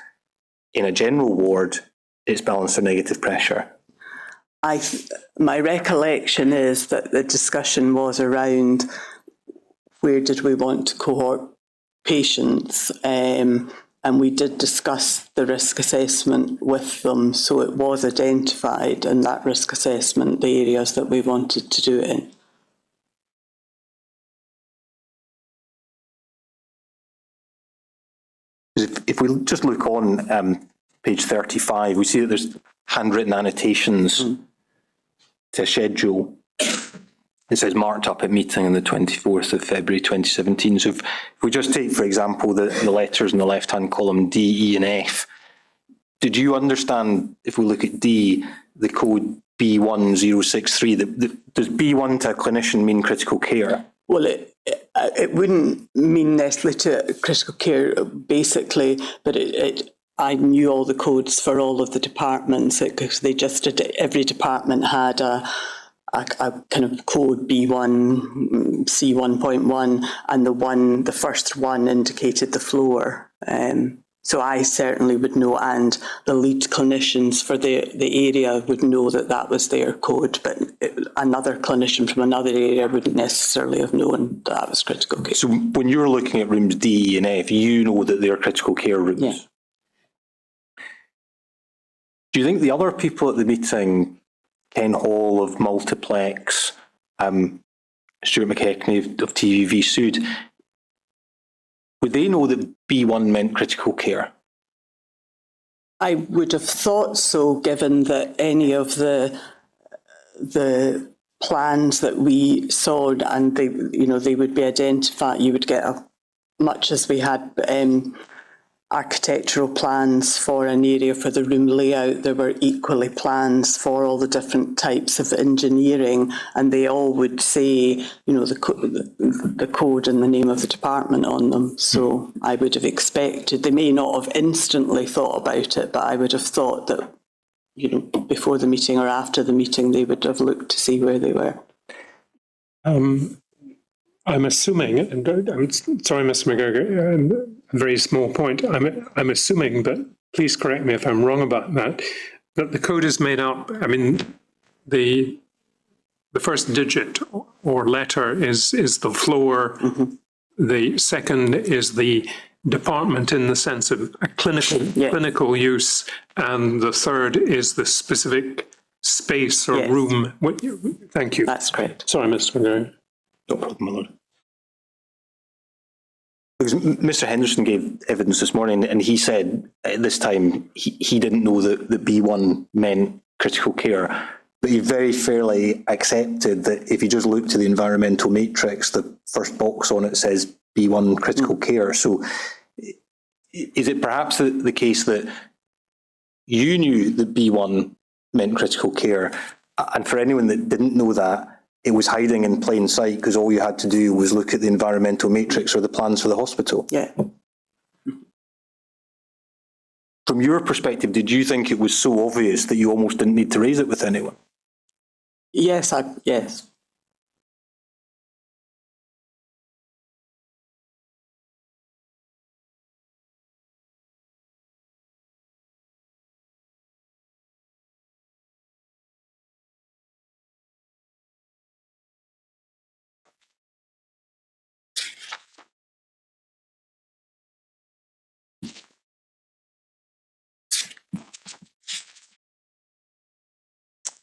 in a general ward, it's balanced or negative pressure? My recollection is that the discussion was around where did we want to cohort patients, and we did discuss the risk assessment with them, so it was identified in that risk assessment the areas that we wanted to do it in. If we just look on page 35, we see that there's handwritten annotations to a schedule. It says marked up at meeting on the 24th of February 2017. So if we just take, for example, the letters in the left-hand column, D, E and F, did you understand, if we look at D, the code B1063, does B1 to a clinician mean critical care? Well, it wouldn't mean necessarily to critical care, basically, but I knew all the codes for all of the departments because they just did it. Every department had a kind of code B1, C1.1, and the first one indicated the floor. So I certainly would know, and the lead clinicians for the area would know that was their code, but another clinician from another area wouldn't necessarily have known that was critical care. So when you're looking at rooms D, E and F, you know that they're critical care rooms? Yeah. Do you think the other people at the meeting, Ken Hall of Multiplex, Stuart McKechnie of TVV Sud, would they know that B1 meant critical care? I would have thought so, given that any of the plans that we saw, and they would be identified. You would get much as we had architectural plans for an area for the room layout, there were equally plans for all the different types of engineering, and they all would say, the code and the name of the department on them. So I would have expected, they may not have instantly thought about it, but I would have thought that, before the meeting or after the meeting, they would have looked to see where they were. I'm assuming, and I'm sorry, Mr. McGregor, a very small point. I'm assuming, but please correct me if I'm wrong about that the code is made up. I mean, the first digit or letter is the floor. Mm-hmm. The second is the department in the sense of a clinical use, and the third is the specific space or room. Thank you. That's correct. Sorry, Mr. McGregor. No problem, my lord. Because Mr. Henderson gave evidence this morning, and he said at this time he didn't know that B1 meant critical care, but he very fairly accepted that if you just look to the environmental matrix, the first box on it says B1 critical care. So is it perhaps the case that you knew that B1 meant critical care, and for anyone that didn't know that, it was hiding in plain sight because all you had to do was look at the environmental matrix or the plans for the hospital? Yeah. From your perspective, did you think it was so obvious that you almost didn't need to raise it with anyone? Yes, yes.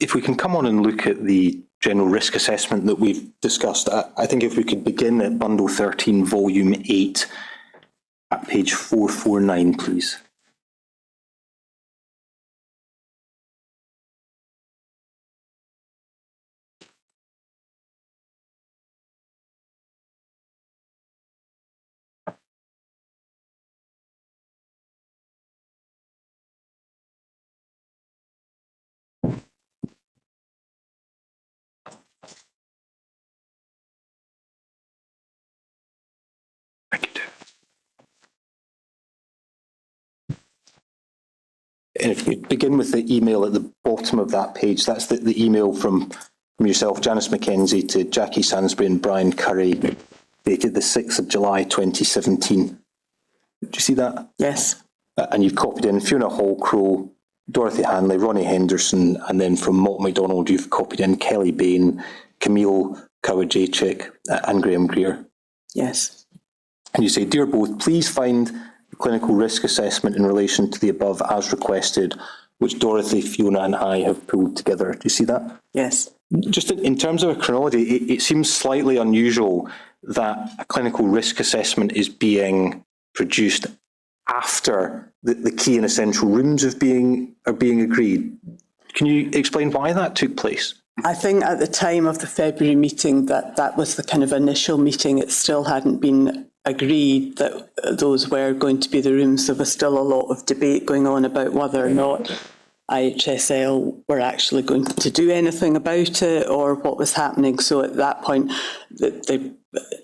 if we can come on and look at the general risk assessment that we've discussed, I think if we could begin at Bundle 13, Volume 8, at page 449, please. And if we begin with the email at the bottom of that page, that's the email from yourself, Janice McKenzie, to Jackie Sansbury and Brian Curry, dated the 6th of July 2017. Do you see that? Yes. And you've copied in Fiona Hall-Crowe, Dorothy Hanley, Ronnie Henderson, and then from Malt MacDonald, you've copied in Kelly Bain, Camille Kawajacek, and Graham Greer. Yes. And you say, dear both, please find the clinical risk assessment in relation to the above as requested, which Dorothy, Fiona and I have pulled together. Do you see that? Yes. Just in terms of a chronology, it seems slightly unusual that a clinical risk assessment is being produced after the key and essential rooms are being agreed. Can you explain why that took place? I think at the time of the February meeting that was the kind of initial meeting. It still hadn't been agreed that those were going to be the rooms. There was still a lot of debate going on about whether or not IHSL were actually going to do anything about it or what was happening. So at that point, the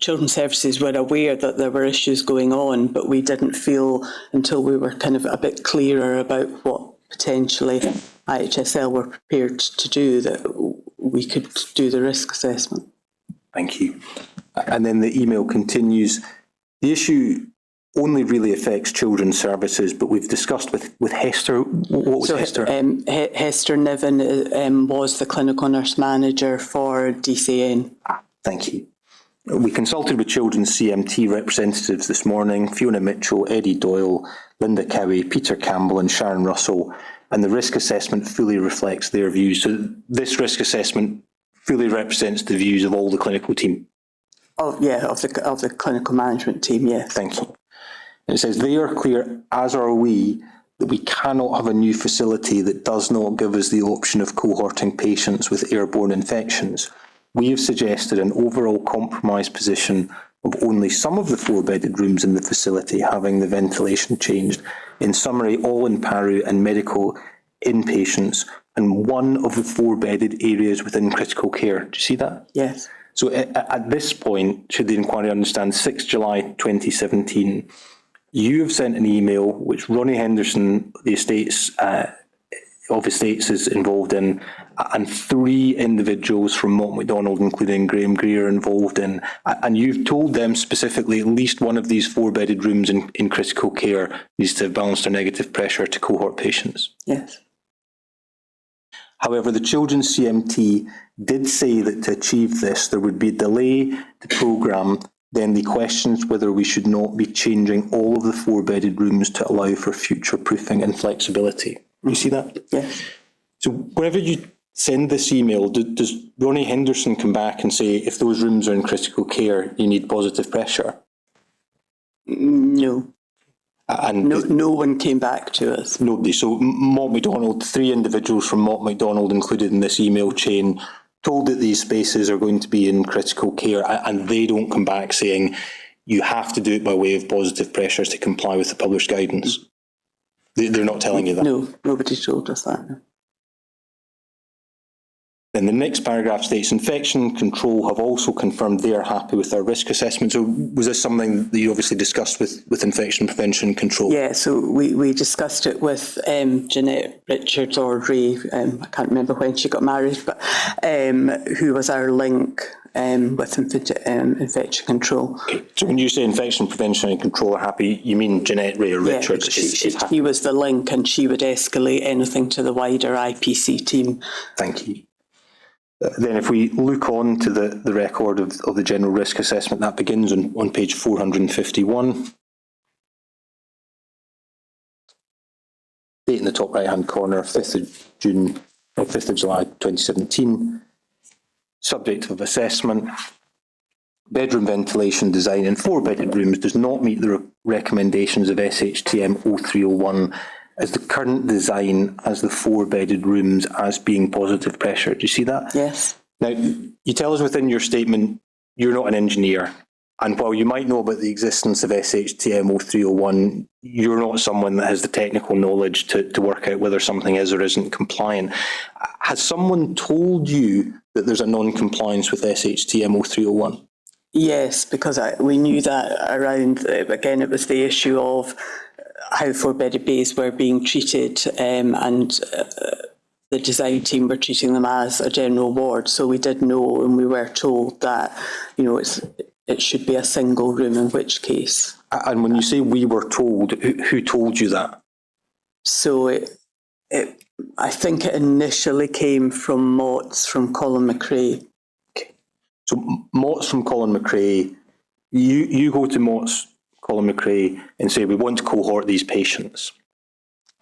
Children's Services were aware that there were issues going on, but we didn't feel until we were kind of a bit clearer about what potentially IHSL were prepared to do that we could do the risk assessment. Thank you. And then the email continues, the issue only really affects Children's Services, but we've discussed with Hester. What was Hester? Hester Niven was the clinical nurse manager for DCN. Thank you. We consulted with Children's CMT representatives this morning, Fiona Mitchell, Eddie Doyle, Linda Cowie, Peter Campbell and Sharon Russell, and the risk assessment fully reflects their views. So this risk assessment fully represents the views of all the clinical team? Of the clinical management team, yes. Thank you. And it says, they are clear, as are we, that we cannot have a new facility that does not give us the option of cohorting patients with airborne infections. We have suggested an overall compromise position of only some of the 4-bedded rooms in the facility having the ventilation changed. In summary, all in PARU and medical inpatients and one of the 4-bedded areas within critical care. Do you see that? Yes. So at this point, should the inquiry understand, 6 July 2017, you have sent an email which Ronnie Henderson, the estates is involved in, and 3 individuals from Malt MacDonald, including Graham Greer, involved in, and you've told them specifically at least one of these 4-bedded rooms in critical care needs to have balanced or negative pressure to cohort patients. Yes. However, the Children's CMT did say that to achieve this, there would be a delay to programme. Then the questions whether we should not be changing all of the 4-bedded rooms to allow for future proofing and flexibility. You see that? Yes. So whenever you send this email, does Ronnie Henderson come back and say, if those rooms are in critical care, you need positive pressure? No. And no one came back to us. Nobody. So Malt MacDonald, 3 individuals from Malt MacDonald included in this email chain, told that these spaces are going to be in critical care, and they don't come back saying you have to do it by way of positive pressures to comply with the published guidance. They're not telling you that? No, nobody told us that. No. Then the next paragraph states, infection control have also confirmed they are happy with our risk assessment. So was this something that you obviously discussed with infection prevention control? Yeah, so we discussed it with Jeanette Richards or Ray, I can't remember when she got married, but who was our link with infection control. Okay. So when you say infection prevention and control are happy, you mean Jeanette Ray or Richards? Yeah, she was the link and she would escalate anything to the wider IPC team. Thank you. Then if we look on to the record of the general risk assessment, that begins on page 451. Date in the top right-hand corner, 5th of June 5th of July 2017. Subject of assessment. Bedroom ventilation design in 4-bedded rooms does not meet the recommendations of SHTM 0301 as the current design as the 4-bedded rooms as being positive pressure. Do you see that? Yes. Now, you tell us within your statement you're not an engineer, and while you might know about the existence of SHTM 0301, you're not someone that has the technical knowledge to work out whether something is or isn't compliant. Has someone told you that there's a non-compliance with SHTM 0301? Yes, because we knew that around, again, it was the issue of how 4-bedded bays were being treated, and the design team were treating them as a general ward. So we did know, and we were told that, it should be a single room, in which case. And when you say we were told, who told you that? So I think it initially came from Mott's from Colin McRae. So Mott's from Colin McRae, you go to Mott's, Colin McRae, and say, we want to cohort these patients.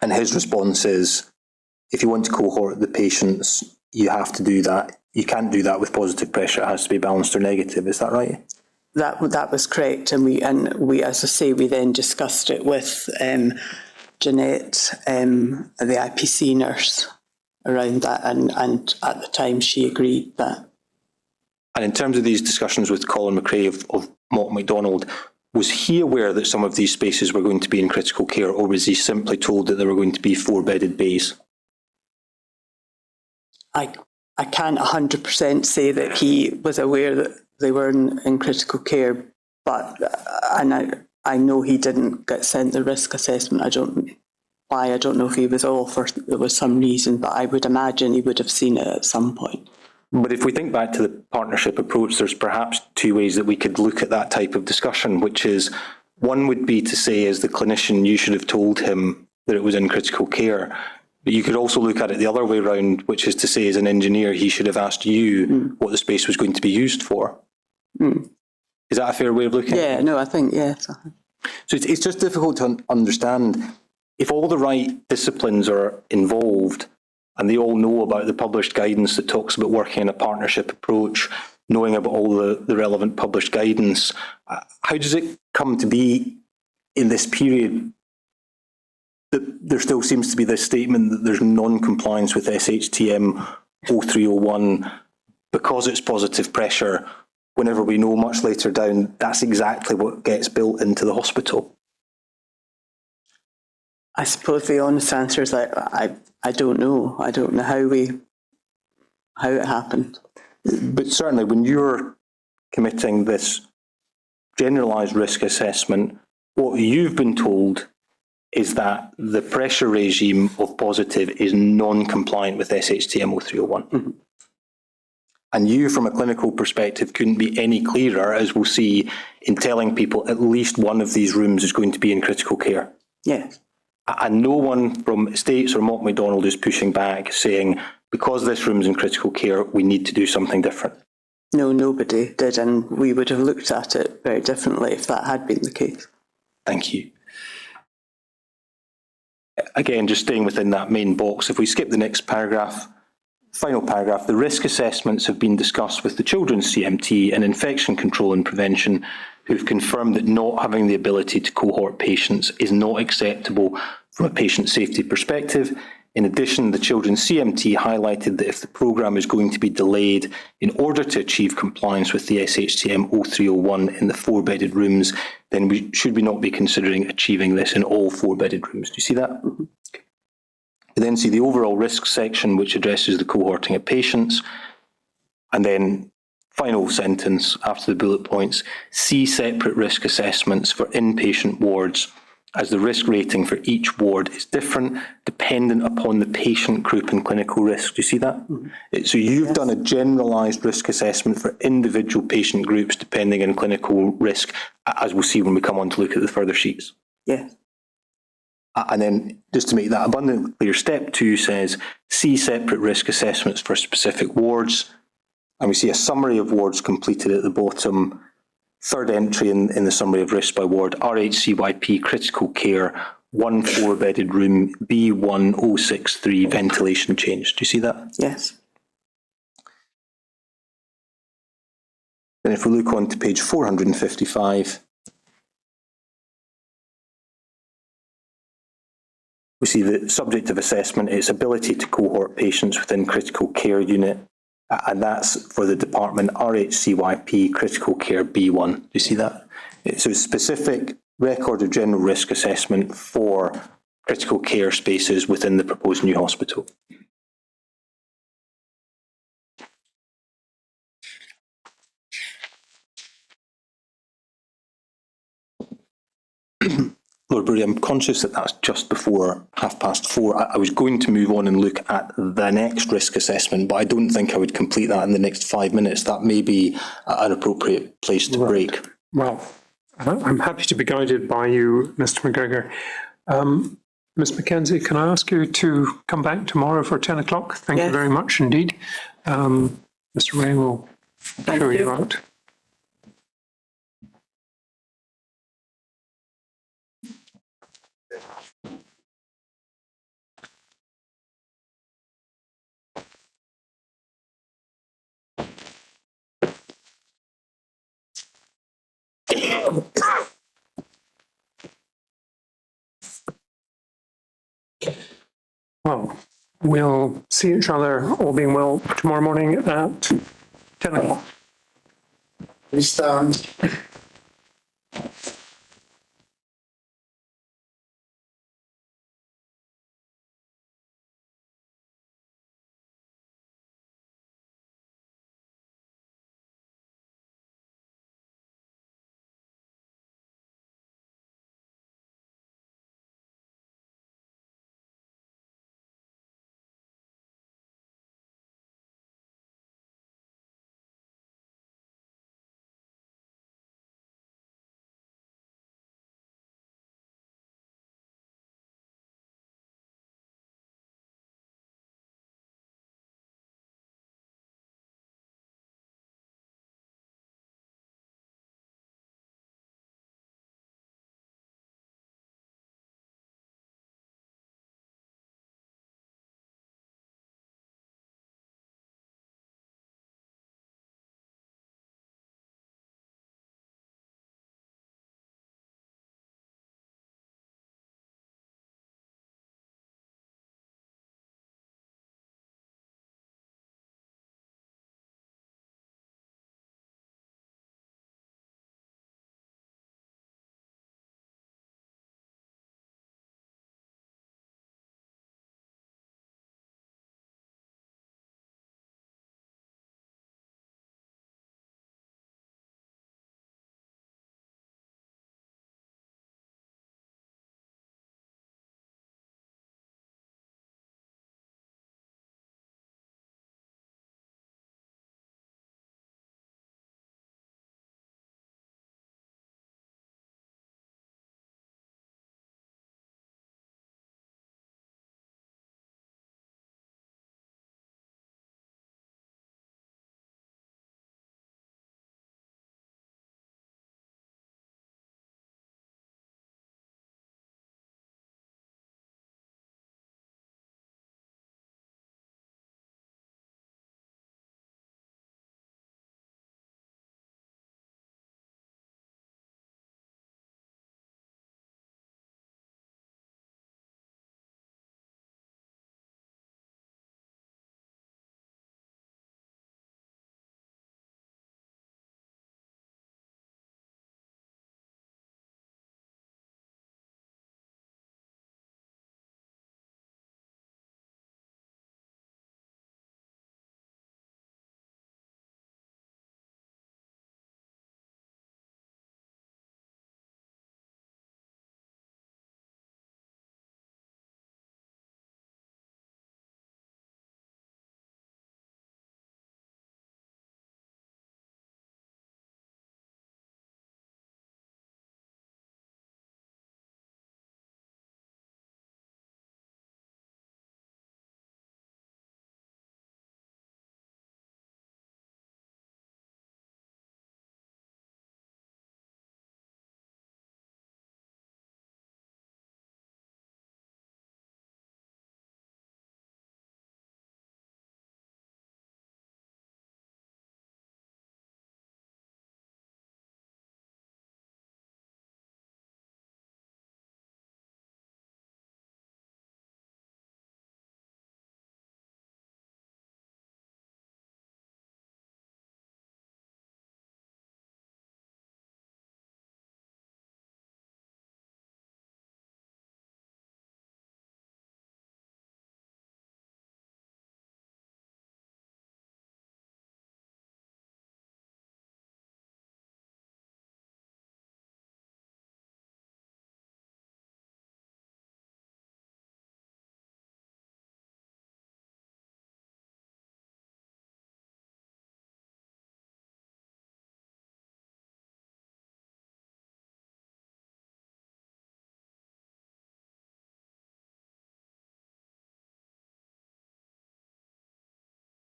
And his response is, if you want to cohort the patients, you have to do that. You can't do that with positive pressure. It has to be balanced or negative. Is that right? That was correct. And we, as I say, we then discussed it with Jeanette, the IPC nurse, around that. And at the time she agreed that. And in terms of these discussions with Colin McRae of Mott MacDonald, was he aware that some of these spaces were going to be in critical care, or was he simply told that there were going to be 4-bedded bays? I can't 100% say that he was aware that they were in critical care, but I know he didn't get sent the risk assessment. I don't know if he was off or there was some reason, but I would imagine he would have seen it at some point. But if we think back to the partnership approach, there's perhaps two ways that we could look at that type of discussion, which is, one would be to say, as the clinician, you should have told him that it was in critical care. But you could also look at it the other way around, which is to say, as an engineer, he should have asked you what the space was going to be used for. Is that a fair way of looking at it? Yeah, no, I think, yes. So it's just difficult to understand if all the right disciplines are involved and they all know about the published guidance that talks about working in a partnership approach, knowing about all the relevant published guidance. How does it come to be in this period that there still seems to be this statement that there's non-compliance with SHTM 0301 because it's positive pressure, whenever we know much later down that's exactly what gets built into the hospital? I suppose the honest answer is I don't know. I don't know how it happened. But certainly when you're committing this generalised risk assessment, what you've been told is that the pressure regime of positive is non-compliant with SHTM 0301. Mm-hmm. And you, from a clinical perspective, couldn't be any clearer, as we'll see, in telling people at least one of these rooms is going to be in critical care. Yes. And no one from Estates or Mott MacDonald is pushing back, saying, because this room's in critical care, we need to do something different. No, nobody did, and we would have looked at it very differently if that had been the case. Thank you. Again, just staying within that main box, if we skip the next paragraph, final paragraph, the risk assessments have been discussed with the Children's CMT and Infection Control and Prevention, who've confirmed that not having the ability to cohort patients is not acceptable from a patient safety perspective. In addition, the Children's CMT highlighted that if the programme is going to be delayed in order to achieve compliance with the SHTM 0301 in the 4-bedded rooms, then should we not be considering achieving this in all 4-bedded rooms? Do you see that? Mm-hmm. We then see the overall risk section, which addresses the cohorting of patients. And then final sentence after the bullet points, see separate risk assessments for inpatient wards, as the risk rating for each ward is different, dependent upon the patient group and clinical risk. Do you see that? Mm-hmm. So you've done a generalised risk assessment for individual patient groups depending on clinical risk, as we'll see when we come on to look at the further sheets. Yeah. And then, just to make that abundantly clear, step 2 says, see separate risk assessments for specific wards. And we see a summary of wards completed at the bottom. Third entry in the summary of risks by ward, RHCYP critical care one 4-bedded room, B1063 ventilation change. Do you see that? Yes. Then if we look on to page 455, we see the subject of assessment is ability to cohort patients within critical care unit, and that's for the department RHCYP critical care B1. Do you see that? So specific record of general risk assessment for critical care spaces within the proposed new hospital. Lord Bury, I'm conscious that that's just before 4:30. I was going to move on and look at the next risk assessment, but I don't think I would complete that in the next 5 minutes. That may be an appropriate place to break. Well, I'm happy to be guided by you, Mr. McGregor. Ms. McKenzie, can I ask you to come back tomorrow for 10 o'clock? Thank you Yes. very much indeed. Mr. Ray will show you out. Well, we'll see each other, all being well, tomorrow morning at 10 o'clock. Please stand.